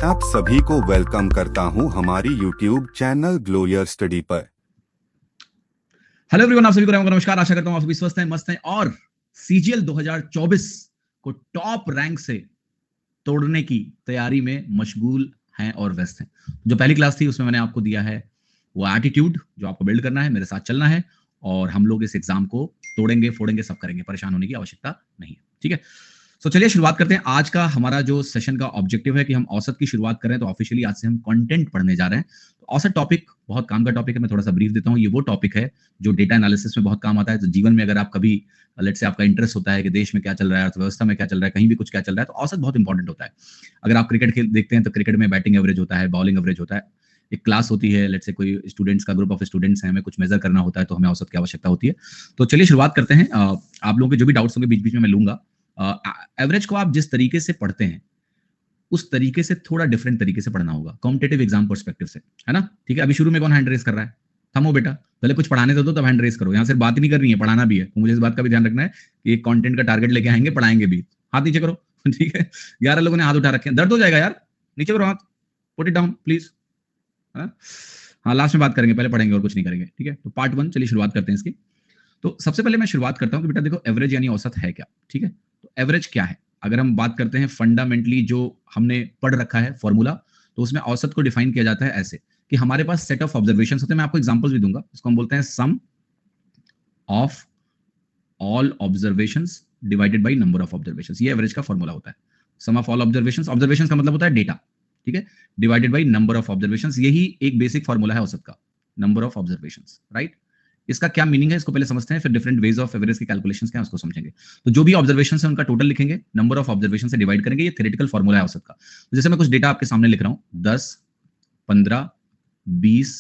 आप सभी को वेलकम करता हूं हमारी YouTube channel glow your study पर। हेलो एवरीवन, आप सभी को नमस्कार। आशा करता हूं आप सभी स्वस्थ हैं, मस्त हैं और सीजीएल 2024 को टॉप रैंक से तोड़ने की तैयारी में मशगूल हैं और व्यस्त हैं। जो पहली क्लास थी उसमें मैंने आपको दिया है वो एटीट्यूड जो आपको बिल्ड करना है, मेरे साथ चलना है और हम लोग इस एग्जाम को तोड़ेंगे, फोड़ेंगे, सब करेंगे। परेशान होने की आवश्यकता नहीं है, ठीक है। तो चलिए शुरुआत करते हैं। आज का हमारा जो सेशन का ऑब्जेक्टिव है कि हम औसत की शुरुआत करें, तो ऑफिशियली आज से हम कंटेंट पढ़ने जा रहे हैं। तो औसत टॉपिक बहुत काम का टॉपिक है, मैं थोड़ा सा ब्रीफ देता हूं। ये वो टॉपिक है जो डेटा एनालिसिस में बहुत काम आता है। तो जीवन में अगर आप कभी लेट से आपका इंटरेस्ट होता है कि देश में क्या चल रहा है, अर्थव्यवस्था में क्या चल रहा है, कहीं भी कुछ क्या चल रहा है, तो औसत बहुत इंपॉर्टेंट होता है। अगर आप क्रिकेट खेल देखते हैं तो क्रिकेट में बैटिंग एवरेज होता है, बॉलिंग एवरेज होता है। एक क्लास होती है, लेट से कोई स्टूडेंट्स का ग्रुप ऑफ स्टूडेंट्स हैं, हमें कुछ मेजर करना होता है, तो हमें औसत की आवश्यकता होती है। तो चलिए शुरुआत करते हैं। आप लोगों के जो भी डाउट्स होंगे बीच बीच में मैं लूंगा। एवरेज को आप जिस तरीके से पढ़ते हैं उस तरीके से थोड़ा डिफरेंट तरीके से पढ़ना होगा, कॉम्पिटिटिव एग्जाम पर्सपेक्टिव से, है ना। ठीक है, अभी शुरू में कौन हैंड रेस कर रहा है? थमो बेटा, पहले कुछ पढ़ाने दो तब हैंड रेस करो। यहां सिर्फ बात ही नहीं करनी है, पढ़ाना भी है। तो मुझे इस बात का भी ध्यान रखना है कि एक कंटेंट का टारगेट लेके आएंगे, पढ़ाएंगे भी। हाथ नीचे करो ठीक है। 11 लोगों ने हाथ उठा रखे हैं, दर्द हो जाएगा यार। नीचे करो हाथ, पुट इट डाउन प्लीज। हाँ, लास्ट में बात करेंगे, पहले पढ़ेंगे और कुछ नहीं करेंगे, ठीक है। तो पार्ट 1 चलिए शुरुआत करते हैं इसकी। तो सबसे पहले मैं शुरुआत करता हूं कि बेटा देखो, एवरेज यानी औसत है क्या, ठीक है। तो एवरेज क्या है? अगर हम बात करते हैं फंडामेंटली जो हमने पढ़ रखा है फॉर्मूला, तो उसमें औसत को डिफाइन किया जाता है ऐसे कि हमारे पास सेट ऑफ ऑब्जर्वेशन होते हैं। मैं आपको एग्जांपल्स भी दूंगा। इसको हम बोलते हैं sum of all observations divided by number of observations. ये एवरेज का फॉर्मूला होता है। Sum of all observations, observations का मतलब होता है डेटा, ठीक है, divided by number of observations. यही एक बेसिक फॉर्मूला है औसत का, नंबर ऑफ ऑब्जर्वेशंस, राइट। इसका क्या मीनिंग है इसको पहले समझते हैं, फिर डिफरेंट वेज ऑफ एवरेज की कैलकुलेशंस क्या है उसको समझेंगे। तो जो भी ऑब्जर्वेशन है उनका टोटल लिखेंगे, नंबर ऑफ ऑब्जर्वेशन से डिवाइड करेंगे। ये थ्योरेटिकल फॉर्मूला है औसत का। तो जैसे मैं कुछ डेटा आपके सामने लिख रहा हूं, 10, 15, 20,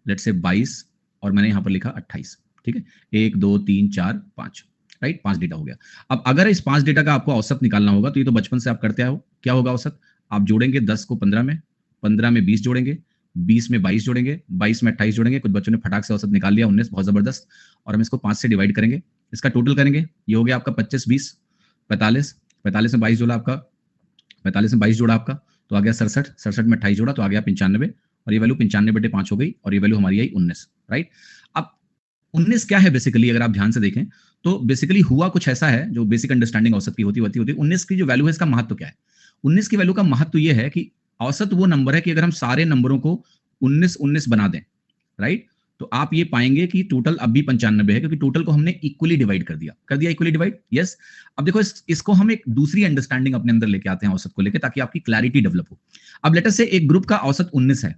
लेट्स से 22 और मैंने यहां पर लिखा 28, ठीक है। 1 2 3 4 5, राइट, 5 डेटा हो गया। अब अगर इस 5 डेटा का आपको औसत निकालना होगा, तो ये तो बचपन से आप करते आए हो। क्या होगा औसत? आप जोड़ेंगे 10 को 15 में, 15 में 20 जोड़ेंगे, 20 में 22 जोड़ेंगे, 22 में 28 जोड़ेंगे। कुछ बच्चों ने फटाक से औसत निकाल लिया 19, बहुत जबरदस्त। और हम इसको 5 से डिवाइड करेंगे, इसका टोटल करेंगे। ये हो गया आपका 25, 20, 45, 45 में 22 जोड़ा आपका, 45 में 22 जोड़ा आपका, तो आ गया 67, 67 में 28 जोड़ा तो आ गया 95, और ये वैल्यू 95/5 हो गई, और ये वैल्यू हमारी आई 19, राइट। अब 19 क्या है बेसिकली? अगर आप ध्यान से देखें तो बेसिकली हुआ कुछ ऐसा है, जो बेसिक अंडरस्टैंडिंग औसत की होती 19 की जो वैल्यू है, इसका महत्व क्या है? 19 की वैल्यू का महत्व यह है कि औसत वो नंबर है कि अगर हम सारे नंबरों को 19 19 बना दें, राइट, तो आप ये पाएंगे कि टोटल अब भी 95 है, क्योंकि टोटल को हमने इक्वली डिवाइड कर दिया इक्वली डिवाइड, यस। अब देखो इसको हम एक दूसरी अंडरस्टैंडिंग अपने अंदर लेके आते हैं औसत को लेके, ताकि आपकी क्लैरिटी डेवलप हो। अब लेट अस से एक ग्रुप का औसत 19 है।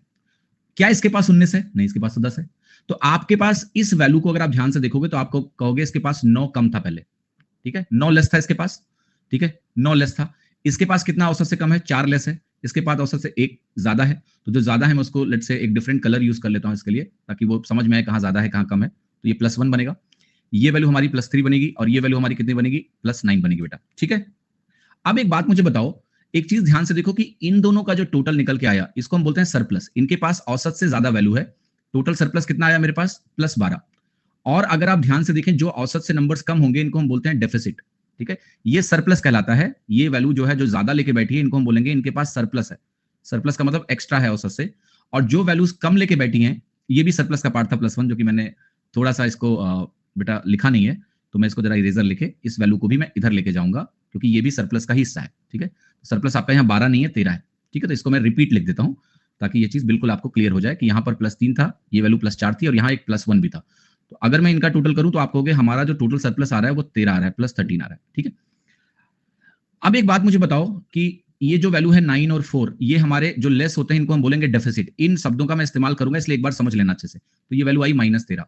क्या इसके पास 19 है? नहीं, इसके पास तो 10 है। तो आपके पास इस वैल्यू को अगर आप ध्यान से देखोगे तो आपको कहोगे इसके पास 9 कम था पहले, ठीक है, 9 लेस था इसके पास, ठीक है, 9 लेस था। इसके पास कितना औसत से कम है? 4 लेस है। इसके पास औसत से 1 ज्यादा है। तो जो ज्यादा है मैं उसको लेट से एक डिफरेंट कलर यूज कर लेता हूं इसके लिए, ताकि वो समझ में आए कहां ज्यादा है कहां कम है। तो ये +1 बनेगा, ये वैल्यू हमारी +3 बनेगी, और ये वैल्यू हमारी कितनी बनेगी? +9 बनेगी बेटा, ठीक है। अब एक बात मुझे बताओ, एक चीज ध्यान से देखो कि इन दोनों का जो टोटल निकल के आया, इसको हम बोलते हैं सरप्लस। इनके पास औसत से ज्यादा वैल्यू है। टोटल सरप्लस कितना आया मेरे पास? +12। और अगर आप ध्यान से देखें, जो औसत से नंबर्स कम होंगे इनको हम बोलते हैं डेफिसिट, ठीक है। ये सरप्लस कहलाता है। ये वैल्यू जो है, जो ज्यादा लेके बैठी है, इनको हम बोलेंगे इनके पास सरप्लस है। सरप्लस का मतलब एक्स्ट्रा है औसत से। और जो वैल्यूज कम लेके बैठी हैं, ये भी सरप्लस का पार्ट था, +1, जो कि मैंने थोड़ा सा इसको बेटा लिखा नहीं है, तो मैं इसको जरा इरेजर लिखे इस वैल्यू को भी मैं इधर लेके जाऊंगा, क्योंकि ये भी सरप्लस का ही हिस्सा है, ठीक है। सरप्लस आपका यहाँ 12 नहीं है, 13 है, ठीक है। तो इसको मैं रिपीट लिख देता हूं, ताकि ये चीज बिल्कुल आपको क्लियर हो जाए कि यहाँ पर +3 था, ये वैल्यू +4 थी, और यहाँ एक +1 भी था। तो अगर मैं इनका टोटल करूं तो आप कहोगे हमारा जो टोटल सरप्लस आ रहा है वो 13 आ रहा है, +13 आ रहा है, ठीक है। अब एक बात मुझे बताओ कि ये जो वैल्यू है 9 और 4, ये हमारे जो लेस होते हैं इनको हम बोलेंगे डेफिसिट। इन शब्दों का मैं इस्तेमाल करूंगा, इसलिए एक बार समझ लेना अच्छे से। तो ये वैल्यू आई -13।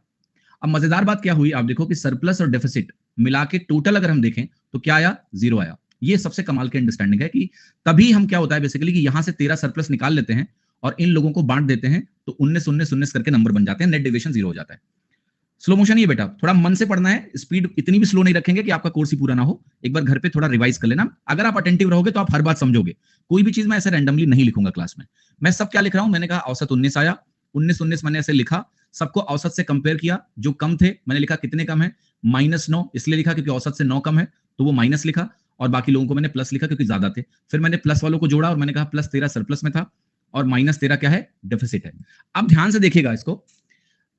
अब मजेदार बात क्या हुई, आप देखो कि सरप्लस और डेफिसिट मिला के टोटल अगर हम देखें तो क्या आया? 0 आया। ये सबसे कमाल की अंडरस्टैंडिंग है कि तभी हम क्या होता है बेसिकली कि यहां से 13 सरप्लस निकाल लेते हैं और इन लोगों को बांट देते हैं, तो 19 19 19 करके नंबर बन जाते हैं, नेट डेविएशन 0 हो जाता है। स्लो मोशन ही बेटा, थोड़ा मन से पढ़ना है, स्पीड इतनी भी स्लो नहीं रखेंगे कि आपका कोर्स ही पूरा ना हो। एक बार घर पे थोड़ा रिवाइज कर लेना। अगर आप अटेंटिव रहोगे तो आप हर बात समझोगे। कोई भी चीज मैं ऐसे रैंडमली नहीं लिखूंगा क्लास में। मैं सब क्या लिख रहा हूं, मैंने कहा औसत 19 आया, 19 19 मैंने ऐसे लिखा, सबको औसत से कंपेयर किया। जो कम थे मैंने लिखा कितने कम है? -9, इसलिए लिखा क्योंकि औसत से 9 कम है, तो वो माइनस लिखा। और बाकी लोगों को मैंने प्लस लिखा क्योंकि ज्यादा थे। फिर मैंने प्लस वालों को जोड़ा और मैंने कहा प्लस तेरा सरप्लस में था और माइनस तेरा क्या है, डेफिसिट है। अब ध्यान से देखिएगा इसको,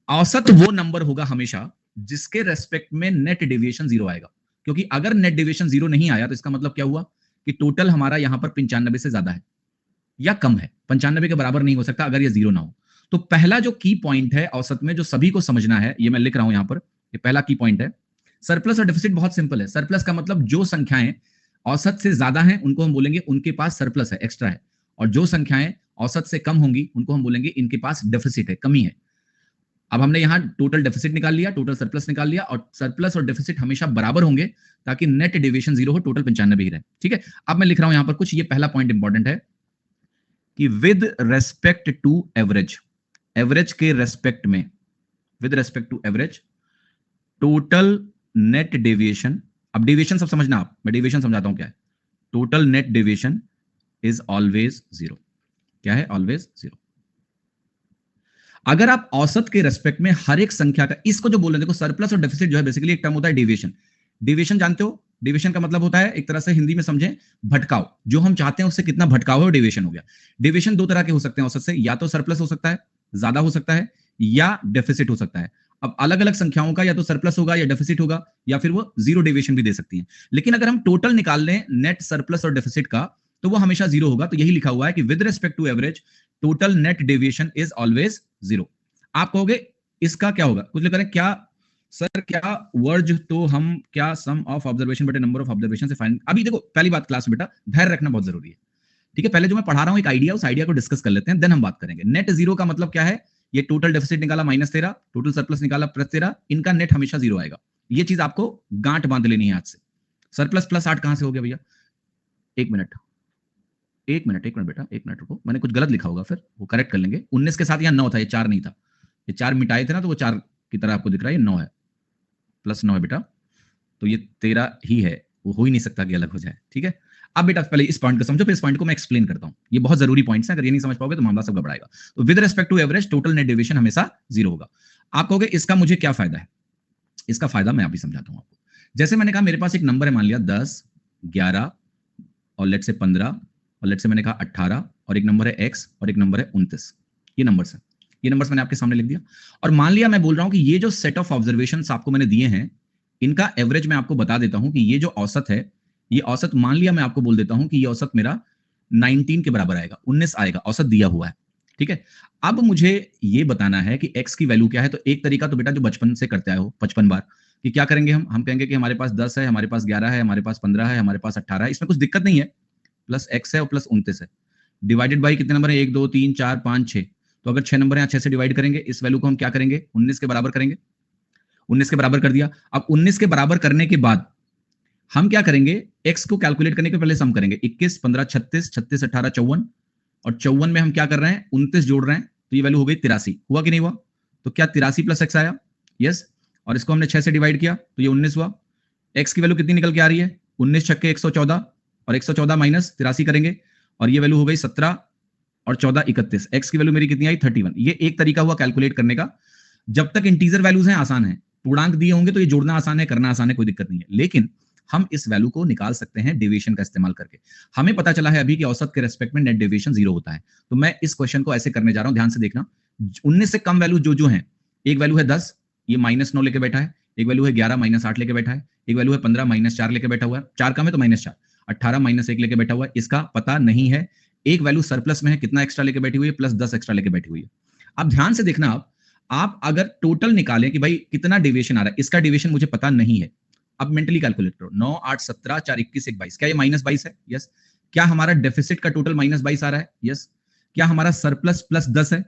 औसत वो नंबर होगा हमेशा जिसके रेस्पेक्ट में नेट डेविएशन जीरो आएगा, क्योंकि अगर नेट डेविएशन जीरो नहीं आया तो इसका मतलब क्या हुआ कि टोटल हमारा यहां पर 95 से ज्यादा है या कम है, 95 के बराबर नहीं हो सकता अगर ये जीरो ना हो। तो पहला जो की पॉइंट है औसत में जो सभी को समझना है, ये मैं लिख रहा हूं यहां पर, ये पहला की पॉइंट है। सरप्लस और डेफिसिट बहुत सिंपल है। सरप्लस का मतलब जो संख्याएं औसत से ज्यादा हैं उनको हम बोलेंगे उनके पास सरप्लस है, एक्स्ट्रा है, और जो संख्याएं औसत से कम होंगी उनको हम बोलेंगे इनके पास डेफिसिट है, कमी है। अब हमने यहां टोटल डेफिसिट निकाल लिया, टोटल सरप्लस निकाल लिया, और सरप्लस और डेफिसिट हमेशा बराबर होंगे ताकि नेट डेविएशन जीरो हो, टोटल 95 ही रहे। ठीक है, अब मैं लिख रहा हूं यहां पर कुछ, ये पहला पॉइंट इंपॉर्टेंट है कि with respect to average, average के रेस्पेक्ट में, with respect to average total net deviation, अब डेविएशन सब समझना आप, मैं डेविएशन समझाता हूं क्या है। Total net deviation is always zero. क्या है? Always zero. अगर आप औसत के रेस्पेक्ट में हर एक संख्या का, इसको जो बोल रहे हैं देखो, सरप्लस और डेफिसिट जो है बेसिकली एक टर्म होता है डेविएशन। डेविएशन जानते हो? डेविएशन का मतलब होता है, एक तरह से हिंदी में समझें, भटकाव। जो हम चाहते हैं उससे कितना भटकाव है वो डेविएशन हो गया। डेविएशन दो तरह के हो सकते हैं औसत से, या तो सरप्लस हो सकता है, ज्यादा हो सकता है, या डेफिसिट हो सकता है। अब अलग अलग संख्याओं का या तो सरप्लस होगा या डेफिसिट होगा, या फिर वो जीरो डेविएशन भी दे सकती है। लेकिन अगर हम टोटल निकाल लें नेट सरप्लस और डेफिसिट का, तो वो हमेशा जीरो होगा। तो यही लिखा हुआ है कि with respect to average total net deviation is always zero. आप कहोगे इसका क्या होगा, कुछ लिख रहे हैं क्या सर, क्या वर्ज तो हम क्या सम ऑफ ऑब्जर्वेशन बटे नंबर ऑफ ऑब्जर्वेशन से फाइंड। अभी देखो पहली बात क्लास में बेटा धैर्य रखना बहुत जरूरी है। ठीक है, पहले जो मैं पढ़ा रहा हूं एक आइडिया, उस आइडिया को डिस्कस कर लेते हैं, देन हम बात करेंगे। नेट जीरो का मतलब क्या है, ये टोटल डेफिसिट निकाला -13, टोटल सरप्लस निकाला +13, इनका नेट हमेशा जीरो आएगा। ये चीज आपको गांठ बांध लेनी है आज से। सरप्लस +8 कहां से हो गया भैया? एक मिनट बेटा, एक मिनट रुको, मैंने कुछ गलत लिखा होगा, फिर वो करेक्ट कर लेंगे। 19 के साथ यहाँ 9 था, ये 4 नहीं था, ये 4 मिटाए थे ना, तो वो 4 की तरह आपको दिख रहा है, ये 9 है, +9 है बेटा, तो ये 13 ही है, वो हो ही नहीं सकता कि अलग हो जाए। ठीक है, अब बेटा पहले इस पॉइंट को समझो, फिर इस पॉइंट को मैं एक्सप्लेन करता हूं। ये बहुत जरूरी पॉइंट्स हैं, अगर ये नहीं समझ पाओगे तो मामला सब गड़बड़ाएगा। तो with respect to average total net deviation हमेशा जीरो होगा। आप कहोगे इसका मुझे क्या फायदा है? इसका फायदा मैं अभी समझाता हूं आपको। जैसे मैंने कहा मेरे पास एक नंबर है, मान लिया 10, 11 और लेट से 15 और लेट से मैंने कहा 18, और एक नंबर है x और एक नंबर है 29। ये नंबर्स हैं, ये नंबर्स मैंने आपके सामने लिख दिया। और मान लिया मैं बोल रहा हूं कि ये जो सेट ऑफ ऑब्जर्वेशंस आपको मैंने दिए हैं, इनका एवरेज मैं आपको बता देता हूं कि ये जो औसत है, ये औसत मान लिया मैं आपको बोल देता हूं कि ये औसत मेरा 19 के बराबर आएगा, 19 आएगा, औसत दिया हुआ है। ठीक है, अब मुझे ये बताना है कि x की वैल्यू क्या है। तो एक तरीका तो बेटा जो बचपन से करते आए हो 55 बार, कि क्या करेंगे हम कहेंगे कि हमारे पास 10 है, हमारे पास 11 है, हमारे पास 15 है, हमारे पास 18 है, इसमें कुछ दिक्कत नहीं है, प्लस x है और प्लस 29 है, डिवाइडेड बाई कितने नंबर है, 1 2 3 4 5 6। तो अगर 6 नंबर है, 6 से डिवाइड करेंगे, इस वैल्यू को हम क्या करेंगे, 19 के बराबर करेंगे। 19 के बराबर कर दिया। अब 19 के बराबर करने के बाद हम क्या करेंगे, x को कैलकुलेट करने के पहले सम करेंगे, 21 15 36, 36 18 54, और 54 में हम क्या कर रहे हैं, 29 जोड़ रहे हैं, तो ये वैल्यू हो गई 83। हुआ कि नहीं हुआ? तो क्या 83 प्लस x आया? यस। और इसको हमने 6 से डिवाइड किया तो ये 19 हुआ। x की वैल्यू कितनी निकल के आ रही है, 19 छक्के 114, और 114 माइनस 83 करेंगे, और ये वैल्यू हो गई 17 और 14 31। x की वैल्यू मेरी कितनी आई, 31। ये एक तरीका हुआ कैलकुलेट करने का। जब तक इंटीजर वैल्यूज हैं आसान है, पूर्णांक दिए होंगे तो ये जोड़ना आसान है, करना आसान है, कोई दिक्कत नहीं है। लेकिन हम इस वैल्यू को निकाल सकते हैं डेविएशन का इस्तेमाल करके। हमें पता चला है अभी कि औसत के रेस्पेक्ट में नेट डेविएशन जीरो होता है। तो मैं इस क्वेश्चन को ऐसे करने जा रहा हूं, ध्यान से देखना। 19 से कम वैल्यू जो हैं, एक वैल्यू है 10, ये -9 लेके बैठा है, एक वैल्यू है 11 -8 लेके बैठा है, एक वैल्यू है 15 -4 लेके बैठा हुआ है, 4 कम है तो -4, 18 -1 लेके बैठा हुआ है, इसका पता नहीं है। एक वैल्यू सरप्लस में है, कितना एक्स्ट्रा लेके बैठी हुई है, +10 एक्स्ट्रा लेके बैठी हुई है। अब ध्यान से देखना, आप अगर टोटल निकालें कि भाई कितना डेविएशन आ रहा है, इसका डेविएशन मुझे पता नहीं है। अब मेंटली कैलकुलेट करो, 9 8 17 4 21 1 22, क्या ये -22 है? यस। क्या हमारा डेफिसिट का टोटल -22 आ रहा है? यस। क्या हमारा सरप्लस +10 है?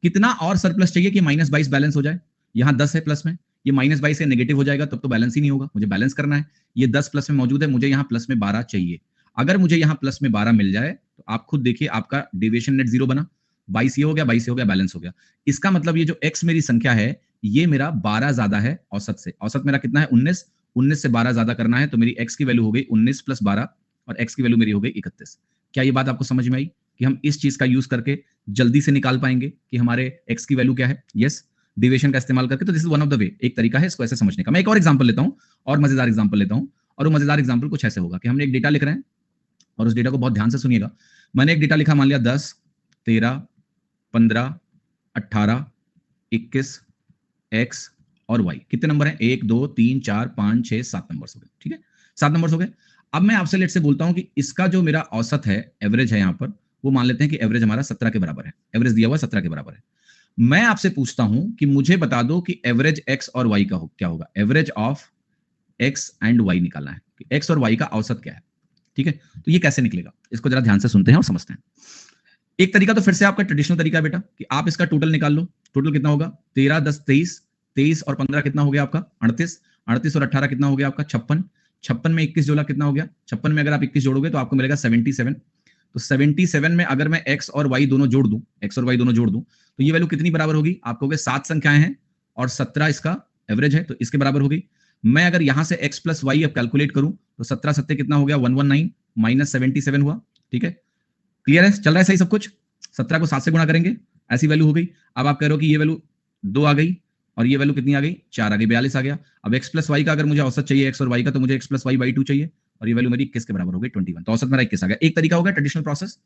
कितना और सरप्लस चाहिए कि -22 बैलेंस हो जाए? यहां 10 है प्लस में, ये -22 से नेगेटिव हो जाएगा, तब तो बैलेंस ही नहीं होगा। मुझे बैलेंस करना है, ये 10 प्लस में मौजूद है, मुझे यहाँ प्लस में 12 चाहिए। अगर मुझे यहाँ प्लस में 12 मिल जाए तो आप खुद देखिए आपका डेविएशन नेट जीरो बना, 22 ये हो गया, 22 ये हो गया, बैलेंस हो गया। इसका मतलब ये जो x मेरी संख्या है, ये मेरा 12 ज्यादा है औसत से। औसत मेरा कितना है, 19, 19 से 12 ज्यादा करना है, तो मेरी x की वैल्यू हो गई 19 + 12, और x की वैल्यू मेरी हो गई 31। क्या ये बात आपको समझ में आई कि हम इस चीज का यूज करके जल्दी से निकाल पाएंगे कि हमारे x की वैल्यू क्या है? यस, डेविएशन का इस्तेमाल करके। तो this is one of the way, एक तरीका है इसको ऐसे समझने का। मैं एक और एग्जांपल लेता हूं, और मजेदार एग्जांपल लेता हूं, और वो मजेदार एग्जांपल कुछ ऐसे होगा कि हमने एक डेटा लिख रहे हैं और उस डेटा को बहुत ध्यान से सुनिएगा। मैंने एक डेटा लिखा, मान लिया 10, 13, 15, 18, 21, एक्स और वाई। कितने नंबर हैं? 1, 2, 3, 4, 5, 6, 7 नंबर हो गए। ठीक है, 7 नंबर हो गए। अब मैं आपसे लेट से बोलता हूं कि इसका जो मेरा औसत है, एवरेज है यहां पर, वो मान लेते हैं कि एवरेज हमारा 17 के बराबर है। एवरेज दिया हुआ 17 के बराबर है। मैं आपसे पूछता हूं कि मुझे बता दो कि एवरेज एक्स और वाई का क्या होगा। Average of X and Y निकालना है कि एक्स और वाई का औसत क्या है। ठीक है, तो ये कैसे निकलेगा, इसको जरा ध्यान से सुनते हैं और समझते हैं। एक तरीका तो फिर से आपका ट्रेडिशनल तरीका है बेटा कि आप इसका टोटल निकाल लो। टोटल कितना होगा? 13, 10, 23, 23 और 15 कितना हो गया आपका? 38, 38 और 18 कितना हो गया आपका? 56, 56 में 21 जोड़ा कितना हो गया? 56 में अगर आप 21 जोड़ोगे तो आपको मिलेगा 77। तो 77 में अगर मैं एक्स और वाई दोनों जोड़ दूं, एक्स और वाई दोनों जोड़ दूं, तो ये वैल्यू कितनी बराबर होगी? आपको 7 संख्याएं हैं और 17 इसका एवरेज है, तो इसके बराबर होगी। मैं अगर यहां से x प्लस वाई अब कैलकुलेट करूं तो 17 सत्ते कितना हो गया? 119 माइनस 77 हुआ। ठीक है, क्लियर है? चल रहा है सही सब कुछ? 17 को 7 से गुणा करेंगे, ऐसी वैल्यू हो गई। अब आप कह रहे हो कि ये वैल्यू 2 आ गई और ये वैल्यू कितनी आ गई? 4 आ गई, 42 आ गया। अब x प्लस वाई का अगर मुझे औसत चाहिए, x और y का, तो मुझे x प्लस वाई बाई 2 चाहिए और ये वैल्यू मेरी 21 के बराबर हो गई, 21। तो औसत मेरा 21 आ गया। एक तरीका होगा ट्रेडिशनल प्रोसेस।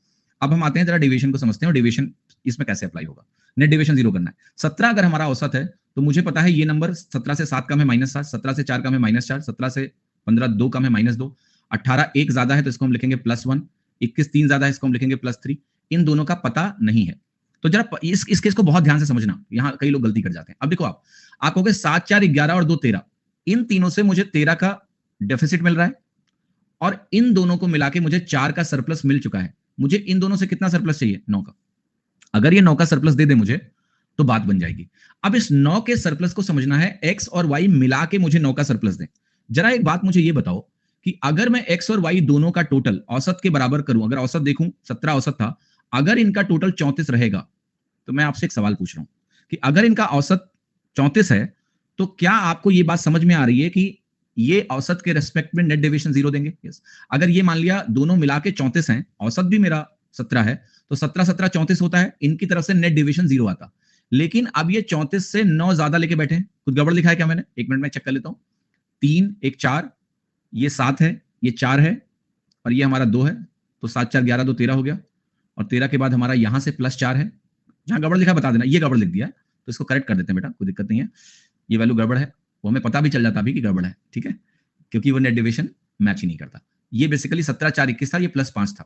अब हम आते हैं जरा डेविएशन को समझते हैं और डेविएशन इसमें कैसे अप्लाई होगा। नेट डेविएशन 0 करना है। 17 अगर हमारा औसत है तो मुझे पता है ये नंबर 17 से 7 कम है -7, 17 से 4 कम है -4, 17 से 15 2 कम है -2, 18 1 ज्यादा है तो इसको हम लिखेंगे +1, 21 3 ज्यादा है इसको हम लिखेंगे +3। इन दोनों का पता नहीं है। तो जरा इस केस को बहुत ध्यान से समझना, यहां कई लोग गलती कर जाते हैं। अब देखो, आप कहोगे 7 4 11 और 2 13, इन तीनों से मुझे 13 का डेफिसिट मिल रहा है और इन दोनों को मिला के मुझे 4 का सरप्लस मिल चुका है। मुझे इन दोनों से कितना सरप्लस चाहिए? 9 का। अगर ये 9 का सरप्लस दे दे मुझे तो बात बन जाएगी। अब इस 9 के सरप्लस को समझना है, एक्स और वाई मिला के मुझे 9 का सरप्लस दें। जरा एक बात मुझे ये बताओ कि अगर मैं एक्स और वाई दोनों का टोटल औसत के बराबर करूं, अगर औसत देखूं 17 औसत था, अगर इनका टोटल 34 रहेगा, तो मैं आपसे एक सवाल पूछ रहा हूं कि अगर इनका औसत 34 है तो क्या आपको ये बात समझ में आ रही है कि ये औसत के रेस्पेक्ट में नेट डेविएशन 0 देंगे? यस। अगर ये मान लिया दोनों मिला के 34 हैं, औसत भी मेरा 17 है, तो 17 17 34 होता है, इनकी तरफ से नेट डेविएशन 0 आता। लेकिन अब ये 34 से 9 ज्यादा लेके बैठे हैं। कुछ गड़बड़ लिखा है क्या मैंने? एक मिनट में चेक कर लेता हूं। 3 1 4, ये 7 है, ये 4 है और ये हमारा 2 है, तो 7 4 11 2 13 हो गया। और 13 के बाद हमारा यहां से +4 है। जहां गड़बड़ लिखा बता देना, ये गड़बड़ लिख दिया तो इसको करेक्ट कर देते हैं बेटा, कोई दिक्कत नहीं है। ये वैल्यू गड़बड़ है, वो हमें पता भी चल जाता अभी कि गड़बड़ है। ठीक है, क्योंकि वो नेट डेविएशन मैच ही नहीं करता। ये बेसिकली 17 4 21 था, ये +5 था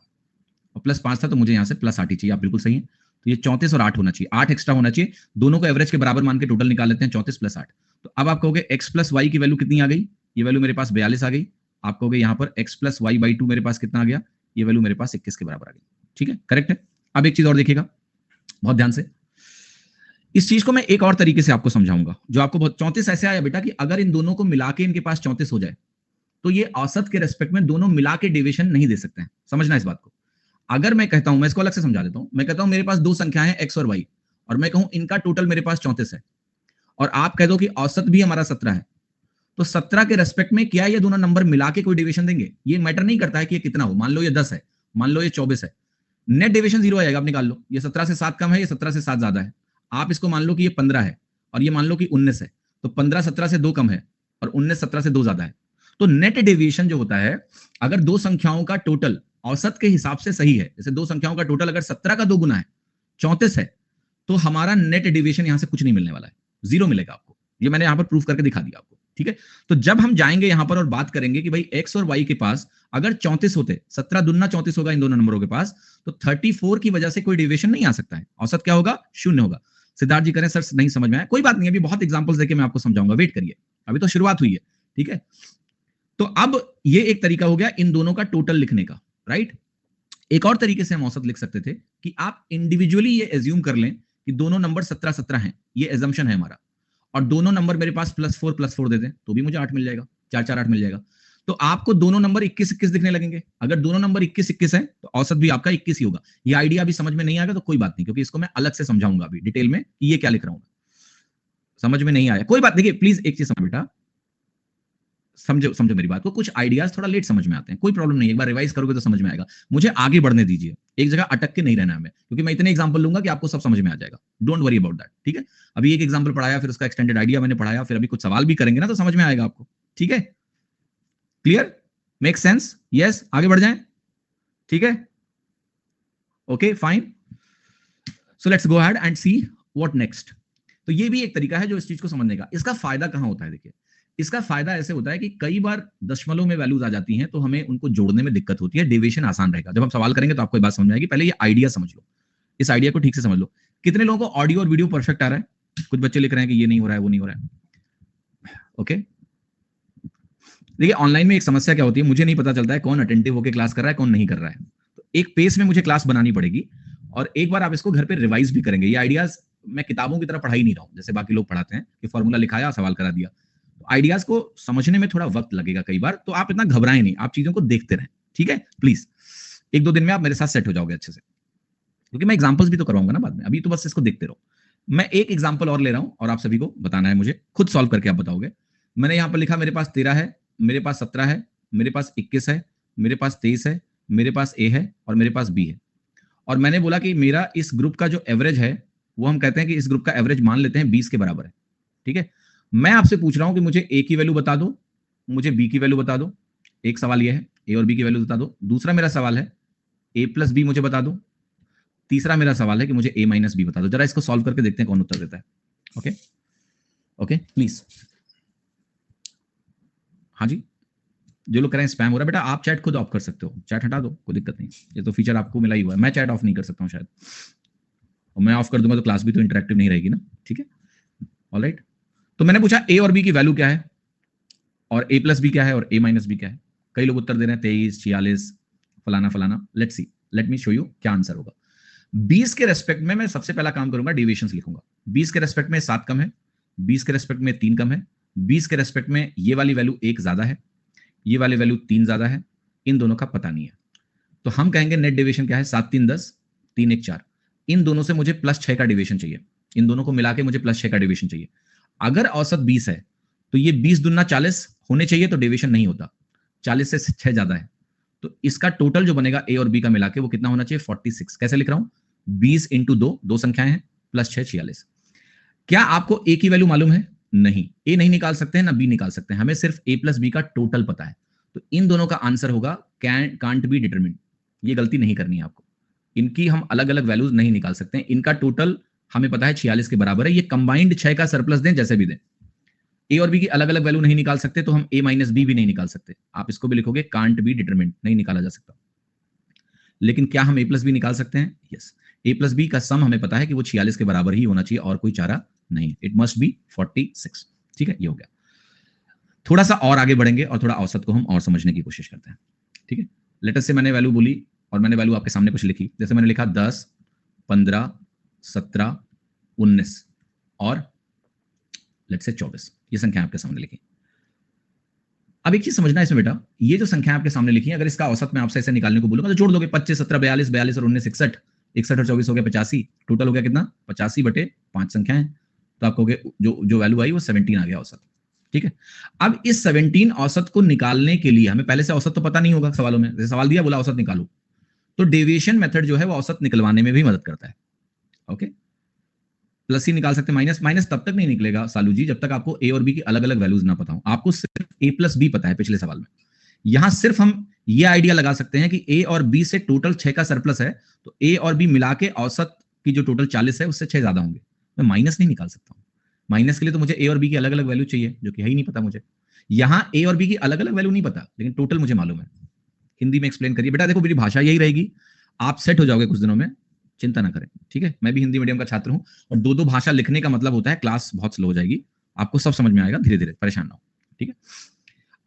और +5 था, तो मुझे यहां से +8 ही चाहिए। आप बिल्कुल सही है। तो ये 34 और 8 होना चाहिए, 8 एक्स्ट्रा होना चाहिए। दोनों को एवरेज के बराबर मान के टोटल निकाल लेते हैं, 34 + 8। तो अब आप कहोगे x प्लस वाई की वैल्यू कितनी आ गई? ये वैल्यू मेरे पास 42 आ गई। आप कहोगे यहां पर x प्लस वाई बाई 2 मेरे पास कितना आ गया? ये वैल्यू मेरे पास 21 के बराबर आ गई। ठीक है, करेक्ट है। अब एक चीज और देखिएगा बहुत ध्यान से, इस चीज को मैं एक और तरीके से आपको समझाऊंगा जो आपको बहुत। 34 ऐसे आया बेटा कि अगर इन दोनों को मिला के इनके पास 34 हो जाए तो ये औसत के रेस्पेक्ट में दोनों मिला के डेविएशन नहीं दे सकते हैं। समझना इस बात को। अगर मैं कहता हूं, मैं इसको अलग से समझा देता हूं, मैं कहता हूं मेरे पास दो संख्याएं हैं x और y, और मैं कहूं इनका टोटल मेरे पास 34 है और आप कह दो कि औसत भी हमारा 17 है, तो 17 के रेस्पेक्ट में क्या ये दोनों नंबर मिला के कोई डेविएशन देंगे? ये मैटर नहीं करता है कि ये कितना हो। मान लो ये 10 है, मान लो ये 24 है, नेट डेविएशन 0 आएगा। आप निकाल लो, ये 17 से 7 कम है, ये 17 से 7 ज्यादा है। आप इसको मान लो कि ये 15 है और ये मान लो कि 19 है, तो 15 17 से 2 कम है और 19 17 से 2 ज्यादा है। तो नेट डेविएशन जो होता है, अगर दो संख्याओं का टोटल औसत के हिसाब से सही है, जैसे दो संख्याओं का टोटल अगर 17 का 2 गुना है, 34 है, तो हमारा नेट डेविएशन यहां से कुछ नहीं मिलने वाला है, 0 मिलेगा आपको। ये मैंने यहां पर प्रूफ करके दिखा दिया आपको। ठीक है, तो जब हम जाएंगे यहां पर और बात करेंगे कि भाई x और y के पास अगर 34 होते, 17 दूना 34 होगा इन दोनों नंबरों के पास, तो 34 की वजह से कोई डेविएशन नहीं आ सकता है। औसत क्या होगा? 0 होगा। सिद्धार्थ जी करें सर नहीं समझ में आया, कोई बात नहीं, अभी बहुत एग्जांपल्स देके मैं आपको समझाऊंगा, वेट करिए, अभी तो शुरुआत हुई है। ठीक है, तो अब ये एक तरीका हो गया इन दोनों का टोटल लिखने का, राइट। एक और तरीके से हम औसत लिख सकते थे कि आप इंडिविजुअली ये एज्यूम कर लें कि दोनों नंबर 17 17 हैं, ये एजम्पशन है हमारा, और दोनों नंबर मेरे पास +4 दे दें तो भी मुझे 8 मिल जाएगा, 4 4 8 मिल जाएगा। तो आपको दोनों नंबर 21 21 दिखने लगेंगे। अगर दोनों नंबर 21 21 है तो औसत भी आपका 21 ही होगा। ये आइडिया भी समझ में नहीं आएगा तो कोई बात नहीं, क्योंकि इसको मैं अलग से समझाऊंगा अभी डिटेल में कि ये क्या लिख रहा हूं। समझ में नहीं आया कोई बात, देखिए प्लीज एक चीज समझ बेटा, समझो समझो मेरी बात को। कुछ आइडियाज थोड़ा लेट समझ में आते हैं, कोई प्रॉब्लम नहीं है, एक बार रिवाइज करोगे तो समझ में आएगा। मुझे आगे बढ़ने दीजिए, एक जगह अटक के नहीं रहना है, क्योंकि मैं इतने एग्जांपल लूंगा कि आपको सब समझ में आ जाएगा। Don't worry about that. ठीक है, अभी एक एग्जांपल पढ़ाया, फिर उसका एक्सटेंडेड आइडिया मैंने पढ़ाया, फिर अभी कुछ सवाल भी करेंगे ना तो समझ में आएगा आपको। ठीक है, क्लियर, मेक सेंस, यस, आगे बढ़ जाएं, ठीक है, okay fine, so let's go ahead and see what next. तो ये भी एक तरीका है जो इस चीज को समझने का। इसका फायदा कहां होता है, देखिए इसका फायदा ऐसे होता है कि कई बार दशमलव में वैल्यूज आ जाती हैं तो हमें उनको जोड़ने में दिक्कत होती है, डेविएशन आसान रहेगा। जब हम सवाल करेंगे तो आपको ये बात समझ में आएगी, पहले ये आइडिया समझ लो, इस आइडिया को ठीक से समझ लो। कितने लोगों को ऑडियो और वीडियो परफेक्ट आ रहा है? कुछ बच्चे लिख रहे हैं कि ये नहीं हो रहा है, वो नहीं हो रहा है, ओके। देखिए ऑनलाइन में एक समस्या क्या होती है, मुझे नहीं पता चलता है कौन अटेंटिव होकर क्लास कर रहा है, कौन नहीं कर रहा है। तो एक पेस में मुझे क्लास बनानी पड़ेगी और एक बार आप इसको घर पे रिवाइज भी करेंगे। ये आइडियाज मैं किताबों की तरह पढ़ा ही नहीं रहा हूं जैसे बाकी लोग पढ़ाते हैं कि फॉर्मूला लिखाया सवाल करा दिया। तो आइडियाज को समझने में थोड़ा वक्त लगेगा कई बार, तो आप इतना घबराएं नहीं, आप चीजों को देखते रहें, ठीक है प्लीज। एक दो दिन में आप मेरे साथ सेट हो जाओगे अच्छे से, क्योंकि मैं एग्जांपल्स भी तो करवाऊंगा ना बाद में, अभी तो बस इसको देखते रहो। मैं एक एग्जांपल और ले रहा हूं और आप सभी को बताना है, मुझे खुद सॉल्व करके आप बताओगे। मैंने यहां पर लिखा मेरे पास 13 है, मेरे पास 17 है, मेरे पास 21 है, मेरे पास 23 है, मेरे पास ए है और मेरे पास बी है। और मैंने बोला कि मेरा इस ग्रुप का जो एवरेज है वो हम कहते हैं कि इस ग्रुप का एवरेज मान लेते हैं 20 के बराबर है, ठीक है। मैं आपसे पूछ रहा हूं कि मुझे ए की वैल्यू बता दो, मुझे बी की वैल्यू बता दो। एक सवाल यह है, ए और बी की वैल्यू बता दो। दूसरा मेरा सवाल है ए प्लस बी मुझे बता दो। तीसरा मेरा सवाल है कि मुझे ए माइनस बी बता दो। जरा इसको सॉल्व करके देखते हैं कौन उत्तर देता है। ओके ओके प्लीज, हाँ जी, जो लोग कह रहे हैं स्पैम हो रहा है, बेटा आप चैट खुद ऑफ कर सकते हो, चैट हटा दो, कोई दिक्कत नहीं, ये तो फीचर आपको मिला ही हुआ है। मैं चैट ऑफ नहीं कर सकता हूँ शायद, और मैं ऑफ कर दूंगा तो क्लास भी तो इंटरेक्टिव नहीं रहेगी ना, ठीक है, ऑलराइट। तो मैंने पूछा ए और बी की वैल्यू क्या है और ए प्लस बी क्या है और ए माइनस बी क्या है। कई लोग उत्तर दे रहे हैं 23, 46, फलाना फलाना। Let's see, let me show you क्या आंसर होगा। 20 के रेस्पेक्ट में मैं सबसे पहला काम करूंगा, डेविएशंस लिखूंगा। 20 के रेस्पेक्ट में 7 कम है, 20 के रेस्पेक्ट में 3 कम है, 20 के रेस्पेक्ट में ये वाली वैल्यू 1 ज्यादा है, ये वाली वैल्यू 3 ज्यादा है, इन दोनों का पता नहीं है। तो हम कहेंगे नेट डेविएशन क्या है, 7 3 10, 3 1 4। इन दोनों से मुझे +6 का डेविएशन चाहिए, इन दोनों को मिला के मुझे +6 का डेविएशन चाहिए। अगर औसत 20 है तो ये 20 दूना 40 होने चाहिए, तो डेविएशन नहीं होता, 40 से 6 ज्यादा है। तो इसका टोटल जो बनेगा ए और बी का मिला के वो कितना होना चाहिए, 46। कैसे लिख रहा हूं, 20 इंटू 2, 2 संख्याएं हैं, +6 46। क्या आपको ए की वैल्यू मालूम है? नहीं, ए नहीं निकाल सकते हैं ना बी निकाल सकते हैं, हमें सिर्फ ए प्लस बी का टोटल पता है। तो इन दोनों का आंसर होगा कांट बी डिटरमिन्ड। ये गलती नहीं करनी है आपको, इनकी हम अलग अलग वैल्यूज नहीं निकाल सकते हैं। इनका टोटल हमें पता है 46 के बराबर है। ये कंबाइंड 6 का सरप्लस दें जैसे भी दें, ए और बी की अलग अलग वैल्यू नहीं निकाल सकते, तो हम ए माइनस बी भी नहीं निकाल सकते। आप इसको भी लिखोगे कांट बी डिटरमिन्ड, नहीं निकाला जा सकता। लेकिन क्या हम ए प्लस बी निकाल सकते हैं? यस, ए प्लस बी का सम हमें पता है कि वो 46 के बराबर ही होना चाहिए और कोई चारा नहीं, इट मस्ट बी 46। ठीक है, ये हो गया। थोड़ा सा और आगे बढ़ेंगे और थोड़ा औसत को हम और समझने की कोशिश करते हैं, ठीक है। लेट अस से मैंने वैल्यू बोली और मैंने वैल्यू आपके सामने कुछ लिखी, जैसे मैंने लिखा 10, 15, 17, 19 और लेट से 24। ये संख्या आपके सामने लिखी। अब एक चीज समझना इसमें बेटा, ये जो संख्या आपके सामने लिखी है, अगर इसका औसत मैं आपसे ऐसे निकालने को बोलूंगा तो जोड़ दोगे, 25, 17, 42, 42 और 19 61, 61 और 24 हो गया 85। टोटल हो गया कितना, 85/5 संख्याएं। तो आप कहोगे जो वैल्यू आई वो 17 आ गया औसत, ठीक है। अब इस 17 औसत को निकालने के लिए हमें पहले से औसत तो पता नहीं होगा सवालों में, जैसे सवाल दिया बोला औसत निकालो, तो डेविएशन मेथड जो है वो औसत निकलवाने में भी मदद करता है। ओके, प्लस ही निकाल सकते, माइनस माइनस तब तक नहीं निकलेगा सालू जी जब तक आपको ए और बी की अलग अलग वैल्यूज ना पता हो। आपको सिर्फ ए प्लस बी पता है पिछले सवाल में। यहां सिर्फ हम ये आइडिया लगा सकते हैं कि ए और बी से टोटल 6 का सरप्लस है, तो ए और बी मिला के औसत की जो टोटल 40 है उससे 6 ज्यादा होंगे। मैं माइनस नहीं निकाल सकता हूं, माइनस के लिए तो मुझे ए और बी की अलग अलग वैल्यू चाहिए, जो कि है ही नहीं पता मुझे। यहां ए और बी की अलग अलग वैल्यू नहीं पता, लेकिन टोटल मुझे मालूम है। हिंदी में एक्सप्लेन करिए बेटा, देखो मेरी भाषा यही रहेगी, आप सेट हो जाओगे कुछ दिनों में, चिंता ना करें, ठीक है। मैं भी हिंदी मीडियम का छात्र हूं और दो भाषा लिखने का मतलब होता है क्लास बहुत स्लो हो जाएगी, आपको सब समझ में आएगा धीरे धीरे, परेशान ना हो, ठीक है।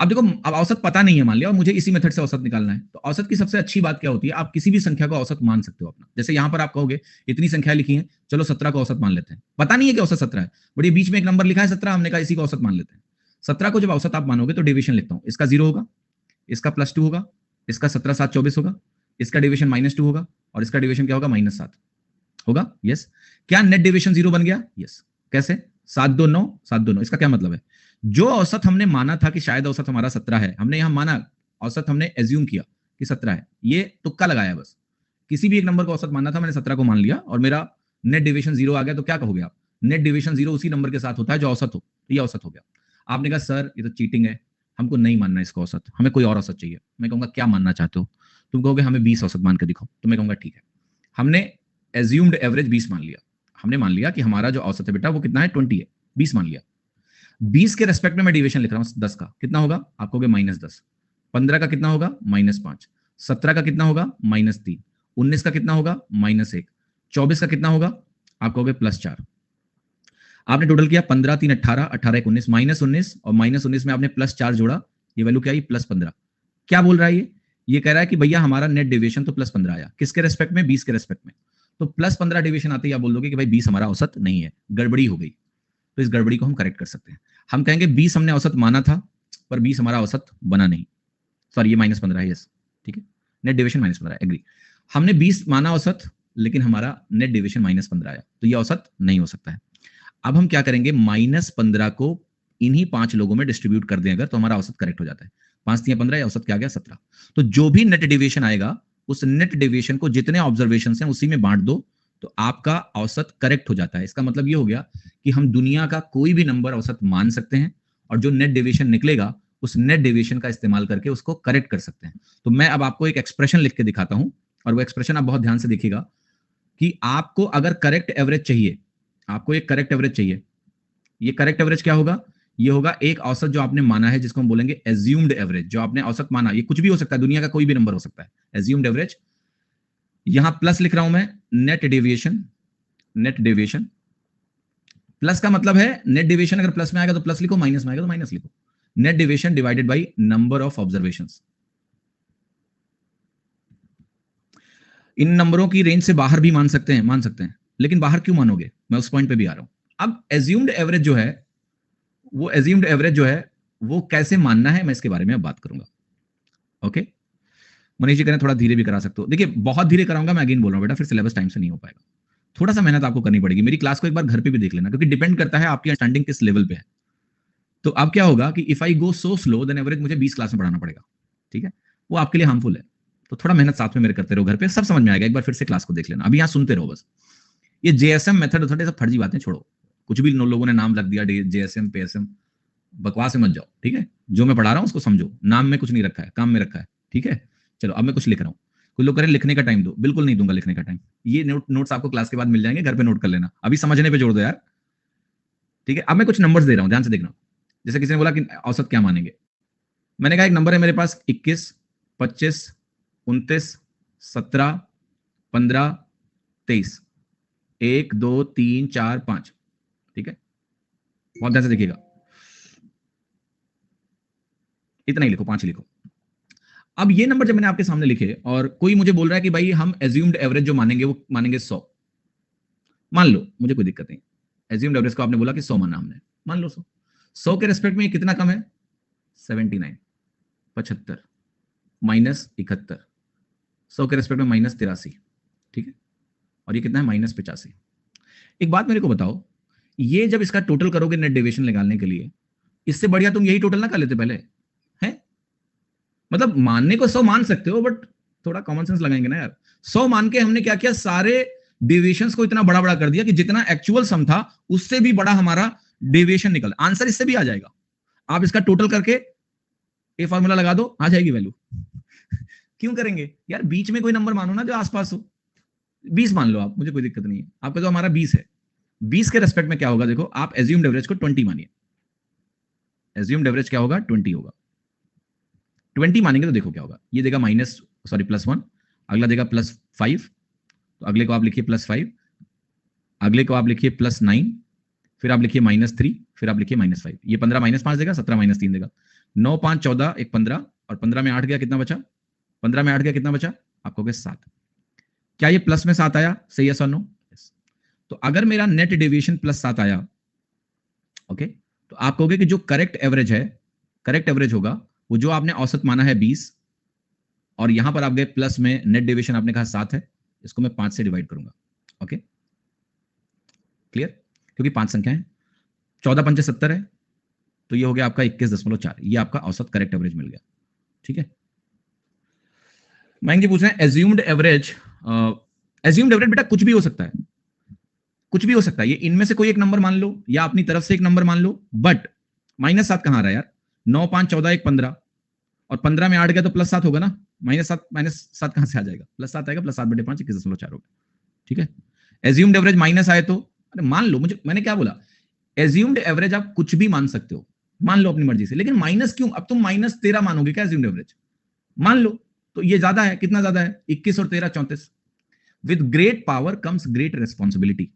अब देखो, अब औसत पता नहीं है मान लिया और मुझे इसी मेथड से औसत निकालना है, तो औसत की सबसे अच्छी बात क्या होती है, आप किसी भी संख्या को औसत मान सकते हो अपना। जैसे यहां पर आप कहोगे इतनी संख्या लिखी है, चलो 17 को औसत मान लेते हैं। पता नहीं है कि औसत 17 है, बट ये बीच में एक नंबर लिखा है 17, हमने कहा इसी को औसत मान लेते हैं। 17 को जब औसत आप मानोगे तो डेविएशन लिखता हूं, इसका 0 होगा, इसका +2 होगा, इसका 17 7 24 होगा, इसका डेविएशन -2 होगा और इसका डेविएशन क्या होगा, -7 होगा। यस, क्या नेट डेविएशन 0 बन गया? यस, कैसे, 7 2 9, 7 2 9। इसका क्या मतलब है, जो औसत हमने माना था कि शायद औसत हमारा 17 है, हमने यहां माना औसत, हमने एज्यूम किया कि 17 है, ये तुक्का लगाया बस। किसी भी एक नंबर को औसत मानना था, मैंने 17 को मान लिया और मेरा नेट डेविएशन 0 आ गया। तो क्या कहोगे आप, नेट डेविएशन 0 उसी नंबर के साथ होता है जो औसत हो, ये औसत हो गया। आपने कहा सर ये तो चीटिंग है, हमको नहीं मानना इसको औसत, हमें कोई और औसत चाहिए। मैं कहूंगा क्या मानना चाहते हो? तुम कहोगे हमें 20 औसत मान कर दिखाओ, तो मैं कहूंगा ठीक है। हमने एज्यूम्ड एवरेज 20 मान लिया, हमने मान लिया कि हमारा जो औसत है बेटा वो कितना है, 20 है, 20 मान लिया। 20 के रेस्पेक्ट में मैं डिविएशन लिख रहा हूं 10 का, कितना होगा? आप कहोगे -10। 15 का कितना होगा? -5। 17 का कितना होगा? -3। 19 का कितना होगा? -1। 24 का कितना होगा? आप कहोगे +4। आपने टोटल किया 15 3 18, 18 1 19, -19 और -19 में आपने +4 जोड़ा, ये वैल्यू क्या आई? +15। क्या बोल रहा है ये कह रहा है कि भैया हमारा नेट डेविएशन तो +15 आया, किसके रेस्पेक्ट में? 20 के रेस्पेक्ट में। तो +15 डेविएशन आते ही आप बोल दोगे कि भाई 20 हमारा औसत नहीं है, गड़बड़ी हो गई। तो इस गड़बड़ी को हम करेक्ट कर सकते हैं। हम कहेंगे 20 हमने औसत माना था, पर 20 हमारा औसत बना नहीं। सॉरी, ये -15 है, यस, ठीक है, नेट डेविएशन -15, एग्री। हमने 20 माना औसत, लेकिन हमारा नेट डेविएशन -15 आया, तो ये औसत नहीं हो सकता है। अब हम क्या करेंगे, -15 को इन्हीं 5 लोगों में डिस्ट्रीब्यूट कर दें अगर, तो हमारा औसत करेक्ट हो जाता है। 5 3 15, या औसत क्या आ गया? 17। तो जो भी नेट डेविएशन आएगा, उस नेट डेविएशन को जितने ऑब्जर्वेशन हैं उसी में बांट दो, तो आपका औसत करेक्ट हो जाता है। इसका मतलब ये हो गया कि हम दुनिया का कोई भी नंबर औसत मान सकते हैं, और जो नेट डेविएशन निकलेगा उस नेट डेविएशन का इस्तेमाल करके उसको करेक्ट कर सकते हैं। तो मैं अब आपको एक एक्सप्रेशन लिख के दिखाता हूं, और वो एक्सप्रेशन आप बहुत ध्यान से देखिएगा कि आपको अगर करेक्ट एवरेज चाहिए, आपको एक करेक्ट एवरेज चाहिए, ये करेक्ट एवरेज क्या होगा? ये होगा एक औसत जो आपने माना है, जिसको हम बोलेंगे एज्यूम्ड एवरेज। जो आपने औसत माना, ये कुछ भी हो सकता है, दुनिया का कोई भी नंबर हो सकता है, एज्यूम्ड एवरेज। यहां प्लस लिख रहा हूं मैं, net deviation. Net deviation plus का मतलब है नेट डेविएशन अगर प्लस में आएगा तो प्लस लिखो, माइनस में आएगा तो माइनस लिखो। Net deviation divided by number of observations. इन नंबरों की रेंज से बाहर भी मान सकते हैं, लेकिन बाहर क्यों मानोगे? मैं उस पॉइंट पे भी आ रहा हूं। अब एज्यूम्ड एवरेज जो है, वो एज्यूम्ड एवरेज जो है वो कैसे मानना है, मैं इसके बारे में अब बात करूंगा। ओके, मनीष जी करें थोड़ा धीरे भी करा सकते हो। देखिए बहुत धीरे कराऊंगा, मैं अगेन बोल रहा हूं बेटा, फिर सिलेबस टाइम से नहीं हो पाएगा। थोड़ा सा मेहनत आपको करनी पड़ेगी। मेरी क्लास को एक बार घर पे भी देख लेना, क्योंकि डिपेंड करता है आपकी अंडरस्टैंडिंग किस लेवल पे है। तो अब क्या होगा कि if I go so slow then average मुझे 20 क्लास में पढ़ाना पड़ेगा, ठीक है, वो आपके लिए हार्मफुल है। तो थोड़ा मेहनत साथ में मेरे करते रहो घर पे, सब समझ में आएगा। एक बार फिर से क्लास को देख लेना, अभी यहाँ सुनते रहो बस। ये जेएसएम मेथड सब फर्जी बातें छोड़ो, कुछ भी लोगों ने नाम रख दिया जेएसएम पेएसएम, बकवास से मत जाओ, ठीक है। जो मैं पढ़ा रहा हूं उसको समझो, नाम में कुछ नहीं रखा है, काम में रखा है, ठीक है। चलो अब मैं कुछ लिख रहा हूं। कुछ लोग कह रहे लिखने का टाइम दो, बिल्कुल नहीं दूंगा लिखने का टाइम। ये नोट्स आपको क्लास के बाद मिल जाएंगे, घर पे नोट कर लेना, अभी समझने पे जोड़ दो यार, ठीक है। अब मैं कुछ नंबर्स दे रहा हूं, ध्यान से देखना। जैसे किसी ने बोला कि औसत क्या मानेंगे, मैंने कहा एक नंबर है मेरे पास 21, 25, 29, 17, 15, 23, 1 2 3 4 5, ठीक है। बहुत ध्यान से देखिएगा, इतना ही लिखो, 5 ही लिखो। अब ये नंबर जब मैंने आपके सामने लिखे और कोई मुझे बोल रहा है कि भाई हम एज्यूम्ड एवरेज जो मानेंगे वो मानेंगे 100, मान लो, मुझे कोई दिक्कत नहीं। एज्यूम्ड एवरेज को आपने बोला कि 100 माना हमने, मान लो 100 के रेस्पेक्ट में कितना कम है? 79, 75 -71, 100 के रेस्पेक्ट में -83, ठीक है। और ये कितना है? -85। एक बात मेरे को बताओ, ये जब इसका टोटल करोगे नेट डेविएशन निकालने के लिए, इससे बढ़िया तुम यही टोटल ना कर लेते पहले, हैं? मतलब मानने को 100 मान सकते हो, बट थोड़ा कॉमन सेंस लगाएंगे ना यार। 100 मान के हमने क्या किया, सारे डेविएशंस को इतना बड़ा बड़ा कर दिया कि जितना एक्चुअल सम था उससे भी बड़ा हमारा डेविएशन निकल, आंसर इससे भी आ जाएगा। आप इसका टोटल करके ये फॉर्मूला लगा दो, आ जाएगी वैल्यू। क्यों करेंगे यार, बीच में कोई नंबर मानो ना जो आसपास हो। 20 मान लो आप, मुझे कोई दिक्कत नहीं है। आपका जो हमारा 20 है, 20 के रेस्पेक्ट में क्या होगा देखो, आप एज्यूम्ड एवरेज को 20 मानिए। एज्यूम्ड एवरेज क्या होगा? 20 होगा। 20 मानेंगे तो देखो क्या होगा, ये देगा +1, अगला देगा +5, तो अगले को आप लिखिए +5, अगले को आप लिखिए +9, फिर आप लिखिए -3, फिर आप लिखिए -5। ये 15 -5 देगा, 17 -3 देगा, 9 5 14 1 15, और 15 में 8 गया, कितना बचा? 15 में 8 गया, कितना बचा? आपको कहोगे 7। क्या ये प्लस में 7 आया? सही है, नो? तो अगर मेरा नेट डेविएशन +7 आया, ओके, तो आप कहोगे कि जो करेक्ट एवरेज है, करेक्ट एवरेज होगा वो जो आपने औसत माना है 20, और यहां पर आप गए प्लस में, नेट डेविएशन आपने कहा 7 है, इसको मैं 5 से डिवाइड करूंगा। Okay, clear? क्योंकि 5 संख्या है, 14 पंचे 70 है, तो ये हो गया आपका 21.4, ये आपका औसत करेक्ट एवरेज मिल गया, ठीक है। मयंक जी पूछ रहे हैं एज्यूम्ड एवरेज, एज्यूम्ड एवरेज बेटा कुछ भी हो सकता है, कुछ भी हो सकता है। ये इनमें से कोई एक नंबर मान लो, या अपनी तरफ से एक नंबर मान लो, बट -7 कहां आ रहा है यार? 9 5 14 1 15 और 15 में 8 गया तो +7 होगा ना, -7 कहां से आ जाएगा, +7 आएगा, +7/5 21.4 होगा। ठीक है, एज्यूम्ड एवरेज माइनस आए तो, अरे मान लो, मैंने क्या बोला, एज्यूम्ड एवरेज आप कुछ भी मान सकते हो, मान लो अपनी मर्जी से, लेकिन माइनस क्यों, अब तुम -13 मानोगे क्या एज्यूम्ड एवरेज, मान लो तो ये ज्यादा है, कितना ज्यादा है, 21 और 13 34। With great power comes great responsibility,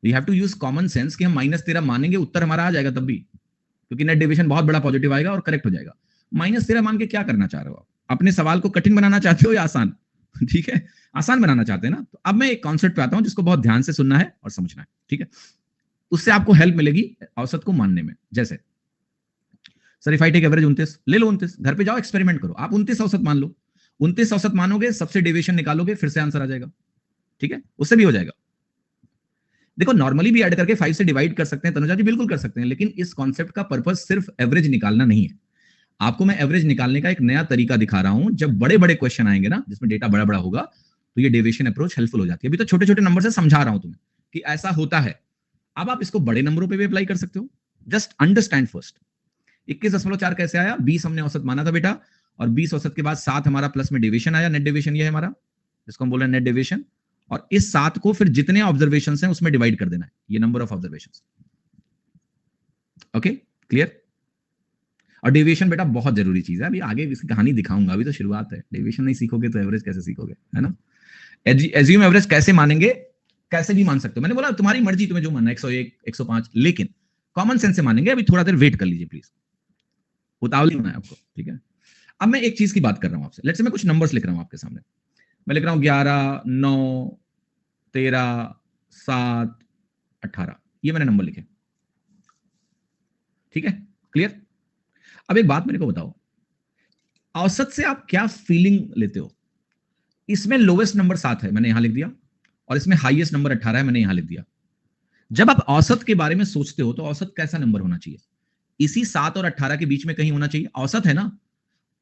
we have to use common sense कि हम -13 मानेंगे, उत्तर हमारा आ जाएगा तब भी, क्योंकि नेट डेविएशन बहुत बड़ा पॉजिटिव आएगा और करेक्ट हो जाएगा। -13 मान के क्या करना चाह रहे हो आप, अपने सवाल को कठिन बनाना चाहते हो या आसान? ठीक है, आसान बनाना चाहते हैं ना, तो अब मैं एक कॉन्सेप्ट पे आता हूं जिसको बहुत ध्यान से सुनना है और समझना है। ठीक है, उससे आपको हेल्प मिलेगी औसत को मानने में। जैसे sir if I take average 29, ले लो 29, घर पे जाओ एक्सपेरिमेंट करो, आप 29 औसत मान लो, 29 औसत मानोगे, सबसे डेविएशन निकालोगे, फिर से आंसर आ जाएगा। ठीक है, उससे भी हो जाएगा। देखो नॉर्मली भी ऐड करके 5 से डिवाइड कर सकते हैं तनुजा जी, बिल्कुल कर सकते हैं, लेकिन इस कॉन्सेप्ट का पर्पस सिर्फ एवरेज निकालना नहीं है। आपको मैं एवरेज निकालने का एक नया तरीका दिखा रहा हूं, जब बड़े बड़े क्वेश्चन आएंगे ना जिसमें डेटा बड़ा बड़ा होगा, तो ये डेविएशन अप्रोच हेल्पफुल हो जाती है। अभी तो छोटे छोटे नंबर से समझा रहा हूं तुम्हें कि ऐसा होता है, अब आप इसको बड़े नंबरों पे भी अप्लाई कर सकते हो। जस्ट अंडरस्टैंड फर्स्ट, 21.4 कैसे आया, 20 हमने औसत माना था बेटा, और 20 औसत के बाद 7 हमारा प्लस में डेविएशन आया, नेट डेविएशन ये है हमारा, जिसको हम बोल रहे हैं नेट डेविएशन, और इस 7 को फिर जितने ऑब्जर्वेशन हैं उसमें डिवाइड कर देना है, ये number of observation. Okay clear? और डेविएशन बेटा बहुत जरूरी चीज है, अभी आगे इसकी कहानी दिखाऊंगा, अभी तो शुरुआत है, डेविएशन नहीं सीखोगे तो एवरेज कैसे सीखोगे, है ना। एज्यूम एवरेज कैसे मानेंगे, कैसे भी मान सकते हो, मैंने बोला तुम्हारी मर्जी, तुम्हें जो मानना है, 101 105, लेकिन कॉमन सेंस से मानेंगे। अभी थोड़ा देर वेट कर लीजिए प्लीज, उतावली होना है आपको। ठीक है, अब मैं एक चीज की बात कर रहा हूं आपसे, लेट्स से मैं कुछ नंबर्स लिख रहा हूं आपके सामने, मैं लिख रहा हूं 11 9 13 7 18, ये मैंने नंबर लिखे। ठीक है क्लियर? अब एक बात मेरे को बताओ, औसत से आप क्या फीलिंग लेते हो? इसमें लोवेस्ट नंबर 7 है, मैंने यहां लिख दिया, और इसमें हाईएस्ट नंबर 18 है, मैंने यहां लिख दिया। जब आप औसत के बारे में सोचते हो तो औसत कैसा नंबर होना चाहिए? इसी 7 और 18 के बीच में कहीं होना चाहिए। औसत है ना,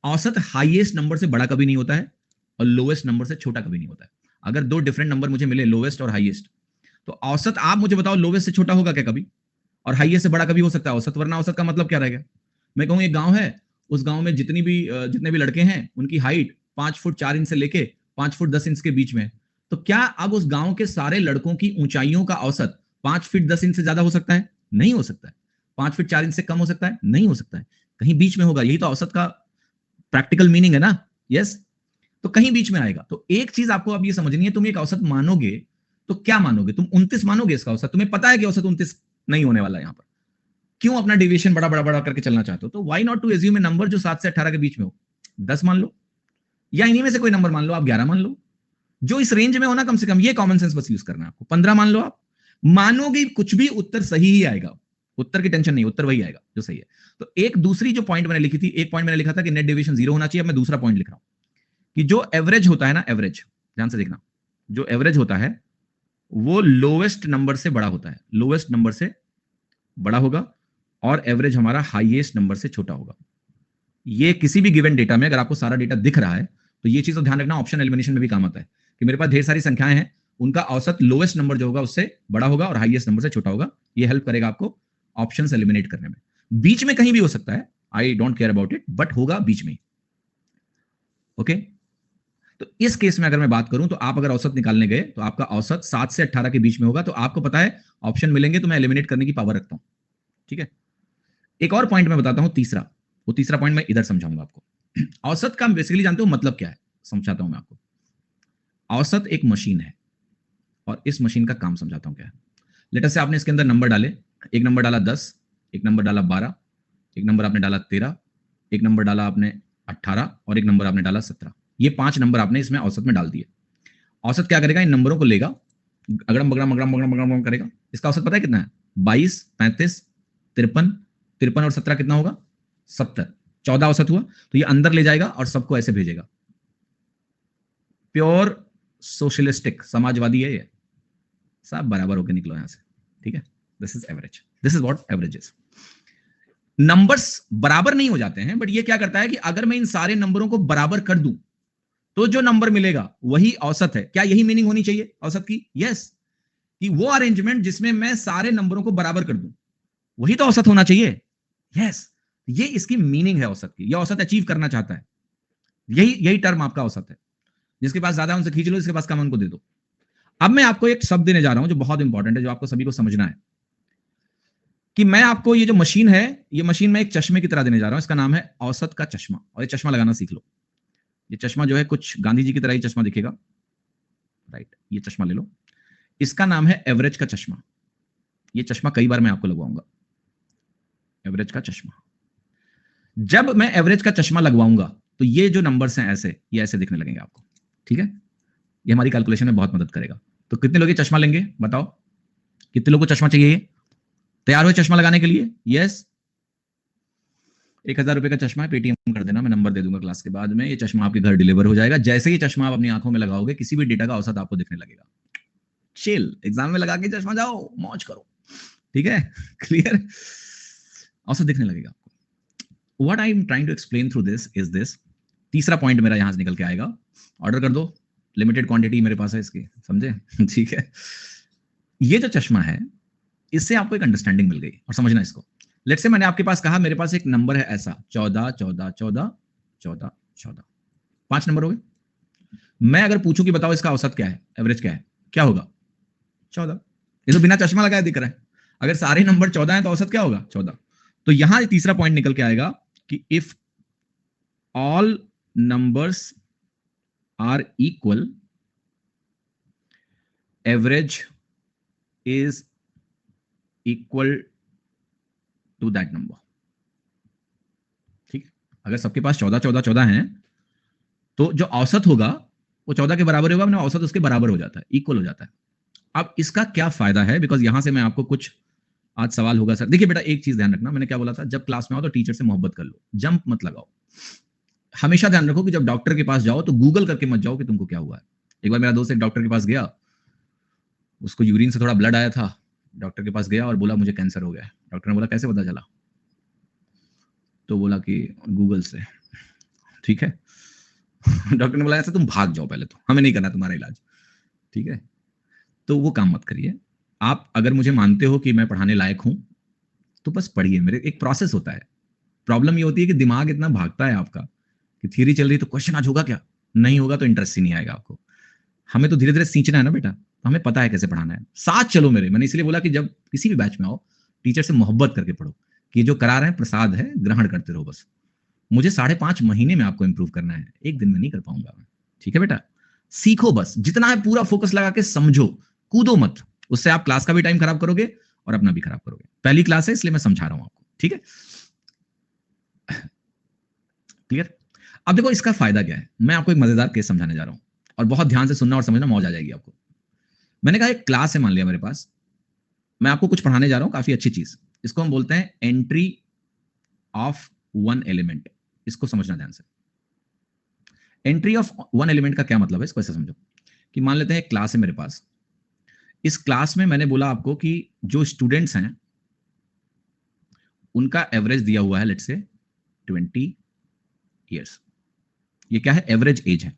औसत हाईएस्ट नंबर से बड़ा कभी नहीं होता है और लोवेस्ट नंबर से छोटा कभी नहीं होता है। अगर दो डिफरेंट नंबर मुझे मिले, लोवेस्ट और हाईएस्ट, तो औसत आप मुझे बताओ लोवेस्ट से छोटा होगा क्या कभी? और हाईएस्ट से बड़ा कभी हो सकता है औसत? वरना औसत का मतलब क्या रहेगा? मैं कहूं एक गांव है, उस गांव में जितने भी लड़के हैं उनकी हाइट 5 फुट 4 इंच से लेके 5 फुट 10 इंच के बीच में है, तो क्या अब उस गांव के सारे लड़कों की ऊंचाइयों का औसत 5 फीट 10 इंच से ज्यादा हो सकता है? नहीं हो सकता है। 5 फीट 4 इंच से कम हो सकता है? नहीं हो सकता है। कहीं बीच में होगा, यही तो औसत का प्रैक्टिकल मीनिंग है ना। यस, तो कहीं बीच में आएगा। तो एक चीज आपको अब ये समझनी है, तुम एक औसत मानोगे तो क्या मानोगे? तुम 29 मानोगे इसका औसत? तुम्हें पता है कि औसत 29 नहीं होने वाला है। यहां पर क्यों अपना डेविएशन बड़ा बड़ा बड़ा करके चलना चाहते हो? तो why not to assume a number जो 7 से 18 के बीच में हो? 10 मान लो, या इन्हीं में से कोई नंबर मान लो, आप 11 मान लो, जो इस रेंज में हो ना, कम से कम ये कॉमन सेंस बस यूज करना है आपको। 15 मान लो, आप मानोगे कुछ भी, उत्तर सही ही आएगा, उत्तर की टेंशन नहीं, उत्तर वही आएगा जो सही है। तो एक दूसरी जो पॉइंट मैंने लिखी थी, एक पॉइंट मैंने लिखा था कि नेट डेविएशन 0 होना चाहिए, अब मैं दूसरा पॉइंट लिख रहा हूं कि जो एवरेज होता है ना, एवरेज ध्यान से देखना, जो एवरेज होता है वो लोवेस्ट नंबर से बड़ा होता है, लोवेस्ट नंबर से बड़ा होगा, और एवरेज हमारा हाईएस्ट नंबर से छोटा होगा। ये किसी भी गिवन डेटा में अगर आपको सारा डेटा दिख रहा है तो ये चीज तो ध्यान रखना, ऑप्शन एलिमिनेशन में भी काम आता है कि मेरे पास ढेर सारी संख्याएं हैं, उनका औसत लोवेस्ट नंबर जो होगा उससे बड़ा होगा और हाईएस्ट नंबर से छोटा होगा। ये हेल्प करेगा आपको ऑप्शंस एलिमिनेट करने में। बीच में कहीं भी हो सकता है, I don't care about it, but होगा बीच में। ओके, तो इस केस में अगर मैं बात करूं तो आप अगर औसत निकालने गए तो आपका औसत 7 से 18 के बीच में होगा, तो आपको पता है ऑप्शन मिलेंगे तो मैं एलिमिनेट करने की पावर रखता हूं। ठीक है, एक और पॉइंट मैं बताता हूं, तीसरा, वो तीसरा पॉइंट मैं इधर समझाऊंगा आपको। औसत का बेसिकली जानते हो मतलब क्या है, समझाता हूं मैं आपको। औसत एक मशीन है और इस मशीन का काम समझाता हूं क्या है। लेट अस से आपने इसके अंदर नंबर डाले, एक नंबर डाला 10, एक नंबर डाला 12, एक नंबर आपने डाला 13, एक नंबर डाला आपने 18 और एक नंबर आपने डाला 17। ये 5 नंबर आपने इसमें औसत में डाल दिए। औसत क्या करेगा, इन नंबरों को लेगा, अगड़म बगड़म बगड़म बगड़म बगड़म करेगा। इसका औसत पता है कितना है? 22, 35, 53, 53 और 17 कितना होगा? 70। 14 औसत हुआ, तो ये अंदर ले जाएगा और सबको ऐसे भेजेगा। प्योर सोशलिस्टिक समाजवादी है ये, सब बराबर होकर निकलो यहां से। ठीक है, this is average, this is what average is. Numbers बराबर नहीं हो जाते हैं, बट ये क्या करता है कि अगर मैं इन सारे नंबरों को बराबर कर दूं तो जो नंबर मिलेगा वही औसत है। क्या यही मीनिंग होनी चाहिए औसत की? यस, कि वो अरेंजमेंट जिसमें मैं सारे नंबरों को बराबर कर दूं वही तो औसत होना चाहिए। यस, ये इसकी मीनिंग है औसत की, ये औसत अचीव करना चाहता है, यही टर्म आपका औसत है। जिसके पास ज्यादा उनसे खींच लो, जिसके पास कम उनको दे दो। अब मैं आपको एक शब्द देने जा रहा हूं जो बहुत इंपॉर्टेंट है, जो आपको सभी को समझना है कि मैं आपको ये जो मशीन है, ये मशीन मैं एक चश्मे की तरह देने जा रहा हूं। इसका नाम है औसत का चश्मा, और ये चश्मा लगाना सीख लो। ये चश्मा जो है कुछ गांधी जी की तरह ही चश्मा दिखेगा, राइट? ये चश्मा ले लो, इसका नाम है एवरेज का चश्मा। ये चश्मा कई बार मैं आपको लगवाऊंगा, एवरेज का चश्मा। जब मैं एवरेज का चश्मा लगवाऊंगा तो ये जो नंबर्स हैं ऐसे, ये ऐसे दिखने लगेंगे आपको, ठीक है? ये हमारी कैलकुलेशन में बहुत मदद करेगा। तो कितने लोग ये चश्मा लेंगे बताओ? कितने लोगों को चश्मा चाहिए? ये तैयार हुए चश्मा लगाने के लिए? यस। 1000 रुपए का चश्मा है, पेटीएम कर देना, मैं नंबर दे दूंगा क्लास के बाद में। ये चश्मा आपके घर डिलीवर हो जाएगा। जैसे ही चश्मा आप अपनी आंखों में लगाओगे, किसी भी डेटा का औसत आपको दिखने लगेगा। चिल, एग्जाम में लगा के चश्मा जाओ, मौज करो, ठीक है? क्लियर? औसत दिखने लगेगा आपको। What I am trying to explain through this is this. तीसरा पॉइंट मेरा यहां से निकल के आएगा, ऑर्डर कर दो, लिमिटेड क्वांटिटी मेरे पास है इसकी, समझे? ठीक है? ये जो चश्मा है, इससे आपको एक अंडरस्टैंडिंग मिल गई। और समझना इसको, लेट्स से मैंने आपके पास कहा मेरे पास एक नंबर है ऐसा 14 14 14 14 14, 5 नंबर हो गए। मैं अगर पूछूं कि बताओ इसका औसत क्या है, एवरेज क्या है, क्या होगा? 14। ये तो बिना चश्मा लगाए दिख रहा है। अगर सारे नंबर 14 हैं तो औसत क्या होगा? 14। तो यहां तीसरा पॉइंट निकल के आएगा कि if all numbers are equal, average is equal to that number. ठीक है? अगर सबके पास 14 14 14 हैं तो जो औसत होगा वो 14 के बराबर होगा, ना औसत उसके बराबर हो जाता है, इक्वल हो जाता है। अब इसका क्या फायदा है? बिकॉज यहां से मैं आपको कुछ आज सवाल होगा सर। देखिए बेटा, एक चीज ध्यान रखना, मैंने क्या बोला था, जब क्लास में आओ तो टीचर से मोहब्बत कर लो, जंप मत लगाओ। हमेशा ध्यान रखो कि जब डॉक्टर के पास जाओ तो गूगल करके मत जाओ कि तुमको क्या हुआ है। एक बार मेरा दोस्त एक डॉक्टर के पास गया, उसको यूरिन से थोड़ा ब्लड आया था, डॉक्टर के पास गया और बोला मुझे कैंसर हो गया है। डॉक्टर ने बोला कैसे पता चला? तो बोला कि गूगल से। ठीक है? डॉक्टर ने बोला ऐसा तुम भाग जाओ, पहले तो हमें नहीं करना तुम्हारा इलाज, ठीक है? तो वो काम मत करिए। आप अगर मुझे मानते हो कि मैं पढ़ाने लायक हूं तो बस पढ़िए। मेरे एक प्रोसेस होता है। प्रॉब्लम ये होती है कि दिमाग इतना भागता है आपका कि थियरी चल रही है तो क्वेश्चन आज होगा क्या, नहीं होगा तो इंटरेस्ट ही नहीं आएगा आपको। हमें तो धीरे धीरे सींचना है ना बेटा, तो हमें पता है कैसे पढ़ाना है। साथ चलो मेरे। मैंने इसलिए बोला कि जब किसी भी बैच में आओ टीचर से मोहब्बत करके पढ़ो कि जो करा रहे हैं प्रसाद है, ग्रहण करते रहो बस। मुझे 5.5 महीने में आपको इंप्रूव करना है, एक दिन में नहीं कर पाऊंगा मैं, ठीक है बेटा? सीखो बस, जितना है पूरा फोकस लगा के समझो, कूदो मत। उससे आप क्लास का भी टाइम खराब करोगे और अपना भी खराब करोगे। पहली क्लास है इसलिए मैं समझा रहा हूं आपको, ठीक है? क्लियर? अब देखो इसका फायदा क्या है। मैं आपको एक मजेदार केस समझाने जा रहा हूं और बहुत ध्यान से सुनना और समझना, मौज आ जाएगी आपको। मैंने कहा एक क्लास है मान लिया मेरे पास, मैं आपको कुछ पढ़ाने जा रहा हूं, काफी अच्छी चीज। इसको हम बोलते हैं एंट्री ऑफ वन एलिमेंट। इसको समझना ध्यान से। एंट्री ऑफ वन एलिमेंट का क्या मतलब है, इसको ऐसे समझो कि मान लेते हैं एक क्लास है मेरे पास। इस क्लास में मैंने बोला आपको कि जो स्टूडेंट्स हैं उनका एवरेज दिया हुआ है, लेट्स से 20 इयर्स। ये क्या है? एवरेज एज है।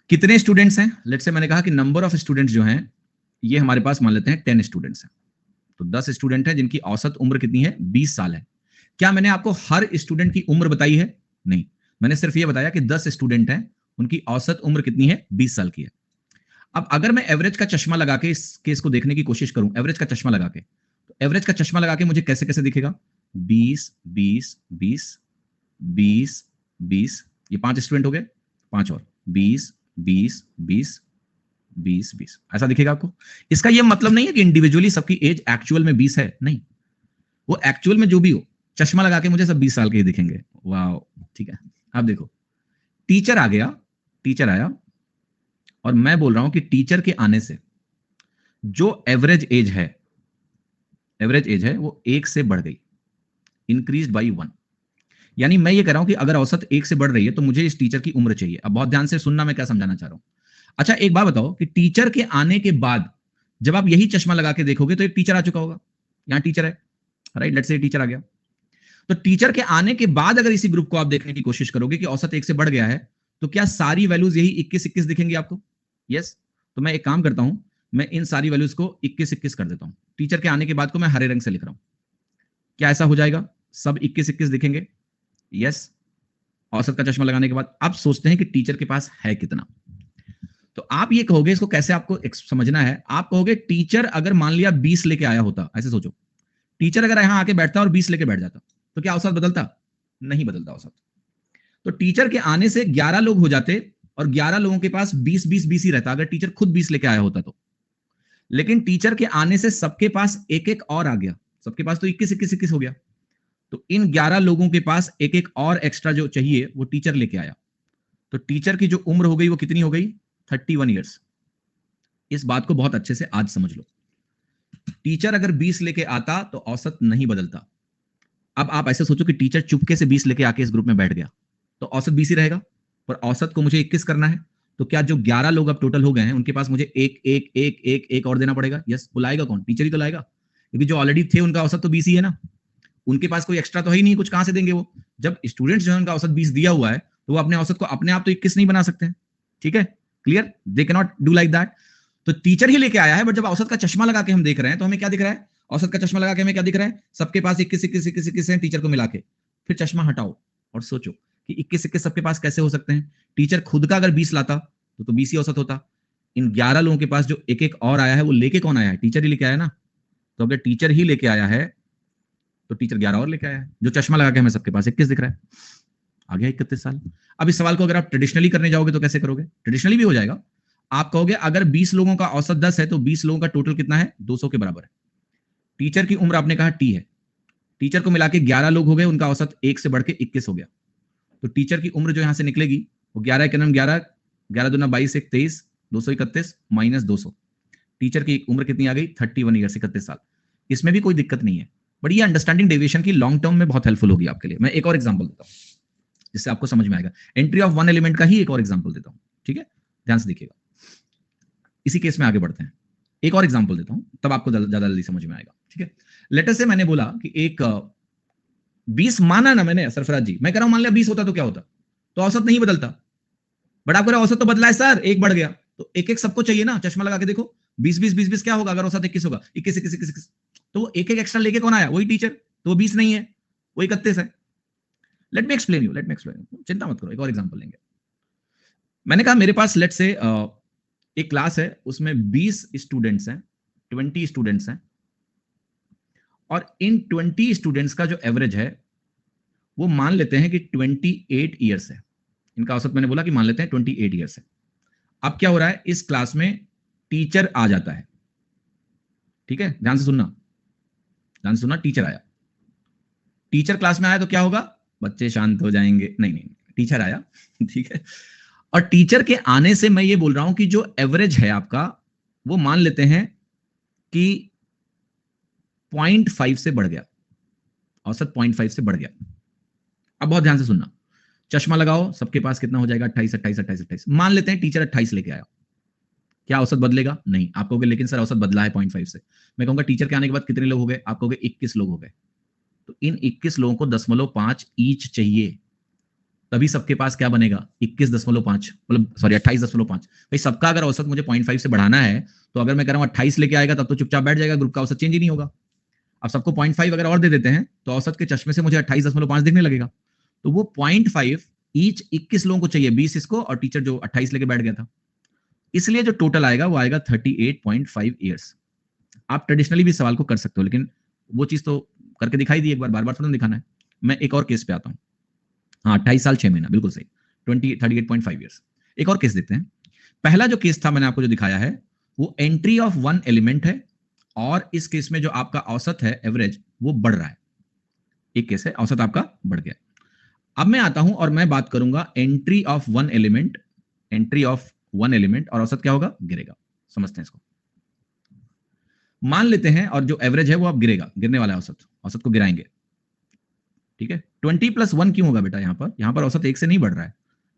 कितने स्टूडेंट्स हैं? लेट्स से मैंने कहा कि नंबर ऑफ स्टूडेंट्स जो हैं ये हमारे पास मान लेते हैं 10 स्टूडेंट्स हैं। तो 10 स्टूडेंट हैं जिनकी औसत उम्र कितनी है? 20 साल है। क्या मैंने आपको हर स्टूडेंट की उम्र बताई है? नहीं, मैंने सिर्फ ये बताया कि 10 स्टूडेंट हैं, उनकी औसत उम्र कितनी है? 20 साल की है। अब अगर मैं एवरेज का चश्मा लगा के इस केस को देखने की कोशिश करूं, एवरेज का चश्मा लगा के, तो एवरेज का चश्मा लगा के मुझे कैसे कैसे दिखेगा? 20 20 20 20 20, ये 5 स्टूडेंट हो गए, 5 और 20 20 20 20 20, ऐसा दिखेगा आपको। इसका ये मतलब नहीं है कि इंडिविजुअली सबकी एज एक्चुअल में 20 है, नहीं। वो एक्चुअल में जो भी हो, चश्मा लगा के मुझे सब 20 साल के ही दिखेंगे। वाह, ठीक है। अब देखो, टीचर आ गया, टीचर आया और मैं बोल रहा हूं कि टीचर के आने से जो एवरेज एज है, एवरेज एज है वो 1 से बढ़ गई, इंक्रीज बाई 1। यानी मैं ये कह रहा हूं कि अगर औसत 1 से बढ़ रही है तो मुझे इस टीचर की उम्र चाहिए। अब बहुत ध्यान से सुनना मैं क्या समझाना चाह रहा हूं। अच्छा एक बात बताओ कि टीचर के आने के बाद जब आप यही चश्मा लगा के देखोगे तो एक टीचर आ चुका होगा, यहां टीचर है, राइट? लेट्स से टीचर आ गया। तो टीचर के आने के बाद अगर इसी ग्रुप को आप देखने की कोशिश करोगे कि औसत 1 से बढ़ गया है, तो क्या सारी वैल्यूज यही 21 21 दिखेंगी आपको? यस। तो मैं एक काम करता हूं, मैं इन सारी वैल्यूज को 21 21 कर देता हूं। टीचर के आने के बाद को मैं हरे रंग से लिख रहा हूं। क्या ऐसा हो जाएगा? सब 21-21 दिखेंगे। यस, औसत का चश्मा लगाने के बाद आप सोचते हैं कि टीचर के पास है कितना। तो आप ये कहोगे, इसको कैसे आपको समझना है, आप कहोगे टीचर अगर मान लिया 20 लेके आया होता, ऐसे सोचो, टीचर अगर यहां आके बैठता और 20 लेके बैठ जाता, तो क्या औसत बदलता? नहीं बदलता औसत। तो टीचर के आने से 11 लोग हो जाते और 11 लोगों के पास 20-20-20 ही रहता, अगर टीचर खुद 20 लेके आया होता तो। लेकिन टीचर के आने से सबके पास एक एक और आ गया, सबके पास तो 21-21-21 हो गया। तो इन 11 लोगों के पास एक एक और एक्स्ट्रा जो चाहिए वो टीचर लेके आया। तो टीचर की जो उम्र हो गई वो कितनी हो गई? 31 ईयर्स। इस बात को बहुत अच्छे से आज समझ लो। टीचर अगर 20 लेके आता तो औसत नहीं बदलता। अब आप ऐसे सोचो कि टीचर चुपके से 20 लेके आके इस ग्रुप में बैठ गया, तो औसत 20 ही रहेगा, पर औसत को मुझे 21 करना है। तो क्या जो 11 लोग अब टोटल हो गए हैं उनके पास मुझे एक एक एक एक एक और देना पड़ेगा? यस, वो लाएगा कौन? टीचर ही तो लाएगा, क्योंकि जो ऑलरेडी थे उनका औसत तो 20 ही है ना, उनके पास कोई एक्स्ट्रा तो है ही नहीं, कुछ कहां से देंगे वो। जब स्टूडेंट्स जो है उनका औसत 20 दिया हुआ है तो वो अपने औसत को अपने आप तो 21 नहीं बना सकते हैं। ठीक है, clear? They can not do like that. तो टीचर ही लेके आया है, बट जब औसत का चश्मा लगा के हम देख रहे हैं तो हमें क्या दिख रहा है? औसत का चश्मा लगा के हमें क्या दिख रहा है? सबके पास 21-21-21 है टीचर को मिला के। फिर चश्मा हटाओ और सोचो कि 21-21 सबके पास कैसे हो सकते हैं? टीचर खुद का अगर 20 लाता तो 20 ही औसत होता। इन 11 लोगों के पास जो एक एक और आया है वो लेके कौन आया है? टीचर ही लेके आया ना। तो अगर टीचर ही लेके आया है तो टीचर 11 और लेके आया है, जो चश्मा लगा के हमें सबके पास 21 दिख रहा है। आ गया 31 साल। अब इस सवाल को अगर आप ट्रेडिशनली करने जाओगे तो कैसे करोगे? ट्रेडिशनली भी हो जाएगा। आप कहोगे अगर 20 लोगों का औसत 10 है तो 20 लोगों का टोटल कितना है? 200 के बराबर है। टीचर की उम्र आपने कहा टी है, टीचर को मिला के 11 लोग हो गए, उनका औसत 1 से बढ़ के 21 हो गया। तो टीचर की उम्र जो यहां से निकलेगी वो 11 के नाम 11, 11 दूना 22, 1 23, 231 माइनस 200। टीचर की उम्र कितनी आ गई? 31 ईयर, 31 साल। इसमें भी कोई दिक्कत नहीं है, बट ये अंडरस्टैंडिंग डेविएशन की लॉन्ग टर्म में बहुत हेल्पफुल होगी आपके लिए। मैं एक और एग्जांपल देता हूं जिससे आपको समझ में आएगा। एंट्री ऑफ वन एलिमेंट का ही एक और एग्जांपल देता हूं, ठीक है? ध्यान से देखिएगा, इसी केस में आगे बढ़ते हैं। एक और एग्जांपल देता हूं, तब आपको ज्यादा जल्दी समझ में आएगा, ठीक है? लेटर से मैंने बोला कि एक 20 माना ना मैंने सरफराज जी, मैं कह रहा हूं मान लिया 20 होता तो क्या होता? तो औसत नहीं बदलता, बट आप कह रहे हो औसत तो बदला है सर, एक बढ़ गया। तो एक एक सबको चाहिए ना, चश्मा लगा के देखो, 20-20-20-20 क्या होगा अगर औसत 21 होगा? 21-21-21, तो वो एक एक एक्स्ट्रा लेके कौन आया? वही टीचर। तो वो 20 नहीं है, वो 31 है। लेट मी एक्सप्लेन यू, चिंता मत करो, एक और एग्जांपल लेंगे। मैंने कहा मेरे पास लेट से एक क्लास है, उसमें 20 स्टूडेंट्स हैं, 20 स्टूडेंट्स हैं, और इन 20 स्टूडेंट्स का जो एवरेज है वो मान लेते हैं कि 28 ईयर्स है। इनका औसत मैंने बोला कि मान लेते हैं 28 ईयर्स है। अब क्या हो रहा है, इस क्लास में टीचर आ जाता है, ठीक है? ध्यान से सुनना, टीचर आया। टीचर क्लास में आया तो क्या होगा? बच्चे शांत हो जाएंगे। नहीं, टीचर आया, ठीक है? और टीचर के आने से मैं ये बोल रहा हूं कि जो एवरेज है आपका वो मान लेते हैं कि 0.5 से बढ़ गया, औसत 0.5 से बढ़ गया। अब बहुत ध्यान से सुनना, चश्मा लगाओ, सबके पास कितना हो जाएगा? 28, 28, 28, 28। मान लेते हैं टीचर 28 लेके आया, क्या औसत बदलेगा? नहीं। आप कहोगे लेकिन सर औसत बदला है 0.5 से। मैं कहूंगा टीचर के आने के बाद कितने लोग हो गए? आप कहोगे 21 लोग हो गए। तो इन 21 लोगों को 0.5 ईच चाहिए, तभी सबके पास क्या बनेगा? 21.5, मतलब सॉरी 28.5। भाई सबका अगर औसत मुझे 0.5 से बढ़ाना है तो अगर मैं कह रहा हूं 28 लेके आएगा तब तो चुपचाप बैठ जाएगा, ग्रुप का औसत चेंज ही नहीं होगा। अब सबको 0.5 अगर और दे देते हैं तो औसत के चश्मे से मुझे 28.5 दिखने लगेगा। तो वो 0.5 ईच 21 लोगों को चाहिए, 20 इसको और टीचर जो 28 लेके बैठ गया था। इसलिए जो टोटल आएगा वो आएगा 38.5 ईयर्स। आप ट्रेडिशनली भी सवाल को कर सकते हो, लेकिन वो चीज तो करके दिखाई दी एक बार, बार बार थोड़ा दिखाना है। मैं एक और केस पे आता हूं। हाँ, 28 साल 6 महीना, बिल्कुल सही, 38.5 ईयर्स। एक और केस देखते हैं। पहला जो केस था मैंने आपको जो दिखाया है वो एंट्री ऑफ वन एलिमेंट है, और इस केस में जो आपका औसत है एवरेज वो बढ़ रहा है। एक केस है औसत आपका बढ़ गया। अब मैं आता हूं और मैं बात करूंगा entry of one element, entry of one element, और औसत क्या होगा? गिरेगा। समझते हैं इसको। मान लेते हैं और जो एवरेज है वो अब गिरेगा, गिरने वाला है औसत, औसत को गिराएंगे, ठीक है? 20+1 क्यों होगा बेटा? यहां पर औसत 1 से नहीं बढ़ रहा है,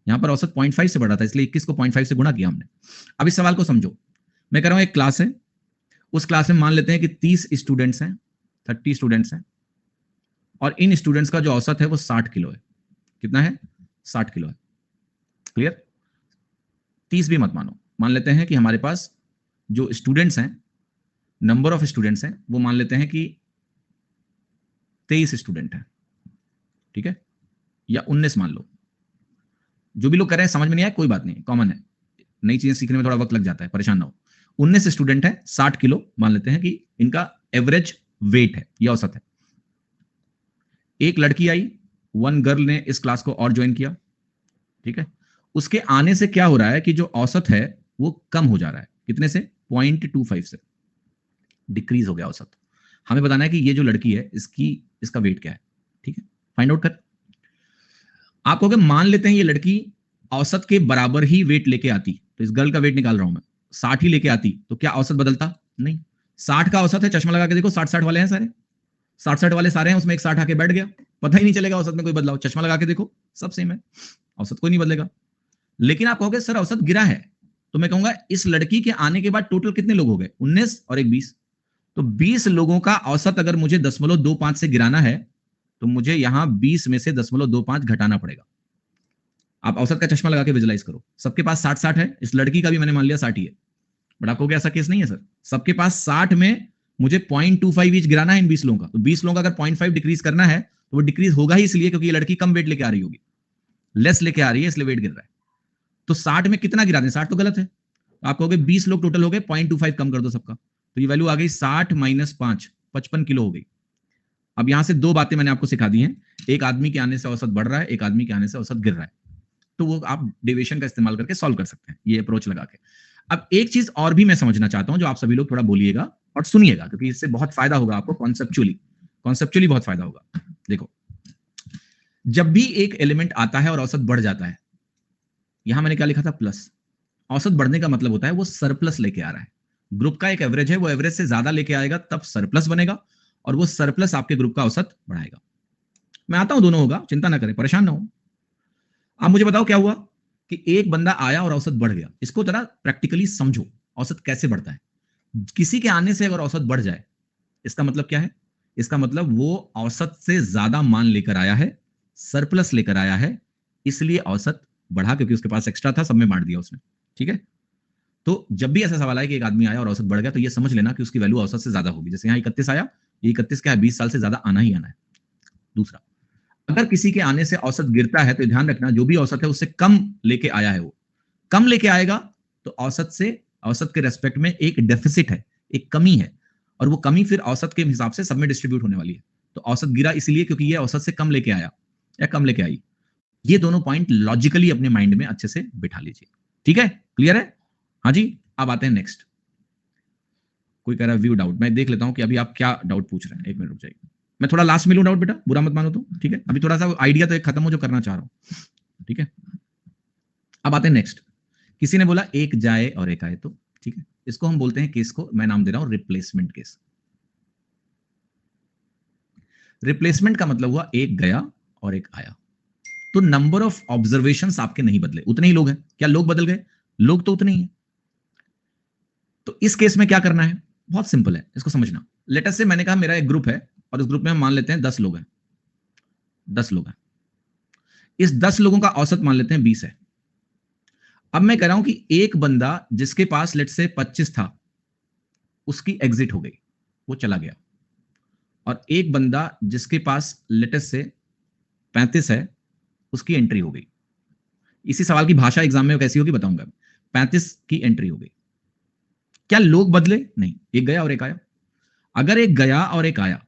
यहां पर औसत 0.5 से बढ़ रहा था, इसलिए 21 को 0.5 से गुणा किया हमने। अब इस सवाल को समझो। मैं कह रहा हूं एक क्लास है, उस क्लास में मान लेते हैं कि 30 स्टूडेंट्स हैं, 30 स्टूडेंट्स हैं, और इन स्टूडेंट्स का जो औसत है वो 60 किलो है। कितना है? 60 किलो है। क्लियर? 30 भी मत मानो, मान लेते हैं कि हमारे पास जो स्टूडेंट्स हैं, नंबर ऑफ स्टूडेंट्स हैं, वो मान लेते हैं कि 23 स्टूडेंट हैं। ठीक है, या 19 मान लो। जो भी लोग कर रहे हैं समझ में नहीं आया कोई बात नहीं, कॉमन है, नई चीजें सीखने में थोड़ा वक्त लग जाता है, परेशान ना हो। 19 स्टूडेंट है, 60 किलो मान लेते हैं कि इनका एवरेज वेट है, यह औसत है। एक लड़की आई, वन गर्ल ने इस क्लास को और ज्वाइन किया, ठीक है। उसके आने से क्या हो रहा है कि जो औसत है वो कम हो जा रहा है, कितने से? 0.25 से डिक्रीज हो गया औसत। हमें बताना है कि ये जो लड़की है इसका वेट क्या है, ठीक है, फाइंड आउट कर। आप कहोगे मान लेते हैं ये लड़की औसत के बराबर ही वेट लेके आती, तो इस गर्ल का वेट निकाल रहा हूं मैं, 60 ही लेके आती, तो क्या औसत बदलता? नहीं। 60 का औसत है, चश्मा लगा के देखो, 60-60 वाले हैं सारे, 60-60 वाले सारे हैं, उसमें एक 60 आके बैठ गया, पता ही नहीं चलेगा औसत में कोई बदलाव। चश्मा लगा के देखो, सब सेम है, औसत कोई नहीं बदलेगा। लेकिन आप कहोगे सर औसत गिरा है, तो मैं कहूंगा इस लड़की के आने के बाद टोटल कितने लोग हो गए? 19 और एक 20, तो 20 लोगों का औसत अगर मुझे 0.25 से गिराना है, तो मुझे यहां 20 में से 0.25 घटाना पड़ेगा। आप औसत का चश्मा लगा के विजुलाइज करो, सबके पास 60-60 है, इस लड़की का भी मैंने मान लिया 60 ही है, बट आपको ऐसा केस नहीं है सर, सबके पास 60 में मुझे 0.25 ईच गिराना है इन 20 लोगों का, तो 20 लोगों का अगर 0.5 डिक्रीज करना है तो वो डिक्रीज होगा ही इसलिए क्योंकि ये लड़की कम वेट लेके आ रही होगी, लेस लेके आ रही है, इसलिए वेट गिर रहा है। तो 60 में कितना गिरा दें? 60 तो गलत है, आप कहोगे 20 लोग टोटल हो गए, 0.25 कम कर दो सबका, तो ये वैल्यू आ गई 60 माइनस 5, 55 किलो हो गई। अब यहां से दो बातें मैंने आपको सिखा दी हैं, एक आदमी के आने से औसत बढ़ रहा है, एक आदमी के आने से औसत गिर रहा है, तो वो आप डेविएशन का इस्तेमाल करके सॉल्व कर सकते हैं, ये अप्रोच लगा के। अब एक चीज और भी मैं समझना चाहता हूं जो आप सभी लोग थोड़ा बोलिएगा और सुनिएगा, क्योंकि इससे बहुत फायदा होगा आपको, कॉन्सेप्चुअली बहुत फायदा होगा। देखो, जब भी एक एलिमेंट आता है और औसत बढ़ जाता है, यहां मैंने क्या लिखा था? प्लस। औसत बढ़ने का मतलब होता है वो सरप्लस लेके आ रहा है। ग्रुप का एक एवरेज है, वो एवरेज से ज्यादा लेके आएगा तब सरप्लस बनेगा, और वो सरप्लस आपके ग्रुप का औसत बढ़ाएगा। मैं आता हूं, दोनों होगा, चिंता ना करें, परेशान ना हो। आप मुझे बताओ क्या हुआ कि एक बंदा आया और औसत बढ़ गया। इसको जरा प्रैक्टिकली समझो, औसत कैसे बढ़ता है। किसी के आने से अगर औसत बढ़ जाए, इसका मतलब क्या है? इसका मतलब वो औसत से ज्यादा मान लेकर आया है, सरप्लस लेकर आया है, इसलिए औसत बढ़ा, क्योंकि उसके पास एक्स्ट्रा था, सब में बांट दिया उसने, ठीक है। तो जब भी ऐसा सवाल आए कि एक आदमी आया और औसत बढ़ गया, तो ये समझ लेना कि उसकी वैल्यू औसत से ज्यादा होगी। जैसे यहाँ 31 आया, ये 31 क्या है? 20 साल से ज्यादा आना ही आना है। दूसरा, अगर किसी के आने से औसत गिरता है तो ध्यान रखना, जो भी औसत है उससे कम लेके आया है, वो कम लेके आएगा, तो औसत के रेस्पेक्ट में एक डेफिसिट है, एक कमी है, और वो कमी फिर औसत के हिसाब से सब में डिस्ट्रीब्यूट होने वाली है। तो औसत गिरा इसलिए क्योंकि ये औसत से कम लेके आया या कम लेके आई। ये दोनों पॉइंट लॉजिकली अपने माइंड में अच्छे से बिठा लीजिए, ठीक है? क्लियर है? हाँ जी। अब आते हैं नेक्स्ट। कोई कह रहा है व्यू डाउट, मैं देख लेता हूं कि अभी आप क्या डाउट पूछ रहे हैं, एक मिनट रुक जाइए, मैं थोड़ा लास्ट में लूं डाउट, बेटा बुरा मत मानो तो, ठीक है? अभी थोड़ा सा आइडिया तो एक खत्म हो जो करना चाह रहा हूं, ठीक है? अब आते हैं नेक्स्ट। किसी ने बोला एक जाए और एक आए, तो ठीक है, इसको हम बोलते हैं केस को मैं नाम दे रहा हूं रिप्लेसमेंट केस। रिप्लेसमेंट का मतलब हुआ एक गया और एक आया, तो नंबर ऑफ ऑब्जर्वेशंस आपके नहीं बदले, उतने ही लोग हैं। क्या लोग बदल गए? लोग तो उतने ही हैं। तो इस केस में क्या करना है? बहुत सिंपल है, इसको समझना। लेट अस से मैंने कहा मेरा एक ग्रुप है और इस ग्रुप में हम मान लेते हैं 10 लोग हैं, 10 लोग हैं। इस 10 लोगों का औसत मान लेते हैं 20 है। अब मैं कह रहा हूं कि एक बंदा जिसके पास लेट से 25 था, उसकी एग्जिट हो गई, वो चला गया, और एक बंदा जिसके पास लेटेस्ट से 35 है, उसकी एंट्री हो गई। इसी सवाल की भाषा एग्जाम में कैसी होगी बताऊंगा। 35 की एंट्री हो गई। क्या लोग बदले? नहीं, एक गया और एक आया। अगर एक गया और एक आया,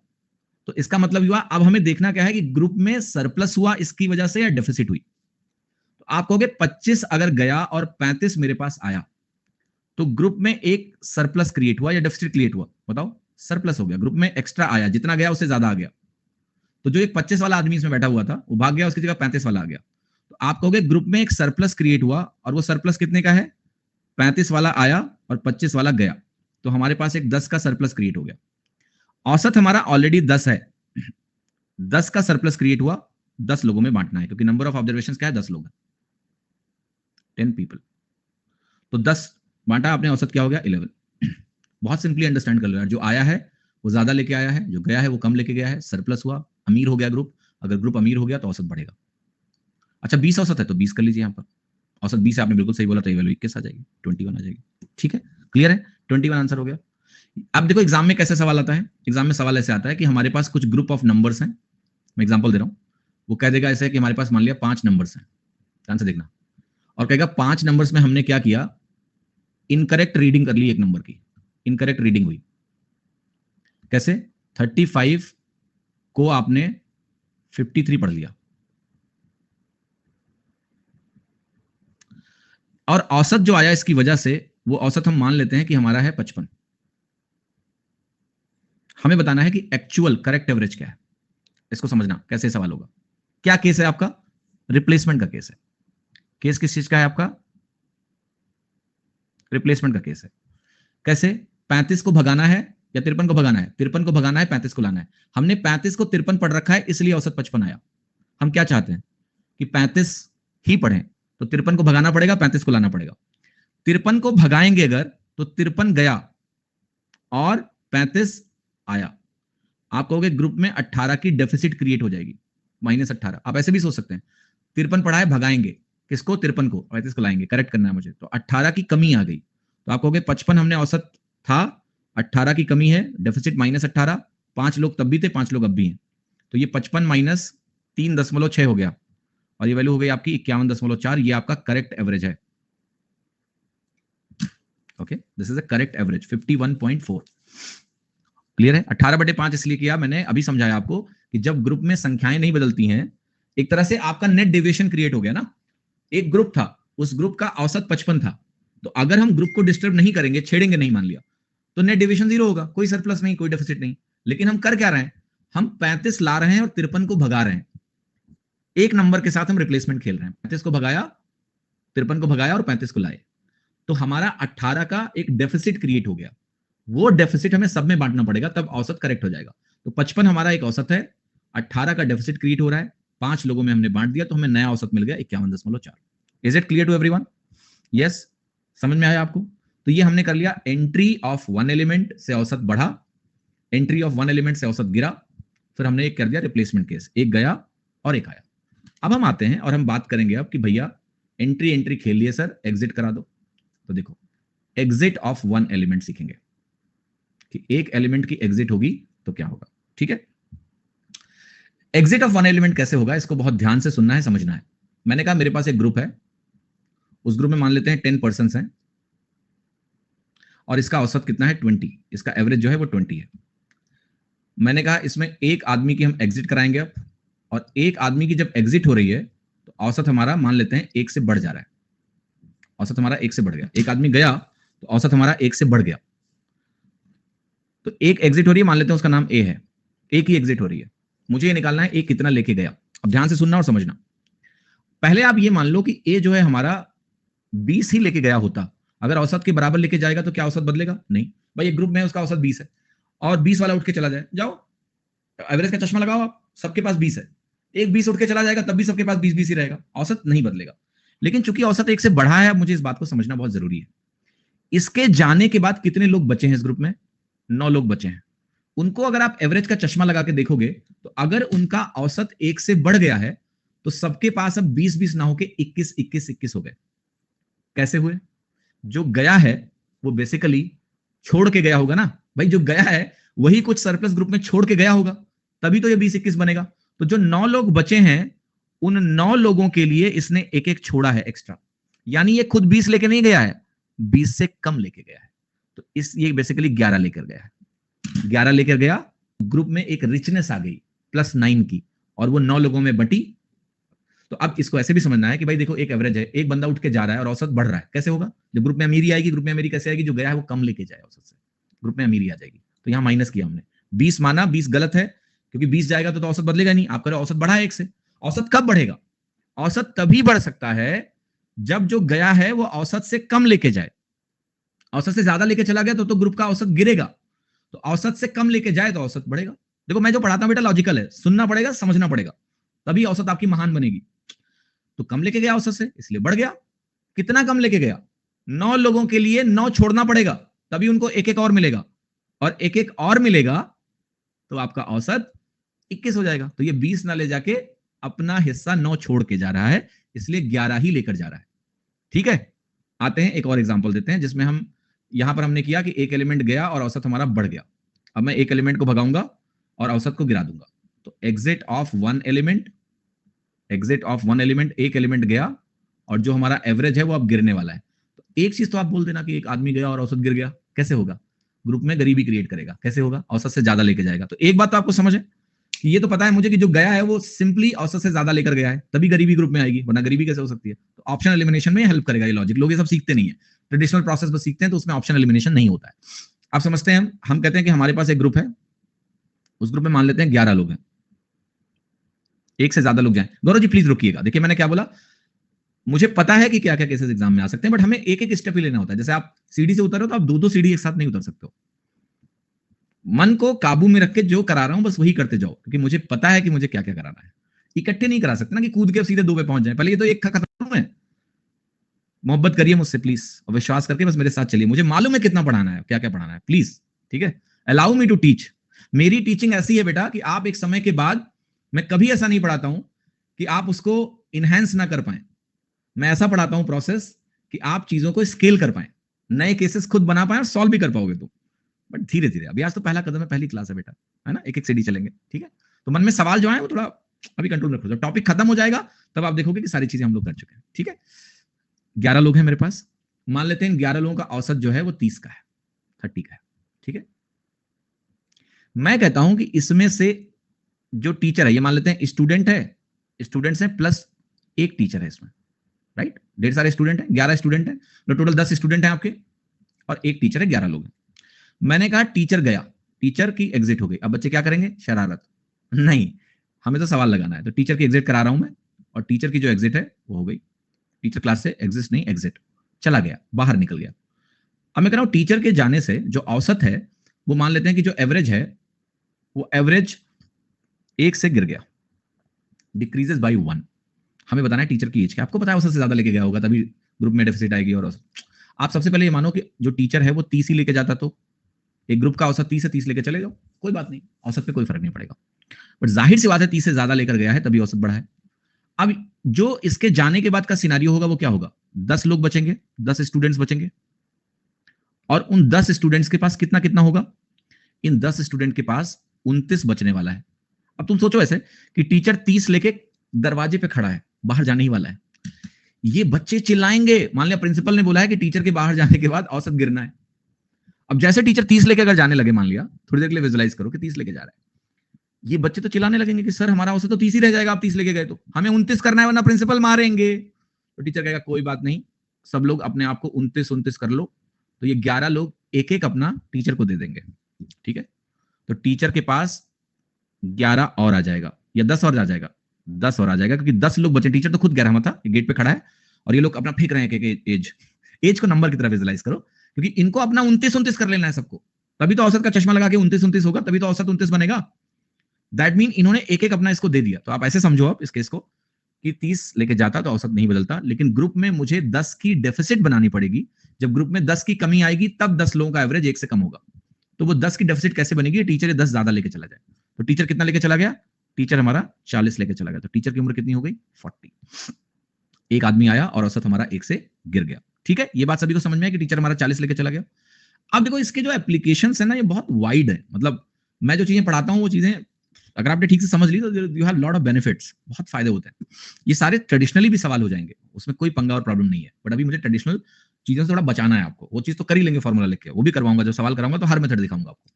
तो इसका मतलब हुआ अब हमें देखना क्या है कि ग्रुप में सरप्लस हुआ इसकी वजह से या डेफिसिट हुई। तो आप कहोगे 25 अगर गया और 35 मेरे पास आया, तो ग्रुप में एक सरप्लस क्रिएट हुआ या डेफिसिट क्रिएट हुआ? बताओ। सरप्लस हो गया, ग्रुप में एक्स्ट्रा आया, जितना गया उससे ज्यादा आ गया। तो जो एक 25 वाला आदमी इसमें बैठा हुआ था वो भाग गया, उसकी जगह 35 वाला आ गया। तो आप कहोगे ग्रुप में एक सरप्लस क्रिएट हुआ, और वो सरप्लस कितने का है? 35 वाला आया और 25 वाला गया, तो हमारे पास एक 10 का सरप्लस क्रिएट हो गया। औसत हमारा ऑलरेडी 10 है, 10 का सरप्लस क्रिएट हुआ, 10 लोगों में बांटना है, क्योंकि नंबर ऑफ ऑब्जर्वेशन क्या है? 10 लोग हैं, 10 पीपल। तो 10 बांटा आपने, औसत क्या हो गया? 11। बहुत सिंपली अंडरस्टैंड कर लो यार, जो आया है वो ज्यादा लेके आया है, जो गया है वो कम लेके गया है, सरप्लस हुआ, अमीर हो गया ग्रुप। अगर ग्रुप अमीर हो गया तो औसत बढ़ेगा। अच्छा 20 औसत है तो 20 कर लीजिए, यहाँ पर औसत 20 आपने बिल्कुल सही बोला, तो ये वैल्यू 21 आ जाएगी, 21 आ जाएगी, ठीक है? क्लियर है? 21 आंसर हो गया। अब देखो एग्जाम में कैसे सवाल आता है। एग्जाम में सवाल ऐसे आता है कि हमारे पास कुछ ग्रुप ऑफ नंबर्स हैं, मैं एग्जांपल दे रहा हूं, वो कह देगा ऐसे कि हमारे पास मान लिया 5 नंबर्स हैं, ध्यान से देखना, और कहेगा 5 नंबर्स में हमने क्या किया, इनकरेक्ट रीडिंग कर ली, एक नंबर की इनकरेक्ट रीडिंग हुई। कैसे? 35 को आपने 53 पढ़ लिया, और औसत जो आया इसकी वजह से, वो औसत हम मान लेते हैं कि हमारा है 55। हमें बताना है कि एक्चुअल करेक्ट एवरेज क्या है। इसको समझना कैसे सवाल होगा। क्या केस है आपका? रिप्लेसमेंट का केस है। केस किस चीज का है आपका? रिप्लेसमेंट का केस है। कैसे? 35 को भगाना है या 53 को भगाना है? 53 को भगाना है, 35 को लाना है। हमने 35 को 53 पढ़ रखा है, इसलिए औसत 55 आया। हम क्या चाहते हैं कि 35 ही पढ़ें, तो 53 को भगाना पड़ेगा, 35 को लाना पड़ेगा। 53 को भगाएंगे अगर, तो 53 गया और 35 आया। आप कहोगे ग्रुप में 18 की डेफिसिट क्रिएट हो जाएगी, -18। आप ऐसे भी सोच सकते हैं, 53 पढ़ा है, भगाएंगे किसको? 53 को, 35 को लाएंगे, करेक्ट करना है मुझे, तो 18 की कमी आ गई। तो आप कहोगे 55 हमने औसत था, 18 की कमी है, डेफिसिट -18, 5 लोग तब भी थे, 5 लोग अब भी हैं, तो ये 55 माइनस 3.6 हो गया, और ये वैल्यू हो गई आपकी 51.4। ये आपका करेक्ट एवरेज है। Okay, this is a correct average 51.4। Clear है? 18/5 इसलिए किया मैंने, अभी समझाया आपको कि जब ग्रुप में संख्याएं नहीं बदलती हैं, एक तरह से आपका नेट डेविएशन क्रिएट हो गया ना। एक ग्रुप था, उस ग्रुप का औसत 55 था, तो अगर हम ग्रुप को डिस्टर्ब नहीं करेंगे, छेड़ेंगे नहीं मान लिया, तो नेट डेविएशन 0 होगा, कोई सरप्लस नहीं, कोई डेफिसिट नहीं। लेकिन हम कर क्या रहे हैं? हम 35 ला रहे हैं और 53 को भगा रहे हैं। एक नंबर के साथ हम रिप्लेसमेंट खेल रहे हैं। 35 को भगाया, 53 को भगाया और 35 को लाए, तो हमारा 18 का एक डेफिसिट क्रिएट हो गया। वो डेफिसिट हमें सब में बांटना पड़ेगा, तब औसत करेक्ट हो जाएगा। तो 55 हमारा एक औसत है, 18 का डेफिसिट क्रिएट हो रहा है, 5 लोगों में हमने बांट दिया, तो हमें नया औसत मिल गया 51.4। Is it clear to everyone? Yes, समझ में आया आपको? तो ये हमने कर लिया, एंट्री ऑफ वन एलिमेंट से औसत बढ़ा, एंट्री ऑफ वन एलिमेंट से औसत गिरा, फिर हमने एक कर दिया रिप्लेसमेंट केस, एक गया और एक आया। अब हम आते हैं और हम बात करेंगे अब कि भैया एंट्री खेल लिए सर, एग्जिट करा दो। तो देखो, एग्जिट ऑफ वन एलिमेंट सीखेंगे कि एक एलिमेंट की एग्जिट होगी तो क्या होगा। ठीक है, एग्जिट ऑफ वन एलिमेंट कैसे होगा, इसको बहुत ध्यान से सुनना है, समझना है। मैंने कहा मेरे पास एक ग्रुप है, उस ग्रुप में मान लेते हैं 10 पर्सन हैं, और इसका औसत कितना है? 20। इसका एवरेज जो है वो 20 है। मैंने कहा इसमें एक आदमी की हम एग्जिट कराएंगे अब, और एक आदमी की जब एग्जिट हो रही है तो औसत हमारा मान लेते हैं 1 से बढ़ जा रहा है। औसत हमारा 1 से बढ़ गया, एक आदमी गया तो औसत हमारा 1 से बढ़ गया। तो एक एग्जिट हो रही है, मान लेते हैं उसका नाम ए है, एक ही एग्जिट हो रही है, मुझे ये निकालना है ए कितना लेके गया। अब ध्यान से सुनना और समझना। पहले आप ये मान लो कि ए जो है हमारा 20 ही लेके गया होता, अगर औसत के बराबर लेके जाएगा तो क्या औसत बदलेगा? नहीं भाई, एक ग्रुप में उसका औसत 20 है और 20 वाला उठ के चला जाए, जाओ एवरेज का चश्मा लगाओ आप, सबके पास 20 है, एक 20 उठ के चला जाएगा तब भी सबके पास 20 ही रहेगा, औसत नहीं बदलेगा। लेकिन चूंकि औसत 1 से बढ़ा है, मुझे इस बात को समझना बहुत जरूरी है। इसके जाने के बाद कितने लोग बचे हैं इस ग्रुप में? 9 लोग बचे हैं। उनको अगर आप एवरेज का चश्मा लगा के देखोगे, तो अगर उनका औसत 1 से बढ़ गया है तो सबके पास अब 20 ना होके 21 हो गए। कैसे हुए? जो गया है वो बेसिकली छोड़ के गया होगा ना भाई, जो गया है वही कुछ सरप्लस ग्रुप में छोड़ के गया होगा, तभी तो ये 20-21 बनेगा। तो जो 9 लोग बचे हैं, उन 9 लोगों के लिए इसने एक एक छोड़ा है एक्स्ट्रा, यानी ये खुद 20 लेके नहीं गया है, 20 से कम लेके गया है। तो ये बेसिकली 11 लेकर गया है। 11 लेकर गया, ग्रुप में एक रिचनेस आ गई +9 की, और वो 9 लोगों में बटी। तो अब इसको ऐसे भी समझना है कि भाई देखो, एक एवरेज है, एक बंदा उठ के जा रहा है और औसत बढ़ रहा है, कैसे होगा? जब ग्रुप में अमीरी आएगी, ग्रुप में अमीरी कैसे आएगी? जो गया है वो कम लेके जाए औसत से, ग्रुप में अमीरी आ जाएगी। तो यहां माइनस किया हमने, 20 माना, 20 गलत है, क्योंकि 20 जाएगा तो औसत बदलेगा नहीं। आप कह रहे हो औसत बढ़ा है 1 से, औसत कब बढ़ेगा? औसत तभी बढ़ सकता है जब जो गया है वो औसत से कम लेके जाए। औसत से ज्यादा लेके चला गया तो ग्रुप का औसत गिरेगा, तो औसत से कम लेके जाए तो औसत बढ़ेगा। देखो, मैं जो पढ़ाता हूं बेटा लॉजिकल है, सुनना पड़ेगा, समझना पड़ेगा, तभी औसत आपकी महान बनेगी। तो कम लेके गया औसत से, इसलिए बढ़ गया। कितना कम लेके गया? 9 लोगों के लिए 9 छोड़ना पड़ेगा, तभी उनको एक एक और मिलेगा, और एक एक और मिलेगा तो आपका औसत 21 हो जाएगा। तो ये 20 ना ले जाके अपना हिस्सा 9 छोड़ के जा रहा है, इसलिए 11 ही लेकर जा रहा है। ठीक है, आते हैं एक और एग्जांपल देते हैं, जिसमें हम यहां पर हमने किया कि एक एलिमेंट गया और औसत हमारा बढ़ गया। अब मैं एक एलिमेंट को भगाऊंगा और औसत को गिरा दूंगा। तो exit of one element exit of one element, एक एलिमेंट गया और जो हमारा एवरेज है वो अब गिरने वाला है। तो एक चीज तो आप बोल देना कि एक आदमी गया और औसत गिर गया, कैसे होगा? ग्रुप में गरीबी क्रिएट करेगा, कैसे होगा? औसत से ज्यादा लेके जाएगा। तो एक बात तो आपको समझ है कि ये तो पता है मुझे कि जो गया है वो सिंपली औसत से ज्यादा लेकर गया है, तभी गरीबी ग्रुप में आएगी, वरना गरीबी कैसे हो सकती है? तो ऑप्शन एलिमिनेशन में हेल्प करेगा ये लॉजिक। लोग ये सब सीखते नहीं है, ट्रेडिशनल प्रोसेस बस सीखते हैं, तो उसमें ऑप्शन एलिमिनेशन नहीं होता है। आप समझते हैं, हम कहते हैं कि हमारे पास एक ग्रुप है, उस ग्रुप में मान लेते हैं 11 लोग हैं, एक से ज्यादा लोग जाएं। गौरव जी प्लीज रुकिएगा, देखिए मैंने क्या बोला, मुझे पता है कि क्या क्या केसेस एग्जाम में आ सकते हैं, बट हमें एक एक स्टेप ही लेना होता है। जैसे आप सीढ़ी से उतर रहे हो तो आप दो दो सीढ़ी एक साथ नहीं उतर सकते हो। मन को काबू में रख के जो करा रहा हूं बस वही करते जाओ, क्योंकि मुझे पता है कि मुझे क्या क्या कराना है। इकट्ठे नहीं करा सकते ना कि कूद के सीधे दो पे पहुंच जाए, पहले ये तो एक का खत्म करूं मैं। मोहब्बत करिए मुझसे प्लीज, और विश्वास करके बस मेरे साथ चलिए। मुझे मालूम है कितना पढ़ाना है, क्या क्या पढ़ाना है, प्लीज। ठीक है, अलाउ मी टू टीच। मेरी टीचिंग ऐसी है बेटा कि आप एक समय के बाद, मैं कभी ऐसा नहीं पढ़ाता हूं कि आप उसको इनहेंस ना कर पाए। मैं ऐसा पढ़ाता हूं प्रोसेस कि आप चीजों को स्केल कर पाए, नए केसेस खुद बना पाए और सॉल्व भी कर पाओगे। तो बट धीरे धीरे, अभी आज तो पहला कदम है, पहली क्लास है बेटा, है ना, एक एक सीढ़ी चलेंगे। ठीक है, तो मन में सवाल जो है वो थोड़ा अभी कंट्रोल रखो, जब टॉपिक खत्म हो जाएगा तब आप देखोगे कि सारी चीजें हम लोग कर चुके हैं। ठीक है, 11 लोग हैं मेरे पास, मान लेते हैं 11 लोगों का औसत जो है वो 30 का है, 30 का है। ठीक है, मैं कहता हूं कि इसमें से जो टीचर है, ये मान लेते हैं स्टूडेंट है, स्टूडेंट्स हैं प्लस एक टीचर है इसमें, राइट? ढेर सारे स्टूडेंट हैं, 11 स्टूडेंट हैं, तो टोटल 10 स्टूडेंट हैं आपके, और एक टीचर है, 11 लोग हैं। मैंने कहा टीचर गया, टीचर की एग्जिट हो गई, अब बच्चे क्या करेंगे? शरारत नहीं, हमें तो सवाल लगाना है। तो टीचर की एग्जिट करा रहा हूं मैं, और टीचर की जो एग्जिट है वो हो गई। टीचर क्लास से एग्जिट नहीं, एग्जिट, चला गया, बाहर निकल गया। अब मैं कह रहा हूं टीचर के जाने से जो औसत है वो मान लेते हैं कि जो एवरेज है वो एवरेज 1 से गिर गया, डिक्रीजेस बाय 1। हमें बताना है टीचर की एज क्या, आपको पता है औसत से ज्यादा लेके गया होगा, तभी ग्रुप में डेफिसिट आएगी। और आप सबसे पहले ये मानो कि जो टीचर है वो 30 ही लेके जाता, तो एक ग्रुप का औसत 30 है, 30 लेके चले जाओ, कोई बात नहीं, औसत पे कोई फर्क नहीं पड़ेगा। बट जाहिर सी बात है 30 से ज्यादा लेकर गया है तभी औसत बढ़ा है। अब जो इसके जाने के बाद का सिनारियो होगा वो क्या होगा? 10 लोग बचेंगे, 10 स्टूडेंट्स बचेंगे, और उन 10 स्टूडेंट्स के पास कितना कितना होगा? इन 10 स्टूडेंट के पास 29 बचने वाला है। अब तुम सोचो ऐसे कि टीचर 30 लेके दरवाजे पे खड़ा है, बाहर जाने ही वाला है, ये बच्चे चिल्लाएंगे। मान लिया प्रिंसिपल ने बोला है कि टीचर के बाहर जाने के बाद औसत गिरना है। अब जैसे टीचर 30 लेके अगर जाने लगे, मान लिया थोड़ी देर के लिए विजुलाइज करो कि 30 लेके जा रहा है, ये बच्चे तो चिल्लाने लगेंगे कि सर हमारा औसत तो 30 ही रह जाएगा, आप 30 लेके गए तो हमें 29 करना है वरना प्रिंसिपल मारेंगे। तो टीचर कहेगा कोई बात नहीं, सब लोग अपने आप को 29 कर लो। तो ये 11 लोग एक एक अपना टीचर को दे देंगे। ठीक है, तो टीचर के पास 11 और आ जाएगा, या 10 और आ जाएगा, 10 और आ जाएगा, क्योंकि 10 लोग बचे। टीचर तो खुद 11 में था, गेट पे खड़ा है, और ये लोग अपना फेंक रहे हैं कि एज को नंबर की तरह विजुलाइज करो, क्योंकि इनको अपना 29 कर लेना है सबको, तभी तो औसत का चश्मा लगा के 29 होगा, तभी तो औसत 29 बनेगा। दैट मीन इन्होंने एक एक अपना इसको दे दिया। तो आप ऐसे समझो आप इस केस को कि 30 लेके जाता तो औसत नहीं बदलता, लेकिन ग्रुप में मुझे 10 की डेफिसिट बनानी पड़ेगी। जब ग्रुप में 10 की कमी आएगी तब 10 लोगों का एवरेज 1 से कम होगा। तो वो 10 की डेफिसिट कैसे बनेगी? टीचर 10 ज्यादा लेके चला जाए। तो टीचर कितना लेके चला गया? टीचर हमारा 40 लेके चला गया, तो टीचर की उम्र कितनी हो गई? 40। एक आदमी आया और औसत हमारा 1 से गिर गया। ठीक है, ये बात सभी को समझ में है कि टीचर हमारा 40 लेके चला गया। अब देखो इसके जो एप्लीकेशंस है ना, ये बहुत वाइड है। मतलब मैं जो चीजें पढ़ाता हूं वो चीजें अगर आपने ठीक से समझ ली तो you have lot of benefits, बहुत फायदे होते हैं। ये सारे ट्रेडिशनली भी सवाल हो जाएंगे, उसमें कोई पंगा और प्रॉब्लम नहीं है, बट अभी मुझे ट्रेडिशनल चीजों से थोड़ा बचाना है आपको। वो चीज तो कर ही लेंगे, फॉर्मूला लिख के वो भी करवाऊंगा, जो सवाल कराऊंगा तो हर मेथड दिखाऊंगा आपको।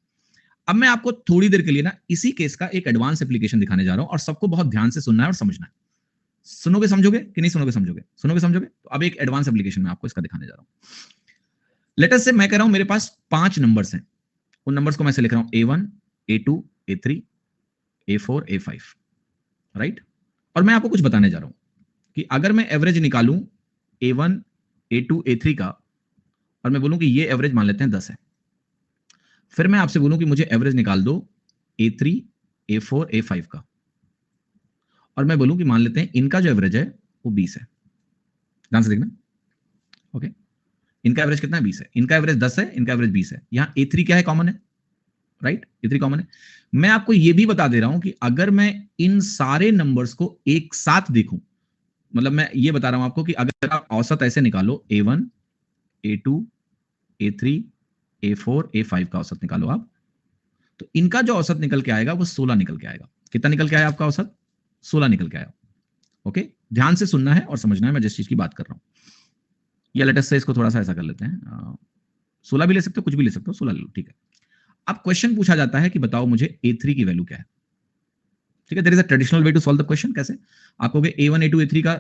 अब मैं आपको थोड़ी देर के लिए ना इसी केस का एक एडवांस एप्लीकेशन दिखाने जा रहा हूं, और सबको बहुत ध्यान से सुनना है और समझना है। सुनोगे समझोगे कि नहीं सुनोगे समझोगे? सुनोगे समझोगे। तो अब एक एडवांस एप्लीकेशन में आपको इसका दिखाने जा रहा हूं। लेटर से मैं कह रहा हूं मेरे पास 5 नंबर्स हैं, उन नंबर्स को मैं से लिख रहा हूं A1 A2 A3 A4 A5, right? और मैं आपको कुछ बताने जा रहा हूं कि अगर मैं एवरेज निकालूं A1 A2 A3 का, और मैं बोलूं कि ये एवरेज मान लेते हैं 10 है, फिर मैं आपसे बोलूं कि मुझे एवरेज निकाल दो A3 A4 A5 का, और मैं बोलूं कि मान लेते हैं इनका जो एवरेज है वो 20 है। ध्यान से देखना, ओके? इनका एवरेज कितना है? 20 है। इनका एवरेज 10 है, इनका एवरेज 20 है। यहां A3 क्या है? कॉमन है, राइट? A3 कॉमन है। मैं आपको यह भी बता दे रहा हूं कि अगर मैं इन सारे नंबर्स को एक साथ देखूं, मतलब मैं ये बता रहा हूं आपको कि अगर आप औसत ऐसे निकालो A1 A2 A3 A4 A5 का औसत निकालो आप, तो इनका जो औसत निकल के आएगा वो 16 निकल के आएगा। कितना निकल के आया आपका औसत? 16 निकल के आया। ओके, ध्यान से सुनना है और समझना है मैं जिस चीज की बात कर रहा हूं। या लेटेस्ट से इसको थोड़ा सा ऐसा कर लेते हैं, 16 भी ले सकते हो, कुछ भी ले सकते हो, 16 ले लो, ठीक है। अब क्वेश्चन पूछा जाता है कि बताओ मुझे A3 की वैल्यू क्या है। ठीक है, there is a traditional way to solve the question. कैसे? आप कहोगे A1 A2 A3 का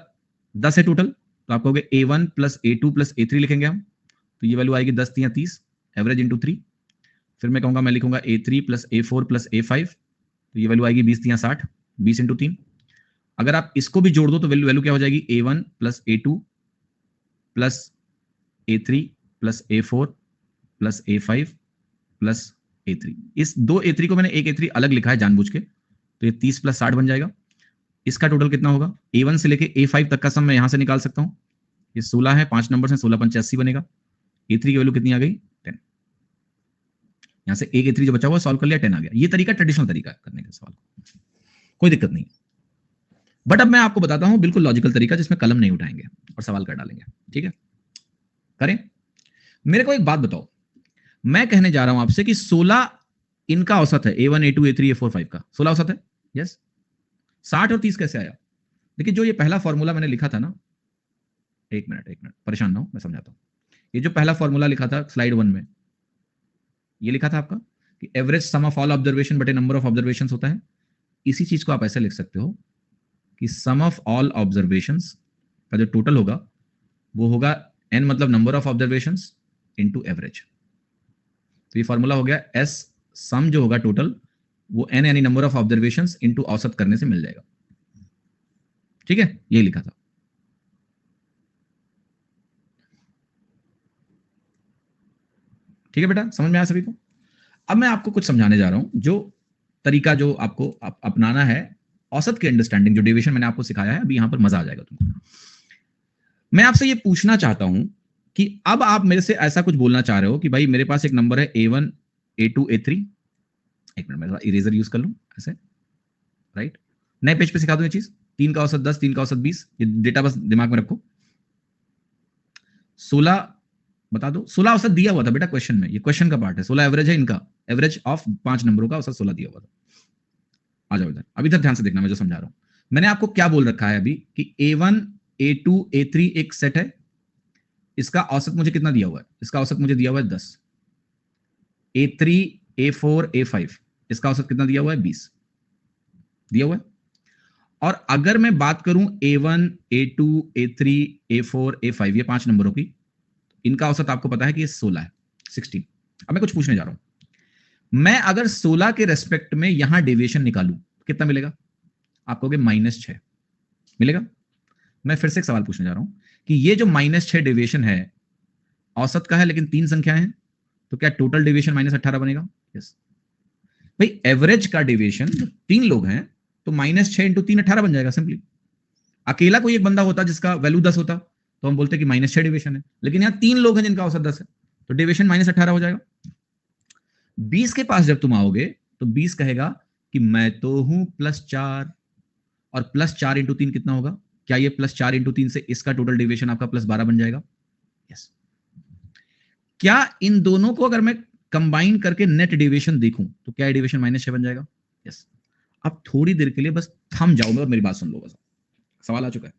10 है टोटल, तो आप कहोगे A1 plus A2 plus A3 लिखेंगे हम, तो ये वैल्यू आएगी 10 या 30, एवरेज इंटू 3। फिर मैं कहूंगा, मैं लिखूंगा A3 plus A4 plus A5, तो ये वैल्यू आएगी 20 या 60, 20 इंटू 3। अगर आप इसको भी जोड़ दो तो वैल्यू क्या हो जाएगी, A1 plus A2 plus A3 plus A4 plus A5 plus A3। इस दो A3 को मैंने एक A3 अलग लिखा है जानबूझ के, तो ये 30 प्लस 60 बन जाएगा। इसका टोटल कितना होगा, A1 से लेके A5 तक का सम मैं यहां से निकाल सकता हूं, ये 16 है, 5 नंबर से 16 पंचे 80 बनेगा। A3 की वैल्यू कितनी आ गई, 10। यहां से एक A3 जो बचा हुआ सॉल्व कर लिया, 10 आ गया। ये तरीका ट्रेडिशनल तरीका है करने का सवाल, कोई दिक्कत नहीं। बट अब मैं आपको बताता हूं बिल्कुल लॉजिकल तरीका, जिसमें कलम नहीं उठाएंगे और सवाल कर डालेंगे। ठीक है, करें। मेरे को एक बात बताओ, मैं कहने जा रहा हूं आपसे कि 16 इनका औसत है, A1 A2 A3 A4 5 का 16 औसत है। यस, 60 और 30 कैसे आया? देखिए, जो ये पहला फॉर्मूला मैंने लिखा था ना, एक मिनट परेशान ना हो, मैं समझाता हूं। ये जो पहला फॉर्मूला लिखा था स्लाइड 1 में, ये लिखा था आपका कि average some of all observation बटे नंबर ऑफ ऑब्जर्वेशंस होता है। इसी चीज को आप ऐसे लिख सकते हो कि सम ऑफ ऑल ऑब्जर्वेशंस का जो टोटल होगा वो होगा n, मतलब number of observations, into average. तो ये फॉर्मूला हो गया S सम जो होगा टोटल, वो n यानी नंबर ऑफ ऑब्जर्वेशंस इनटू औसत करने से मिल जाएगा। ठीक है, यही लिखा था। ठीक है बेटा, समझ में आया सभी को? अब मैं आपको कुछ समझाने जा रहा हूं, जो तरीका जो आपको अपनाना है औसत की अंडरस्टैंडिंग, जो डेविएशन मैंने आपको सिखाया है, अभी यहां पर मजा आ जाएगा तुमको। मैं आपसे ये पूछना चाहता हूं कि अब आप मेरे से ऐसा कुछ बोलना चाह रहे हो कि भाई मेरे पास एक नंबर है A1 A2 A3। एक मिनट, मैं इरेजर यूज कर लूं ऐसे, राइट। नए पेज पे सिखा दूं ये चीज, 3 का औसत 10, 3 का औसत 20, ये डेटा बस दिमाग में रखो। 16 बता दो, 16 औसत दिया हुआ था बेटा क्वेश्चन में, ये क्वेश्चन का पार्ट है। 16 एवरेज है इनका, एवरेज ऑफ 5 नंबरों का औसत 16 दिया हुआ था। आ जाओ इधर, अभी तक ध्यान से देखना मैं जो समझा रहा हूं। मैंने आपको क्या बोल रखा है अभी कि A1 A2 A3 एक सेट है, इसका औसत मुझे कितना दिया हुआ है, इसका औसत मुझे दिया हुआ है 10। A3 A4 A5 इसका औसत कितना दिया हुआ है, 20 दिया हुआ है। और अगर मैं बात करूं A1 A2 A3 A4 A5 ये 5 नंबरों की, इनका औसत आपको पता है कि ये 16 है, 16। अब मैं कुछ पूछने जा रहा हूं, मैं अगर 16 के रेस्पेक्ट में यहां डेविएशन निकालूं कितना मिलेगा? आप कहोगे -6 मिलेगा। मैं फिर से एक सवाल पूछने जा रहा हूं कि ये जो -6 डेविएशन है औसत का है, लेकिन 3 संख्या है, तो क्या टोटल डेविएशन -18 बनेगा? यस भाई, एवरेज का डेविएशन 3 लोग हैं तो -6 इंटू 3 18 बन जाएगा सिंपली। अकेला कोई एक बंदा होता जिसका वैल्यू 10 होता तो हम बोलते कि -6 डेविएशन है, लेकिन यहां 3 लोग हैं जिनका औसत 10 है, तो डेविएशन -18 हो जाएगा। 20 के पास जब तुम आओगे तो 20 कहेगा कि मैं तो हूं +4, और +4 इंटू 3 कितना होगा? क्या ये +4 इंटू 3 से इसका टोटल डेविएशन आपका +12 बन जाएगा? यस। क्या इन दोनों को अगर मैं कंबाइन करके नेट डेविएशन देखूं तो क्या डेविएशन -6 बन जाएगा? यस। अब थोड़ी देर के लिए बस थम जाओ और मेरी बात सुन लो, बस सवाल आ चुका है।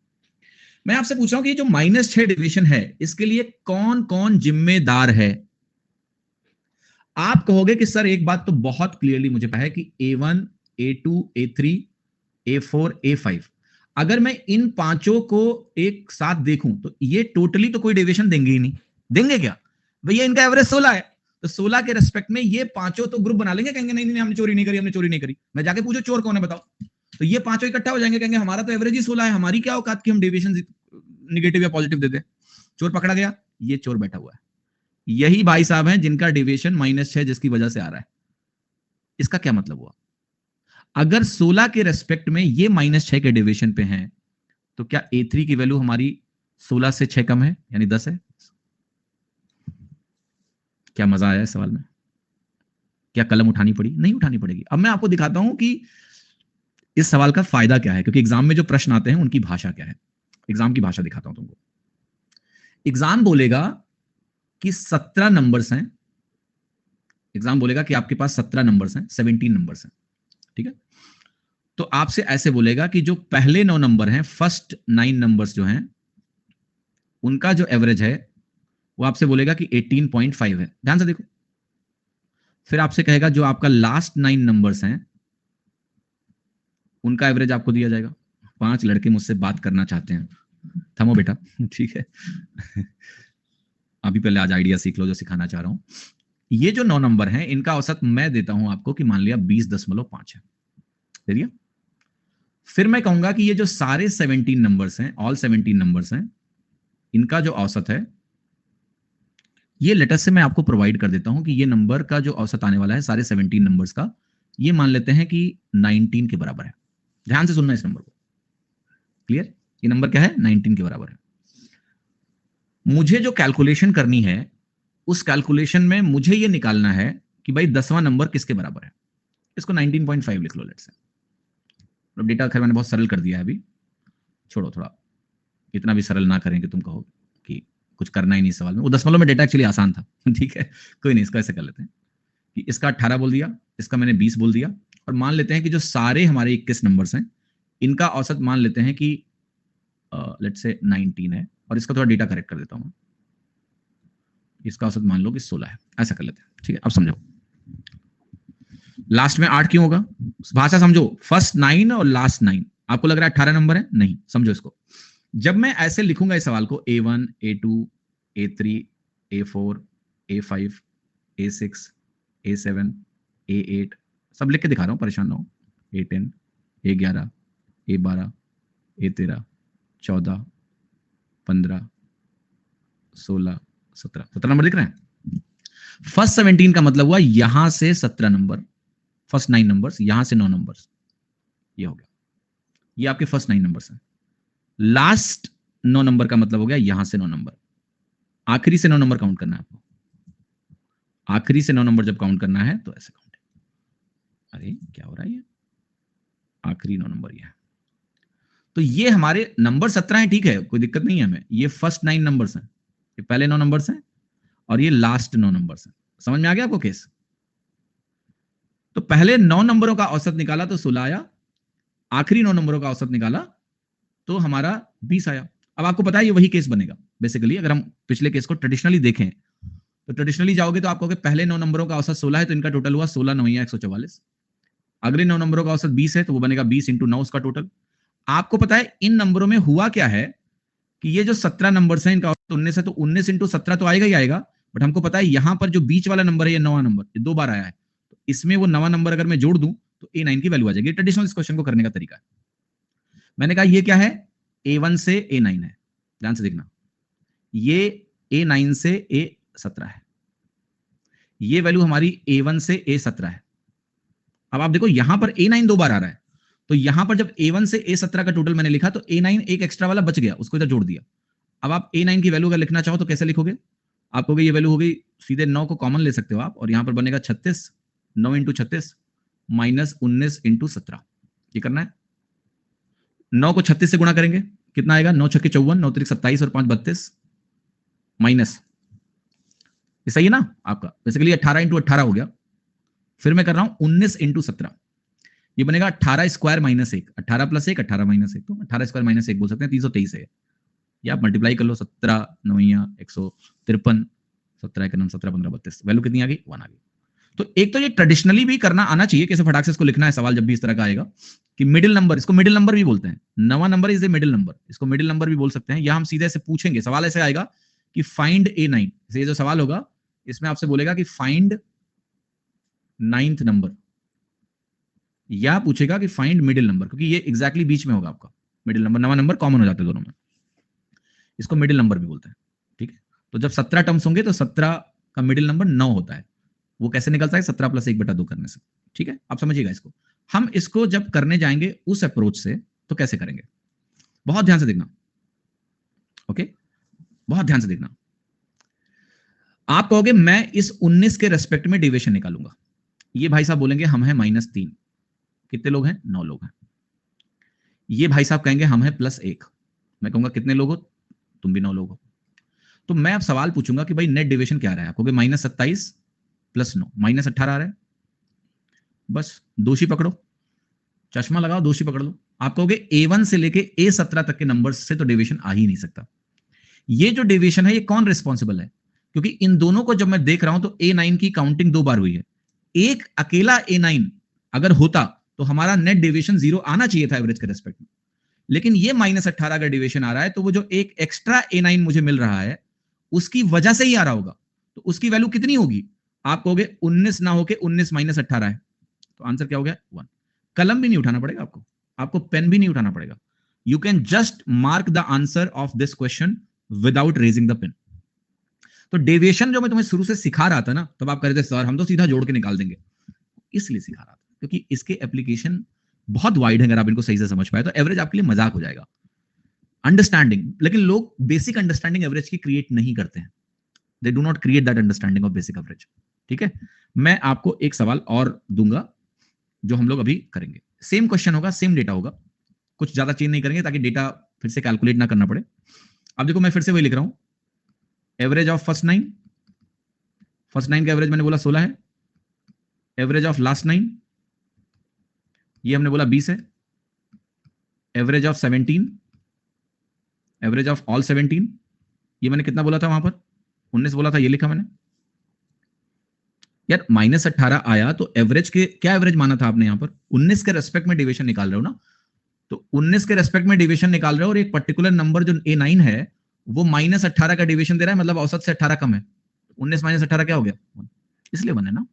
मैं आपसे पूछ रहा हूं कि ये जो -6 डेविएशन है इसके लिए कौन कौन जिम्मेदार है? आप कहोगे कि सर एक बात तो बहुत क्लियरली मुझे पता है कि A1 A2 A3 A4 A5, अगर मैं इन पांचों को एक साथ देखूं तो ये टोटली तो कोई डेविएशन देंगे ही नहीं। देंगे क्या भैया? इनका एवरेज 16 है, तो 16 के रेस्पेक्ट में ये पांचों तो ग्रुप बना लेंगे, कहेंगे नहीं नहीं हमने चोरी नहीं करी, हमने चोरी नहीं करी। मैं जाके पूछो चोर कौन है बताओ, तो ये पांचों इकट्ठा हो जाएंगे, कहेंगे हमारा तो एवरेज ही 16 है, हमारी क्या औकात कि हम डेविएशन निगेटिव या पॉजिटिव देते। चोर पकड़ा गया, ये चोर बैठा हुआ है। यही भाई साहब हैं जिनका डेविएशन -6 जिसकी वजह से आ रहा है। इसका क्या मतलब हुआ? अगर 16 के रेस्पेक्ट में ये -6 के डेविएशन पे हैं, तो क्या A3 की वैल्यू हमारी 16 से 6 कम है, यानी 10 है? क्या मजा आया इस सवाल में? क्या कलम उठानी पड़ी? नहीं उठानी पड़ेगी। अब मैं आपको दिखाता हूं कि इस सवाल का फायदा क्या है, क्योंकि एग्जाम में जो प्रश्न आते हैं उनकी भाषा क्या है। एग्जाम की भाषा दिखाता हूं तुमको। एग्जाम बोलेगा कि 17 नंबर्स हैं, एग्जाम बोलेगा कि आपके पास 17 नंबर्स हैं, 17 नंबर्स हैं, ठीक है। तो आपसे ऐसे बोलेगा कि जो पहले 9 नंबर हैं, फर्स्ट 9 नंबर्स जो हैं, उनका जो एवरेज है वो आपसे बोलेगा कि 18.5 है। ध्यान से देखो। फिर आपसे कहेगा जो आपका लास्ट 9 नंबर्स हैं उनका एवरेज आपको दिया जाएगा। 5 लड़के मुझसे बात करना चाहते हैं, थमो बेटा। ठीक है। अभी पहले आज आइडिया सीख लो जो सिखाना चाह रहा हूं। ये जो 9 नंबर हैं इनका औसत मैं देता हूं आपको कि मान लिया 20.5 है। दे दिया। फिर मैं कहूंगा कि ये जो सारे 17 नंबर्स हैं, ऑल 17 नंबर्स हैं, इनका जो औसत है ये लेटर से मैं आपको प्रोवाइड कर देता हूं कि ये नंबर का जो औसत आने वाला है सारे 17 नंबर्स का, ये मान लेते हैं कि 19 के बराबर है। ध्यान से सुनना इस नंबर को। क्लियर? ये नंबर क्या है? 19 के बराबर है। मुझे जो कैलकुलेशन करनी है उस कैलकुलेशन में मुझे ये निकालना है कि भाई 10वां नंबर किसके बराबर है। इसको 19.5 लिख लो लेट से। डेटा खैर मैंने बहुत सरल कर दिया है अभी, छोड़ो, थोड़ा इतना भी सरल ना करें कि तुम कहो कि कुछ करना ही नहीं सवाल में। वो दशमलव में डेटा एक्चुअली आसान था। ठीक है, कोई नहीं, इसको ऐसे कर लेते हैं कि इसका 18 बोल दिया, इसका मैंने 20 बोल दिया, और मान लेते हैं कि जो सारे हमारे 21 नंबर्स हैं इनका औसत मान लेते हैं कि लेट्स से 19 है, और इसका थोड़ा डेटा करेक्ट कर देता हूं। इसका औसत मान लो कि 16 है, ऐसा कर लेते हैं। ठीक है, अब समझो लास्ट में 8 क्यों होगा। भाषा समझो, फर्स्ट 9 और लास्ट 9। आपको लग रहा है 18 नंबर है, नहीं, समझो इसको। जब मैं ऐसे लिखूंगा इस सवाल को A1, A2, A3, A4, A5, A6, A7, A8 सब लिख के दिखा रहा हूं, परेशान ना हो। A10, A11, A12, A13, 14, 15, 16, 17 number दिख रहे हैं। फर्स्ट 17 का मतलब हुआ यहां से 17 नंबर, फर्स्ट 9 नंबर्स, यहां से 9 नंबर्स, ये हो गया। ये आपके फर्स्ट 9 नंबर्स हैं। लास्ट 9 नंबर का मतलब हो गया यहां से 9 नंबर। आखिरी से 9 नंबर काउंट करना है आपको। आखिरी से 9 नंबर जब काउंट करना है तो ऐसे काउंट है। अरे क्या हो रहा है, ये आखिरी 9 नंबर ये है। तो ये हमारे नंबर 17 है, ठीक है, कोई दिक्कत नहीं है हमें। ये फर्स्ट 9 नंबर्स हैं, ये पहले 9 नंबर्स हैं, और ये लास्ट 9 नंबर्स हैं। समझ में आ गया आपको केस? तो पहले 9 नंबरों का औसत निकाला तो 16 आया, आखिरी 9 नंबरों का औसत निकाला तो हमारा 20 आया। अब आपको पता है ये वही केस बनेगा बेसिकली। अगर हम पिछले केस को ट्रेडिशनली देखें तो ट्रेडिशनली जाओगे तो आपको पहले 9 नंबरों का औसत 16 है, तो इनका टोटल हुआ 16 9 144। अगले 9 नंबरों का औसत 20 है, तो वो बनेगा 20 × 9 उसका टोटल। आपको पता है इन नंबरों में हुआ क्या है कि ये जो 17 नंबर है इनका औसत 19 है, तो 19 × 17 तो आएगा ही आएगा, बट हमको पता है यहां पर जो बीच वाला नंबर है ये 9वां नंबर, ये 2 बार आया है, तो इसमें वो 9वां नंबर अगर मैं जोड़ दूं तो A9 की वैल्यू आ जाएगी। ट्रेडिशनल इस क्वेश्चन को करने का तरीका है। मैंने कहा ये क्या है, A1 से A9 है। ध्यान से देखना, ये A9 से A17 है, ये वैल्यू हमारी A1 से A17 है। अब आप देखो यहां पर A9 दो बार आ रहा है, तो यहां पर जब A1 से A17 का टोटल मैंने लिखा तो A9 एक एक्स्ट्रा वाला बच गया, उसको इधर जोड़ दिया। अब आप A9 की वैल्यू अगर लिखना चाहो तो कैसे लिखोगे? आप कहोगे ये वैल्यू हो गई, सीधे 9 को कॉमन ले सकते हो आप, और यहां पर बनेगा 36, 9 × 36 माइनस 19 × 17। ये करना है। 9 को 36 से गुणा करेंगे, कितना आएगा? 9 छक्के 54, 9 तिरिक 27 और 5 32, माइनस, ये सही है ना आपका? बेसिकली 18 × 18 हो गया। फिर मैं कर रहा हूं 19 × 17, ये बनेगा 18 स्क्वायर माइनस 1, 18 + 1 18 - 1, तो 18 स्क्वायर माइनस 1 बोल सकते हैं, 323 है। या आप मल्टीप्लाई कर लो, 17 9 153, 17 1 9 17 15 32, वैल्यू कितनी आ गई? 1 आ गई। तो एक तो ये ट्रेडिशनली भी करना आना चाहिए, कैसे फटाक से इसको लिखना है सवाल जब भी इस तरह का आएगा कि मिडिल नंबर, इसको मिडिल नंबर भी बोलते हैं। 9वां number is a middle number, इसको मिडिल नंबर भी बोल सकते हैं। या हम सीधे से पूछेंगे, सवाल ऐसे आएगा कि फाइंड A9, ये जो सवाल होगा इसमें आपसे बोलेगा कि फाइंड 9th नंबर, या पूछेगा कि फाइंड मिडिल नंबर, क्योंकि ये एग्जैक्टली बीच में होगा आपका मिडिल नंबर। 9वां नंबर कॉमन हो जाता है दोनों में, इसको मिडिल नंबर भी बोलते हैं। ठीक है, तो जब 17 टर्म्स होंगे तो 17 का मिडिल नंबर 9 होता है। वो कैसे निकलता है? 17 + 1/2 करने से। ठीक है, आप समझिएगा इसको। हम इसको जब करने जाएंगे उस अप्रोच से तो कैसे करेंगे, बहुत ध्यान से देखना। ओके, बहुत ध्यान से देखना। आप कहोगे मैं इस 19 के रेस्पेक्ट में डेविएशन निकालूंगा। ये भाई साहब बोलेंगे हम हैं -3। कितने लोग हैं? 9 लोग हैं। ये भाई साहब कहेंगे हम हैं +1। मैं कहूंगा कितने लोग हो? तुम भी 9 लोग हो। तो मैं अब सवाल पूछूंगा कि भाई नेट डेविएशन क्या आ रहा है? आप कहोगे -27 + 9, -18 आ रहा है। बस दोषी पकड़ो, चश्मा लगाओ, दोषी पकड़ लो। आप कहोगे A1 से लेके A17 तक के नंबर्स से तो डेविएशन आ ही नहीं सकता। ये जो डेविएशन है ये कौन रिस्पॉन्सिबल है? क्योंकि इन दोनों को जब मैं देख रहा हूं तो A9 की काउंटिंग 2 बार हुई है। एक अकेला A9 अगर होता तो हमारा नेट डेविएशन 0 आना चाहिए था एवरेज के रेस्पेक्ट में, लेकिन ये -18 का डेविएशन आ रहा है, तो वो जो एक एक्स्ट्रा A9 मुझे मिल रहा है उसकी वजह से ही आ रहा होगा। तो उसकी वैल्यू कितनी होगी? आप कहोगे 19 ना होके 19 - 18 है, तो आंसर क्या हो गया? 1। कलम भी नहीं उठाना पड़ेगा आपको, आपको पेन भी नहीं उठाना पड़ेगा। You can just mark the answer of this question without raising the pen. तो डेविएशन जो मैं तुम्हें शुरू से सिखा रहा था ना, तब आप कह रहे थे सर हम तो सीधा जोड़ के निकाल देंगे, इसलिए सिखा रहा था क्योंकि इसके एप्लीकेशन बहुत वाइड है। अगर आप इनको सही से समझ पाए तो एवरेज आपके लिए मजाक हो जाएगा। अंडरस्टैंडिंग, लेकिन लोग बेसिक अंडरस्टैंडिंग एवरेज की क्रिएट नहीं करते हैं। They do not create that understanding of basic average. ठीक है, मैं आपको एक सवाल और दूंगा जो हम लोग अभी करेंगे। सेम क्वेश्चन होगा, सेम डेटा होगा, कुछ ज्यादा चेंज नहीं करेंगे ताकि डेटा फिर से कैलकुलेट ना करना पड़े। अब देखो मैं फिर से वही लिख रहा हूं, एवरेज ऑफ फर्स्ट 9, फर्स्ट 9 का एवरेज मैंने बोला 16 है, एवरेज ऑफ लास्ट 9 ये हमने बोला 20 है, average of 17, average of all 17 ये मैंने कितना बोला था वहां पर? 19 बोला था, ये लिखा मैंने। यार -18 आया तो एवरेज के क्या एवरेज माना था आपने यहां पर? 19 के रेस्पेक्ट में डेविएशन निकाल रहे हो ना, तो 19 के रेस्पेक्ट में डेविएशन निकाल रहे हो और एक पर्टिकुलर नंबर जो A9 है वो -18 का डेविएशन दे रहा है, मतलब औसत से 18 कम है। 19 - 18 क्या हो गया? 1, इसलिए बने ना।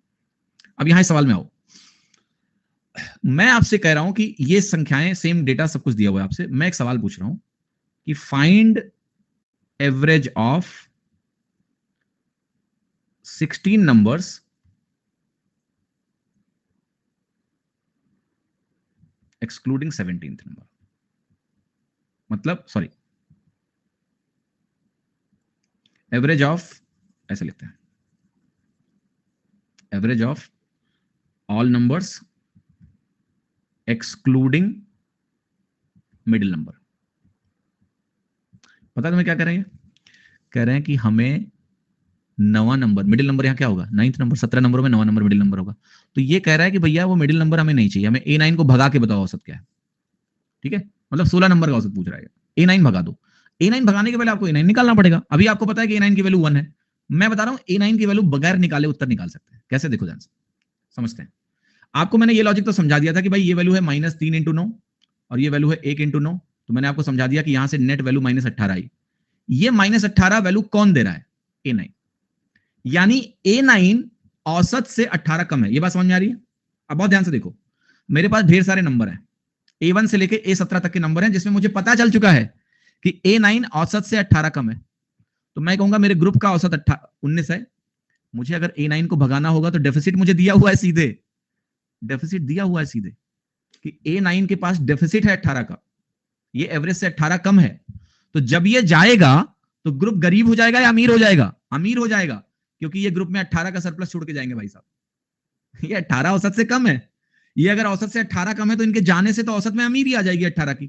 अब यहां सवाल में आओ, मैं आपसे कह रहा हूं कि ये संख्याएं सेम डेटा सब कुछ दिया हुआ है आपसे, मैं एक सवाल पूछ रहा हूं कि find average of 16 numbers excluding 17th number. मतलब सॉरी, एवरेज ऑफ, ऐसे लिखते हैं, average of all numbers excluding middle number. पता तुम्हें क्या कह रहे हैं? कह रहे हैं कि हमें नवा नंबर, मिडिल नंबर यहां क्या होगा? 9th number. 17 नंबरों में नवा नंबर मिडिल नंबर होगा। तो ये कह रहा है कि भैया वो मिडिल नंबर हमें नहीं चाहिए, हमें A9 को भगा के बताओ औसत क्या है। ठीक है, मतलब 16 नंबर का औसत पूछ रहा है, A9 भगा दो। A9 भगाने के पहले आपको A9 निकालना पड़ेगा। अभी आपको पता है कि A9 की वैल्यू 1 है, मैं बता रहा हूं A9 की वैल्यू बगैर निकाले उत्तर निकाल सकते हैं। कैसे? देखो ध्यान से समझते हैं। आपको मैंने ये लॉजिक तो समझा दिया था कि भाई ये वैल्यू है -3 × 9 और ये वैल्यू है 1 × 9, तो मैंने आपको समझा दिया कि यहां से नेट वैल्यू -18 आई। ये -18 वैल्यू कौन दे रहा है? A9, यानी A9 औसत से 18 कम है। ये बात समझ में आ रही है? अब बहुत ध्यान से देखो, मेरे पास ढेर सारे नंबर हैं, A1 से लेके A17 तक के नंबर हैं जिसमें मुझे पता चल चुका है कि A9 औसत से 18 कम है। तो मैं कहूंगा मेरे ग्रुप का औसत 19 है। मुझे अगर A9 को भगाना होगा तो डेफिसिट मुझे दिया हुआ है, सीधे डेफिसिट दिया हुआ है सीधे कि A9 के पास डेफिसिट है 18 का, ये एवरेज से 18 कम है। तो जब ये जाएगा तो ग्रुप गरीब हो जाएगा या अमीर हो जाएगा? अमीर हो जाएगा, क्योंकि ये ग्रुप में 18 का सरप्लस छोड़ के जाएंगे भाई साहब। ये 18 औसत से कम है, ये अगर औसत से 18 कम है तो इनके जाने से तो औसत में अमीर ही आ जाएगी 18 की।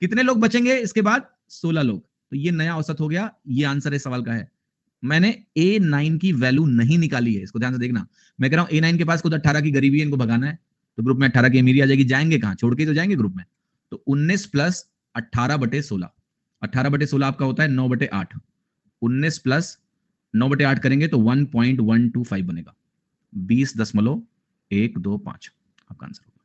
कितने लोग बचेंगे इसके बाद? 16 लोग। तो ये नया औसत हो गया, ये आंसर इस सवाल का है। मैंने A9 की वैल्यू नहीं निकाली है, इसको ध्यान से देखना। मैं कह रहा हूं A9 के पास खुद 18 की गरीबी है, इनको भगाना है, तो ग्रुप में 18 की अमीरी आ जाएगी। जाएंगे कहां? छोड़ के तो जाएंगे ग्रुप में। तो 19 + 18/16, 18/16 आपका होता है 9/8। 19 + 9/8 करेंगे तो 1.125 बनेगा, 20.125 आपका आंसर होगा।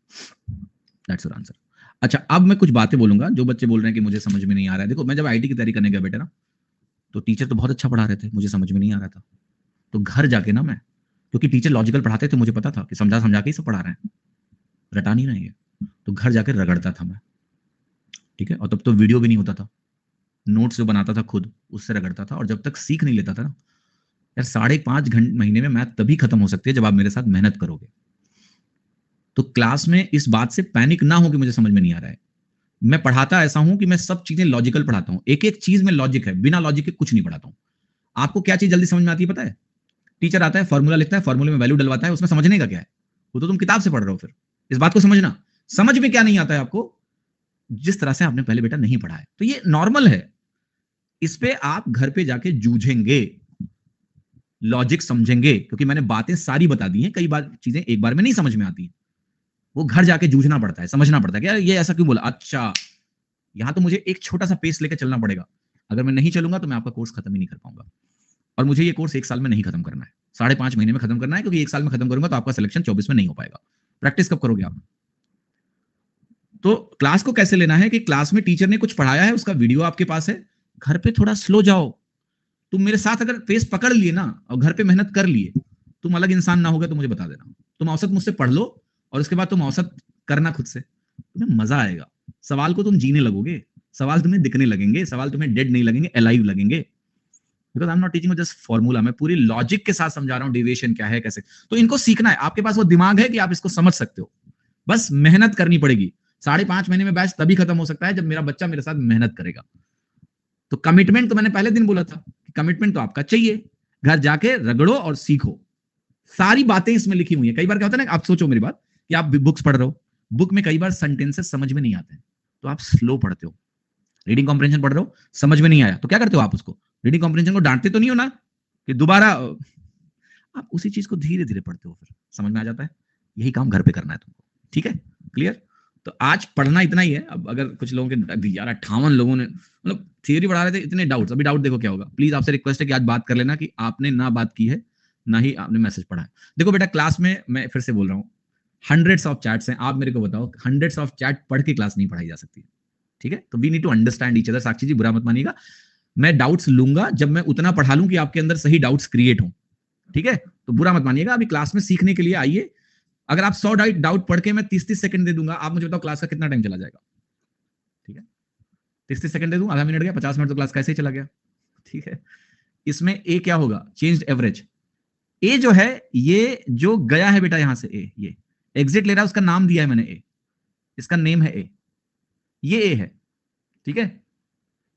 That's your answer. अच्छा, अब मैं कुछ बातें बोलूंगा जो बच्चे बोल रहे हैं कि मुझे समझ में नहीं आ रहा है। देखो, मैं जब आईटी की तैयारी करने गया बेटा ना, तो टीचर तो बहुत अच्छा पढ़ा रहे थे, मुझे समझ में नहीं आ रहा था। तो घर जाके ना मैं, क्योंकि टीचर लॉजिकल पढ़ाते थे, मुझे पता था कि समझा समझा के ही सब पढ़ा रहे हैं, रटा नहीं रहे हैं, तो घर जाकर रगड़ता था मैं। ठीक है, और तब तो वीडियो भी नहीं होता था, नोट्स जो बनाता था खुद उससे रगड़ता था। और जब तक सीख नहीं लेता था ना यार, 5.5 महीने में मैथ तभी खत्म हो सकती है जब आप मेरे साथ मेहनत करोगे। तो क्लास में इस बात से पैनिक ना हो कि मुझे समझ में नहीं आ रहा है। मैं पढ़ाता ऐसा हूं कि मैं सब चीजें लॉजिकल पढ़ाता हूं, एक एक चीज में लॉजिक है, बिना लॉजिक के कुछ नहीं पढ़ाता हूं। आपको क्या चीज जल्दी समझ में आती है पता है? टीचर आता है, फॉर्मूला लिखता है, फॉर्मूले में वैल्यू डलवाता है, उसमें समझने का क्या है? वो तो तुम किताब से पढ़ रहे हो। फिर इस बात को समझना, समझ में क्या नहीं आता है आपको? जिस तरह से आपने पहले बेटा नहीं पढ़ा है। तो ये नॉर्मल है, इस पे आप घर पे जाके जूझेंगे, लॉजिक समझेंगे, क्योंकि मैंने बातें सारी बता दी हैं। कई बार चीजें एक बार में नहीं समझ में आती, वो घर जाके जूझना पड़ता है, समझना पड़ता है कि यार ये ऐसा क्यों बोला, अच्छा यहां तो मुझे एक छोटा सा पेस लेके चलना पड़ेगा, अगर मैं नहीं चलूंगा तो मैं आपका कोर्स खत्म ही नहीं कर पाऊंगा, और मुझे ये कोर्स 1 साल में नहीं खत्म करना है, 5.5 महीने में खत्म करना है, क्योंकि 1 साल में खत्म करूंगा तो आपका सिलेक्शन 24 में नहीं हो पाएगा। प्रैक्टिस कब करोगे आप? तो क्लास को कैसे लेना है कि क्लास में टीचर ने कुछ पढ़ाया है, उसका वीडियो आपके पास है, घर पे थोड़ा स्लो जाओ। तुम मेरे साथ अगर पेस पकड़ लिए ना और घर पे मेहनत कर लिए, तुम अलग इंसान ना होगे तो मुझे बता देना। तुम औसत मुझसे पढ़ लो और उसके बाद तुम औसत करना खुद से, तुम्हें मजा आएगा। सवाल को तुम जीने लगोगे, सवाल तुम्हें दिखने लगेंगे, सवाल तुम्हें डेड नहीं लगेंगे, अलाइव लगेंगे। Because I am not teaching just formula, मैं पूरी लॉजिक के साथ समझा रहा हूँ डेविएशन क्या है, कैसे। तो इनको सीखना है, आपके पास वो दिमाग है कि आप इसको समझ सकते हो, बस मेहनत करनी पड़ेगी। 5.5 महीने में बैच तभी खत्म हो सकता है जब मेरा बच्चा मेरे साथ मेहनत करेगा। तो कमिटमेंट तो मैंने पहले दिन बोला था, कमिटमेंट तो आपका चाहिए, घर जाके रगड़ो और सीखो। सारी बातें इसमें लिखी हुई है। कई बार क्या होता है ना, आप सोचो मेरी बात कि आप बुक्स पढ़ रहे हो, बुक में कई बार सेंटेंसेस समझ में नहीं आते हैं, तो आप स्लो पढ़ते हो। रीडिंग कॉम्प्रिहेंशन पढ़ रहे हो, समझ में नहीं आया तो क्या करते हो आप? उसको रीडिंग कॉम्प्रिहेंशन को डांटते तो नहीं हो ना कि दोबारा, आप उसी चीज को धीरे धीरे पढ़ते हो, फिर समझ में आ जाता है। यही काम घर पे करना है तुमको, ठीक है? क्लियर? तो आज पढ़ना इतना ही है। अब अगर कुछ लोगों के यार 58 लोगों ने मतलब थियरी पढ़ा रहे थे, इतने डाउट्स, अभी डाउट देखो क्या होगा। प्लीज आपसे रिक्वेस्ट है कि आज बात कर लेना कि आपने ना बात की है, ना ही आपने मैसेज पढ़ा है। देखो बेटा, क्लास में मैं फिर से बोल रहा हूँ, हंड्रेड्स ऑफ चैट्स हैं, आप मेरे को बताओ, हंड्रेड्स ऑफ चैट पढ़ के क्लास नहीं पढ़ाई जा सकती, ठीक है? तो we need to understand each other. Sakshi ji बुरा मत मानिएगा, मैं डाउट्स लूंगा जब मैं उतना पढ़ा लूं कि आपके अंदर सही डाउट्स क्रिएट हो, ठीक है? तो बुरा मत मानिएगा, अभी क्लास में सीखने के लिए आइए। अगर आप 100 डाउट पढ़ के मैं 30-30 सेकंड दे दूंगा, आप मुझे बताओ क्लास का कितना टाइम चला जाएगा? ठीक है, 30-30 सेकंड दे दूं, आधा मिनट गया, 50 मिनट तो क्लास कैसे ही चला गया, ठीक है? इसमें ए क्या होगा? Changed average. ए जो है, ये जो गया है बेटा यहां से, ए ये एग्जिट ले रहा है, उसका नाम दिया है मैंने ए, इसका नेम है ए, ये ए है, ठीक है?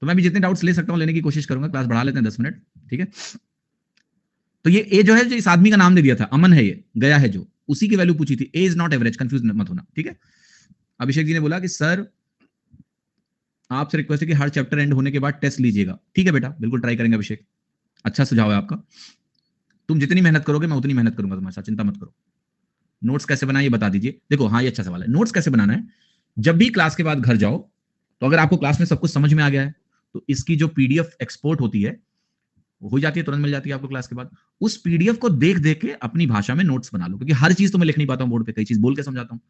तो मैं भी जितने डाउट्स ले सकता हूं लेने की कोशिश करूंगा। क्लास बढ़ा लेते हैं 10 मिनट, ठीक है? तो ये ए जो है, जो इस आदमी का नाम दे दिया था, अमन है, ये गया है जो, उसी की वैल्यू पूछी थी। ए इज नॉट एवरेज, कंफ्यूज मत होना, ठीक है? अभिषेक जी ने बोला कि सर आपसे रिक्वेस्ट है कि हर चैप्टर एंड होने के बाद टेस्ट लीजिएगा। ठीक है बेटा, बिल्कुल ट्राई करेंगे अभिषेक, अच्छा सुझाव है आपका। तुम जितनी मेहनत करोगे मैं उतनी मेहनत करूंगा तुम्हारे साथ, चिंता मत करो। नोट्स कैसे बनाए ये बता दीजिए। देखो हाँ, ये अच्छा सवाल है, नोट्स कैसे बनाना है। जब भी क्लास के बाद घर जाओ, तो अगर आपको क्लास में सब कुछ समझ में आ गया है, तो इसकी जो पीडीएफ एक्सपोर्ट होती है वो हो जाती है, तुरंत मिल जाती है आपको क्लास के बाद। उस पीडीएफ को देख देख के अपनी भाषा में नोट्स बना लो, क्योंकि हर चीज तो मैं लिख नहीं पाता हूँ बोर्ड पे, कई चीज बोल के समझाता हूँ।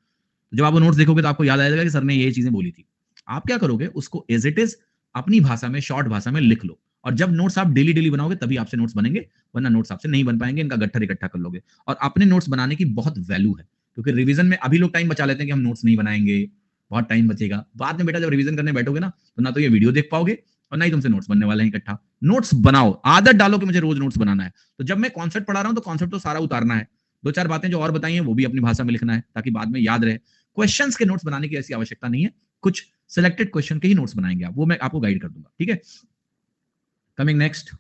जब आप वो नोट्स देखोगे तो आपको याद आएगा कि सर ने ये चीजें बोली थी। आप क्या करोगे, उसको एज इट इज अपनी भाषा में, शॉर्ट भाषा में लिख लो। और जब नोट्स आप डेली डेली बनाओगे तभी आपसे नोट्स बनेंगे, वरना नोट्स आपसे नहीं बन पाएंगे। इनका गट्ठर इकट्ठा कर लोगे। और अपने नोट्स बनाने की बहुत वैल्यू है, क्योंकि रिवीजन में अभी लोग टाइम बचा लेते हैं कि हम नोट्स नहीं बनाएंगे, बहुत टाइम बचेगा। बाद में बेटा जब रिवीजन करने बैठोगे ना, तो ना तो ये वीडियो देख पाओगे और ना ही तुमसे नोट्स बनने वाले हैं इकट्ठा। नोट्स बनाओ, आदत डालो कि मुझे रोज नोट्स बनाना है। तो जब मैं कॉन्सेप्ट पढ़ा रहा हूं तो कॉन्सेप्ट तो सारा उतारना है, 2-4 बातें जो और बताई हैं वो भी अपनी भाषा में लिखना है, ताकि बाद में याद रहे। क्वेश्चंस के नोट्स बनाने की ऐसी आवश्यकता नहीं है, कुछ सिलेक्टेड क्वेश्चन के ही नोट्स बनाएंगे आप, वो मैं आपको गाइड कर दूंगा, ठीक है? कमिंग नेक्स्ट,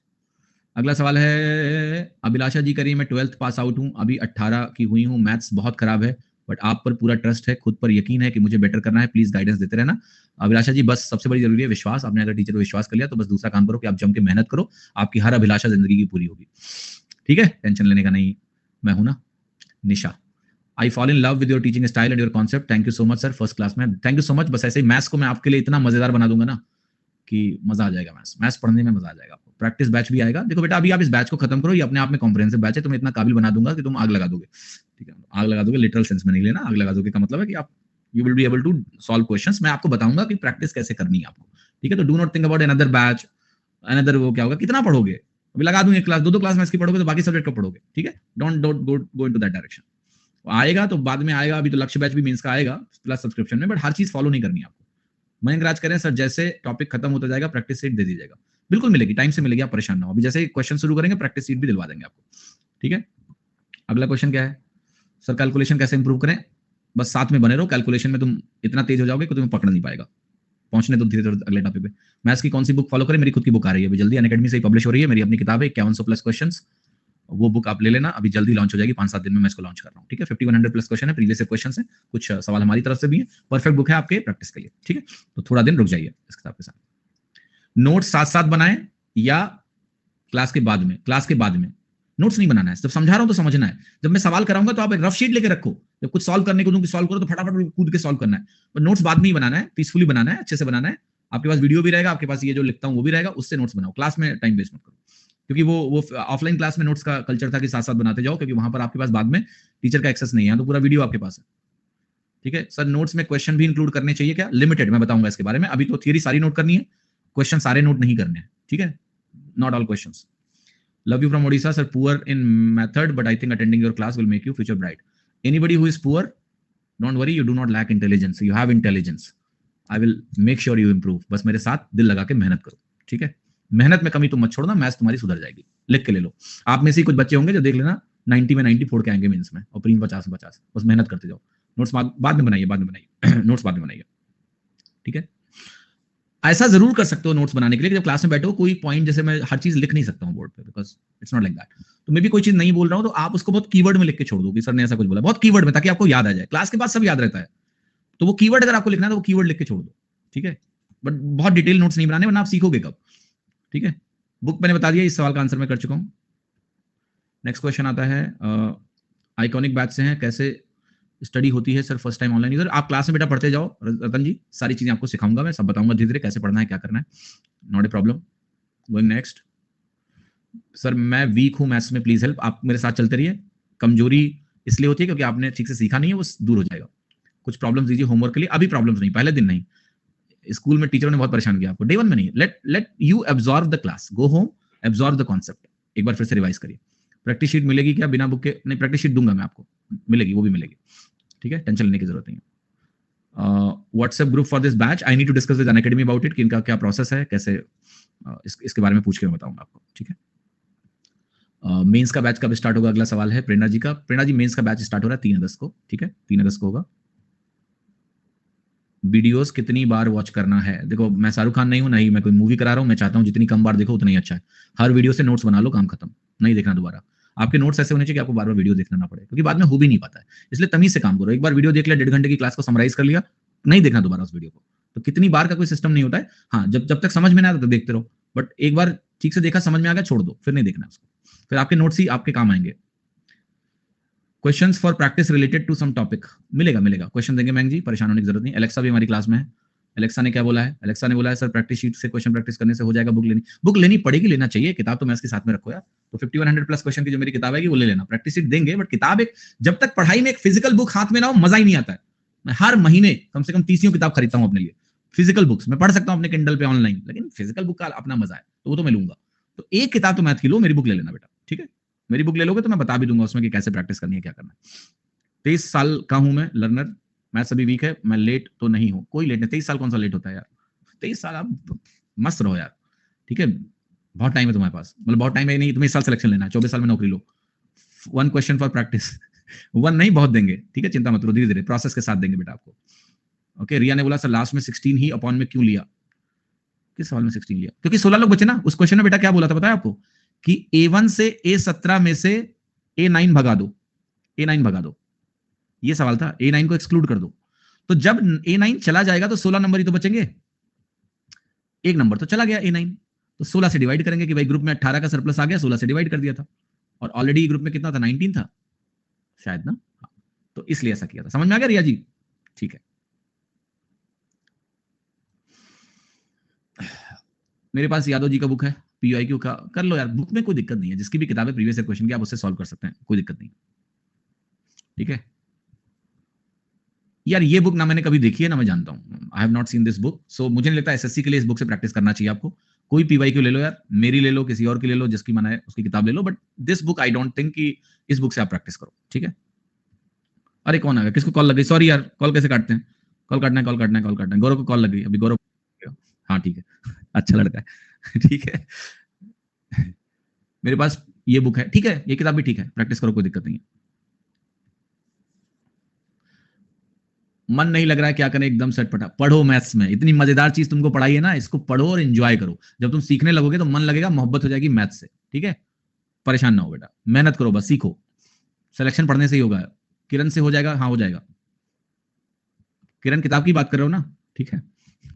अगला सवाल है अभिलाषा जी करिए, मैं 12th पास आउट हूं, अभी 18 की हुई हूं, मैथ्स बहुत खराब है, बट आप पर पूरा ट्रस्ट है, खुद पर यकीन है कि मुझे बेटर करना है, प्लीज गाइडेंस देते रहना। अभिलाषा जी बस सबसे बड़ी जरूरी है विश्वास। आपने अगर टीचर को विश्वास कर लिया तो बस दूसरा काम करो कि आप जम के मेहनत करो, आपकी हर अभिलाषा जिंदगी की पूरी होगी, ठीक है? टेंशन लेने का नहीं, मैं हूं ना। Nisha, I fall in love with your teaching style and your concept, thank you so much sir, first class में। Thank you so much. बस ऐसे ही मैथ्स को मैं आपके लिए इतना मजेदार बना दूंगा ना कि मजा आ जाएगा। मैथ्स पढ़ने में मजा आ जाएगा आपको। प्रैक्टिस बैच भी आएगा। देखो बेटा, अभी आप इस बैच को खत्म करो, ये अपने आप में कॉम्प्रिहेंसिव बैच है, तुम्हें इतना काबिल बना दूंगा कि तुम आग लगा दोगे, ठीक है? आग लगा दोगे लिटरल सेंस में नहीं लेना, आग लगा दोगे का मतलब है कि आप you will be able to solve questions. मैं आपको बताऊंगा कि प्रैक्टिस कैसे करनी है आपको, ठीक है? तो do not think about another batch, another वो क्या होगा, कितना पढ़ोगे, अभी लगा दूंगी क्लास, 2-2 क्लास मैथ्स की पढ़ोगे तो बाकी सब्जेक्ट को पढ़ोगे, ठीक है? Don't go into that direction. आएगा तो बाद में आएगा, अभी तो लक्ष्य बैच भी मींस का आएगा प्लस सब्सक्रिप्शन में, बट हर चीज फॉलो नहीं करनी आपको। मयंक राज करें सर, जैसे टॉपिक खत्म होता जाएगा प्रैक्टिस सीट दे दीजिएगा। बिल्कुल मिलेगी, टाइम से मिलेगी, आप परेशान ना हो। अभी जैसे क्वेश्चन शुरू करेंगे प्रैक्टिस सीट भी दिलवा देंगे आपको, ठीक है? अगला क्वेश्चन क्या है सर, कैलकुलेशन कैसे इंप्रूव करें? बस साथ में बने रहो, कैलकुलेशन में तुम इतना तेज हो जाओगे कि तुम्हें पकड़ नहीं पाएगा, पहुंचने तो धीरे धीरे अगले टॉपिक पे। मैथ्स की कौन सी बुक फॉलो करें? मेरी खुद की बुक आ रही है अभी जल्दी, अनअकैडमी से ही पब्लिश हो रही है, मेरी अपनी किताब है 5100 प्लस क्वेश्चन, वो बुक आप ले लेना, अभी जल्दी लॉन्च हो जाएगी, 5-7 दिन में मैं इसको लॉन्च कर रहा हूँ, ठीक है? 5100 प्लस क्वेश्चन है, प्रीवियस क्वेश्चन है, कुछ सवाल हमारी तरफ से भी है, परफेक्ट बुक है आपके प्रैक्टिस के लिए, ठीक है? तो थोड़ा दिन रुक जाइए इस किताब के साथ। नोट्स साथ साथ बनाएं या क्लास के बाद में? क्लास के बाद में, नोट्स नहीं बनाना है, जब समझा रहा हूं तो समझना है। जब मैं सवाल कराऊंगा तो आप एक रफ शीट लेके रखो, जब कुछ सॉल्व करने को दूं कि सॉल्व करो तो फटाफट कूद के सॉल्व करना है। पर नोट्स बाद में ही बनाना है, पीसफुली बनाना है, अच्छे से बनाना है। आपके पास वीडियो भी रहेगा, आपके पास ये जो लिखता हूं वो भी रहेगा, उससे नोट्स बनाओ। क्लास में टाइम वेस्ट मत करो, क्योंकि वो ऑफलाइन क्लास में नोट्स का कल्चर था कि साथ साथ बनाते जाओ, क्योंकि वहां पर आपके पास बाद में टीचर का एक्सेस नहीं है, तो पूरा वीडियो आपके पास है। ठीक है सर, नोट्स में क्वेश्चन भी इंक्लूड करने चाहिए क्या? लिमिटेड, मैं बताऊंगा इसके बारे में। अभी तो थियरी सारी नोट करनी है, क्वेश्चन सारे नोट नहीं करने हैं, ठीक है? Not all questions. Love you from Odisha, sir. Poor in method, but I think attending your class will make you future bright. Anybody who is poor, don't worry, you do not lack intelligence. You have intelligence. I will make sure you improve. बस मेरे साथ दिल लगा के मेहनत करो, ठीक है? मेहनत में कमी तुम मत छोड़ना, मैथ्स तुम्हारी सुधर जाएगी। लिख के ले लो। आप में से कुछ बच्चे होंगे जो देख लेना 90 में 90 फोड़ के आएंगे मेंस में, और प्री में 50 में 50। बस मेहनत करते जाओ। नोट्स बाद में बनाइए, बाद में बनाइए नोट्स बाद में बनाइए, ठीक है? ऐसा जरूर कर सकते हो नोट्स बनाने के लिए, जब क्लास में बैठो कोई पॉइंट, जैसे मैं हर चीज लिख नहीं सकता हूँ बोर्ड पे, because it's not like that. तो मैं भी कोई चीज नहीं बोल रहा हूँ तो आप उसको बहुत कीवर्ड में लिख के छोड़ दो कि सर ने ऐसा कुछ बोला, बहुत कीवर्ड में, ताकि आपको याद आ जाए। क्लास के बाद सब याद रहता है, तो वो कीवर्ड अगर आपको लिखना है तो वो कीवर्ड लिख के छोड़ दो, ठीक है? बट बहुत डिटेल नोट्स नहीं बनाने, वरना आप सीखोगे कब, ठीक है? बुक मैंने बता दिया, इस सवाल का आंसर मैं कर चुका हूँ। नेक्स्ट क्वेश्चन आता है, आइकॉनिक बैच से है, कैसे स्टडी होती है sir first time online user? आप क्लास में बेटा पढ़ते जाओ रतन जी, सारी चीजें आपको सिखाऊंगा मैं, सब बताऊंगा धीरे धीरे कैसे पढ़ना है, क्या करना है, not a problem. Going next. Sir मैं वीक हूं मैथ्स में, प्लीज हेल्प। आप मेरे साथ चलते रहिए। कमजोरी इसलिए होती है क्योंकि आपने ठीक से सीखा नहीं है, वो दूर हो जाएगा। कुछ प्रॉब्लम्स दीजिए होमवर्क के लिए, अभी प्रॉब्लम्स नहीं, पहले दिन नहीं। स्कूल में टीचरों ने बहुत परेशान किया आपको, डे 1 में नहीं। Let you absorb the class, go home, absorb the concept, एक बार फिर से रिवाइज करिए। प्रैक्टिस शीट मिलेगी क्या बिना बुक के? नहीं, प्रैक्टिस शीट दूंगा मैं आपको, मिलेगी, वो भी मिलेगी, ठीक है? टेंशन लेने की जरूरत नहीं है। WhatsApp group for this batch, I need to discuss with Unacademy about it, कि इनका क्या प्रोसेस है, कैसे इसके बारे में पूछ के मैं बताऊंगा आपको, ठीक है? मेंस का बैच कब स्टार्ट होगा, अगला सवाल है प्रेरणा जी का। प्रेरणा जी, मेंस का बैच स्टार्ट हो रहा है 3 अगस्त को, ठीक है? 3 अगस्त को होगा। वीडियोस कितनी बार वॉच करना है? देखो मैं शाहरुख खान नहीं हूं, नहीं मैं कोई मूवी करा रहा हूं, मैं चाहता हूं जितनी कम बार देखो उतना ही अच्छा है। हर वीडियो से नोट्स बना लो, काम खत्म, नहीं देखना दोबारा। आपके नोट्स ऐसे होने चाहिए कि आपको बार बार वीडियो देखना ना पड़े, क्योंकि बाद में हो भी नहीं पाता है। इसलिए तमीज से काम करो, एक बार वीडियो देख लिया, 1.5 घंटे की क्लास को समराइज कर लिया, नहीं देखना दोबारा उस वीडियो को। तो कितनी बार का कोई सिस्टम नहीं होता है। हाँ, जब तक समझ में ना आए तो देखते रहो, बट एक बार ठीक से देखा, समझ में आ गया, छोड़ दो, फिर नहीं देखना उसको, फिर आपके नोट्स ही आपके काम आएंगे। Questions for practice related to some topic, मिलेगा क्वेश्चन देंगे मैंग जी, परेशान होने की जरूरत नहीं। एलेक्सा भी हमारी क्लास में है। एलेक्सा ने क्या बोला है? एलेक्सा ने बोला है सर प्रैक्टिस शीट से क्वेश्चन प्रैक्टिस करने से हो जाएगा, बुक लेनी पड़ेगी, लेना चाहिए। किताब तो मैं इसके साथ में रखो यार, तो 5100 प्लस क्वेश्चन की जो मेरी किताब है वो ले लेना। प्रैक्टिस शीट देंगे, बट किताब एक, जब तक पढ़ाई में एक फिजिकल बुक हाथ में ना हो मजा ही नहीं आता है। मैं हर महीने कम से कम 30 किताब खरीदता हूँ अपने लिए, फिजिकल बुक्स। मैं पढ़ सकता हूँ अपने किंडल पे ऑनलाइन, लेकिन फिजिकल बुक का अपना मजा है, तो वो तो मैं लूंगा। तो एक किताब तो मैथ की लो, मेरी बुक ले लेना बेटा, ठीक है? मेरी बुक ले लोगे तो मैं बता भी दूंगा उसमें कि कैसे प्रैक्टिस करनी है, क्या करना है। 23 साल का हूं मैं, लर्नर, मैथ्स अभी वीक है, मैं लेट तो नहीं हूं। कोई लेट नहीं, 23 साल कौन सा लेट होता है यार? 23 साल आप मस्त रहो यार, ठीक है? बहुत टाइम है तुम्हारे पास, मतलब बहुत टाइम है नहीं, तुम्हें इस साल सिलेक्शन लेना है, 24 साल में नौकरी लो। 1 क्वेश्चन फॉर प्रैक्टिस 1 नहीं, बहुत देंगे, ठीक है? चिंता मत करो, धीरे धीरे प्रोसेस के साथ देंगे बेटा आपको। ओके, रिया ने बोला सर लास्ट में 16 ही अपॉन में क्यों लिया? किस सवाल में 16 लिया? क्योंकि 16 लोग बचे ना। उस क्वेश्चन में बेटा क्या बोला था पता है आपको? कि A1 से A17 में से A9 भगा दो, A9 भगा दो, ये सवाल था। A9 को एक्सक्लूड कर दो, तो जब A9 चला जाएगा तो 16 नंबर ही तो बचेंगे, एक नंबर तो चला गया A9, तो 16 से डिवाइड करेंगे कि भाई ग्रुप में 18 का सरप्लस आ गया, 16 से डिवाइड कर दिया था, और ऑलरेडी ग्रुप में कितना था? 19 था शायद ना, तो इसलिए ऐसा किया था। समझ में आ गया रिया जी? ठीक है। मेरे पास यादव जी का बुक है, PYQ का, कर लो यार, बुक में कोई दिक्कत नहीं है। जिसकी भी किताब है प्रीवियस ईयर क्वेश्चन की, आप उससे सॉल्व कर सकते हैं, कोई दिक्कत नहीं, ठीक है? यार ये बुक ना मैंने कभी देखी है ना मैं जानता हूं, I have not seen this book, so मुझे नहीं लगता SSC के लिए इस बुक से प्रैक्टिस करना चाहिए आपको। कोई PYQ ले लो यार, मेरी ले लो, किसी और की ले लो, जिसकी मन है उसकी किताब ले लो, but this book I don't think कि इस बुक से आप प्रैक्टिस करो, ठीक है? अरे कौन आ गया? किसको कॉल लग गई? सॉरी यार, कॉल कैसे काटते हैं? कॉल काटना है। गौरव को कॉल लग गई अभी, गौरव। हाँ ठीक है, अच्छा लड़का है ठीक है। मेरे पास ये बुक है, ठीक है? ये किताब भी ठीक है, प्रैक्टिस करो, कोई दिक्कत नहीं है। मन नहीं लग रहा है, क्या करें? एकदम सटपटा पढ़ो। मैथ्स में इतनी मजेदार चीज तुमको पढ़ाई है ना, इसको पढ़ो और एंजॉय करो। जब तुम सीखने लगोगे तो मन लगेगा, मोहब्बत हो जाएगी मैथ्स से, ठीक है? परेशान ना हो बेटा, मेहनत करो, बस सीखो। सिलेक्शन पढ़ने से ही होगा। किरण से हो जाएगा? हाँ हो जाएगा। किरण किताब की बात कर रहे हो ना, ठीक है?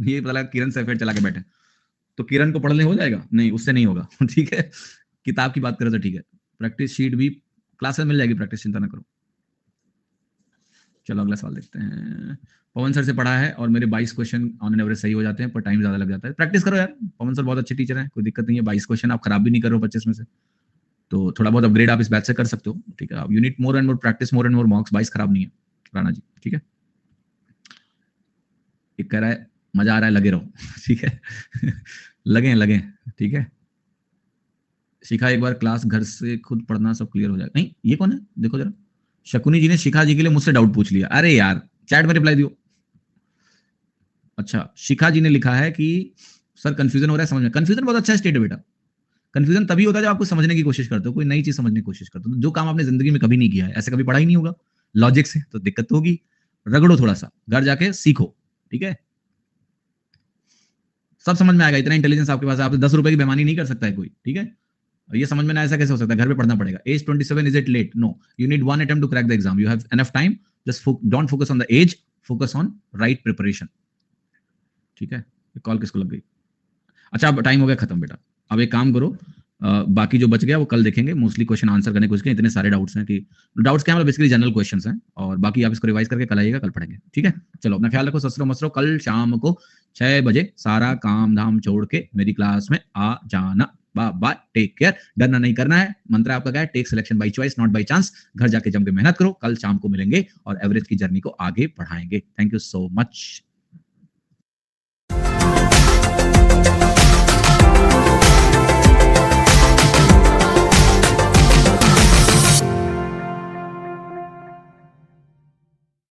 ये पता लगा किरण से अफेयर चला के बैठे, तो किरण को पढ़ने हो जाएगा? नहीं, उससे नहीं होगा ठीक है? किताब की बात करें तो ठीक है। प्रैक्टिस शीट भी क्लास में मिल जाएगी, प्रैक्टिस चिंता ना करो। चलो अगला सवाल देखते हैं। पवन सर से पढ़ा है और मेरे 22 क्वेश्चन ऑन एन एवरेज सही हो जाते हैं, पर टाइम ज्यादा लग जाता है। प्रैक्टिस करो यार, पवन सर बहुत अच्छे टीचर हैं, कोई दिक्कत नहीं है। 22 क्वेश्चन आप खराब भी नहीं कर रहे हो 25 में से, तो थोड़ा बहुत अपग्रेड आप इस बैच से कर सकते हो। ठीक है, आप you need more and more practice, more and more marks. 22 खराब नहीं है राणा जी। ठीक है, एक कह रहा है मजा आ रहा है, लगे रहो। ठीक है लगे लगे। ठीक है, शिखा एक बार क्लास घर से खुद पढ़ना, सब क्लियर हो जाएगा। नहीं, ये कौन है देखो जरा। शकुनी जी ने शिखा जी के लिए मुझसे डाउट पूछ लिया। अरे यार, चैट में रिप्लाई दियो। अच्छा, शिखा जी ने लिखा है कि सर कंफ्यूजन हो रहा है समझ में। कंफ्यूजन बहुत अच्छा स्टेट है बेटा। कंफ्यूजन तभी होता है जब आपको समझने की कोशिश करते हो, कोई नई चीज समझने की कोशिश करते हो। तो जो काम आपने जिंदगी में कभी नहीं किया है, ऐसे कभी पढ़ा ही नहीं होगा लॉजिक से, तो दिक्कत तो होगी। रगड़ो थोड़ा सा, घर जाके सीखो। ठीक है, सब समझ में आएगा। इतना इंटेलिजेंस आपके पास है, आपसे 10 रुपए की बेईमानी नहीं कर सकता है कोई। ठीक है, ये समझ में ना ऐसा कैसे हो सकता है, घर पे पढ़ना पड़ेगा। Age 27, is it late? No, you need one attempt to crack the exam, you have enough time. Just don't focus on the age, focus on right preparation. ठीक है, कॉल किसको लग गई? अच्छा, अब टाइम हो गया खत्म बेटा। अब एक काम करो, बाकी जो बच गया वो कल देखेंगे। मोस्टली क्वेश्चन आंसर करने की कोशिश करें, इतने सारे डाउट्स हैं कि डाउट्स क्या मतलब बेसिकली जनरल क्वेश्चंस हैं, और बाकी आप इसको रिवाइज करके कल आइएगा, कल पढ़ेंगे। ठीक है, चलो अपना ख्याल रखो, ससरो मसरो। कल शाम को 6 बजे सारा काम धाम छोड़ के मेरी क्लास में आ जाना। Bye bye, take care. डरना नहीं करना है। मंत्र आपका क्या है? Take selection by choice, not by chance. घर जाके जम के मेहनत करो, कल शाम को मिलेंगे और एवरेज की जर्नी को आगे बढ़ाएंगे। Thank you so much.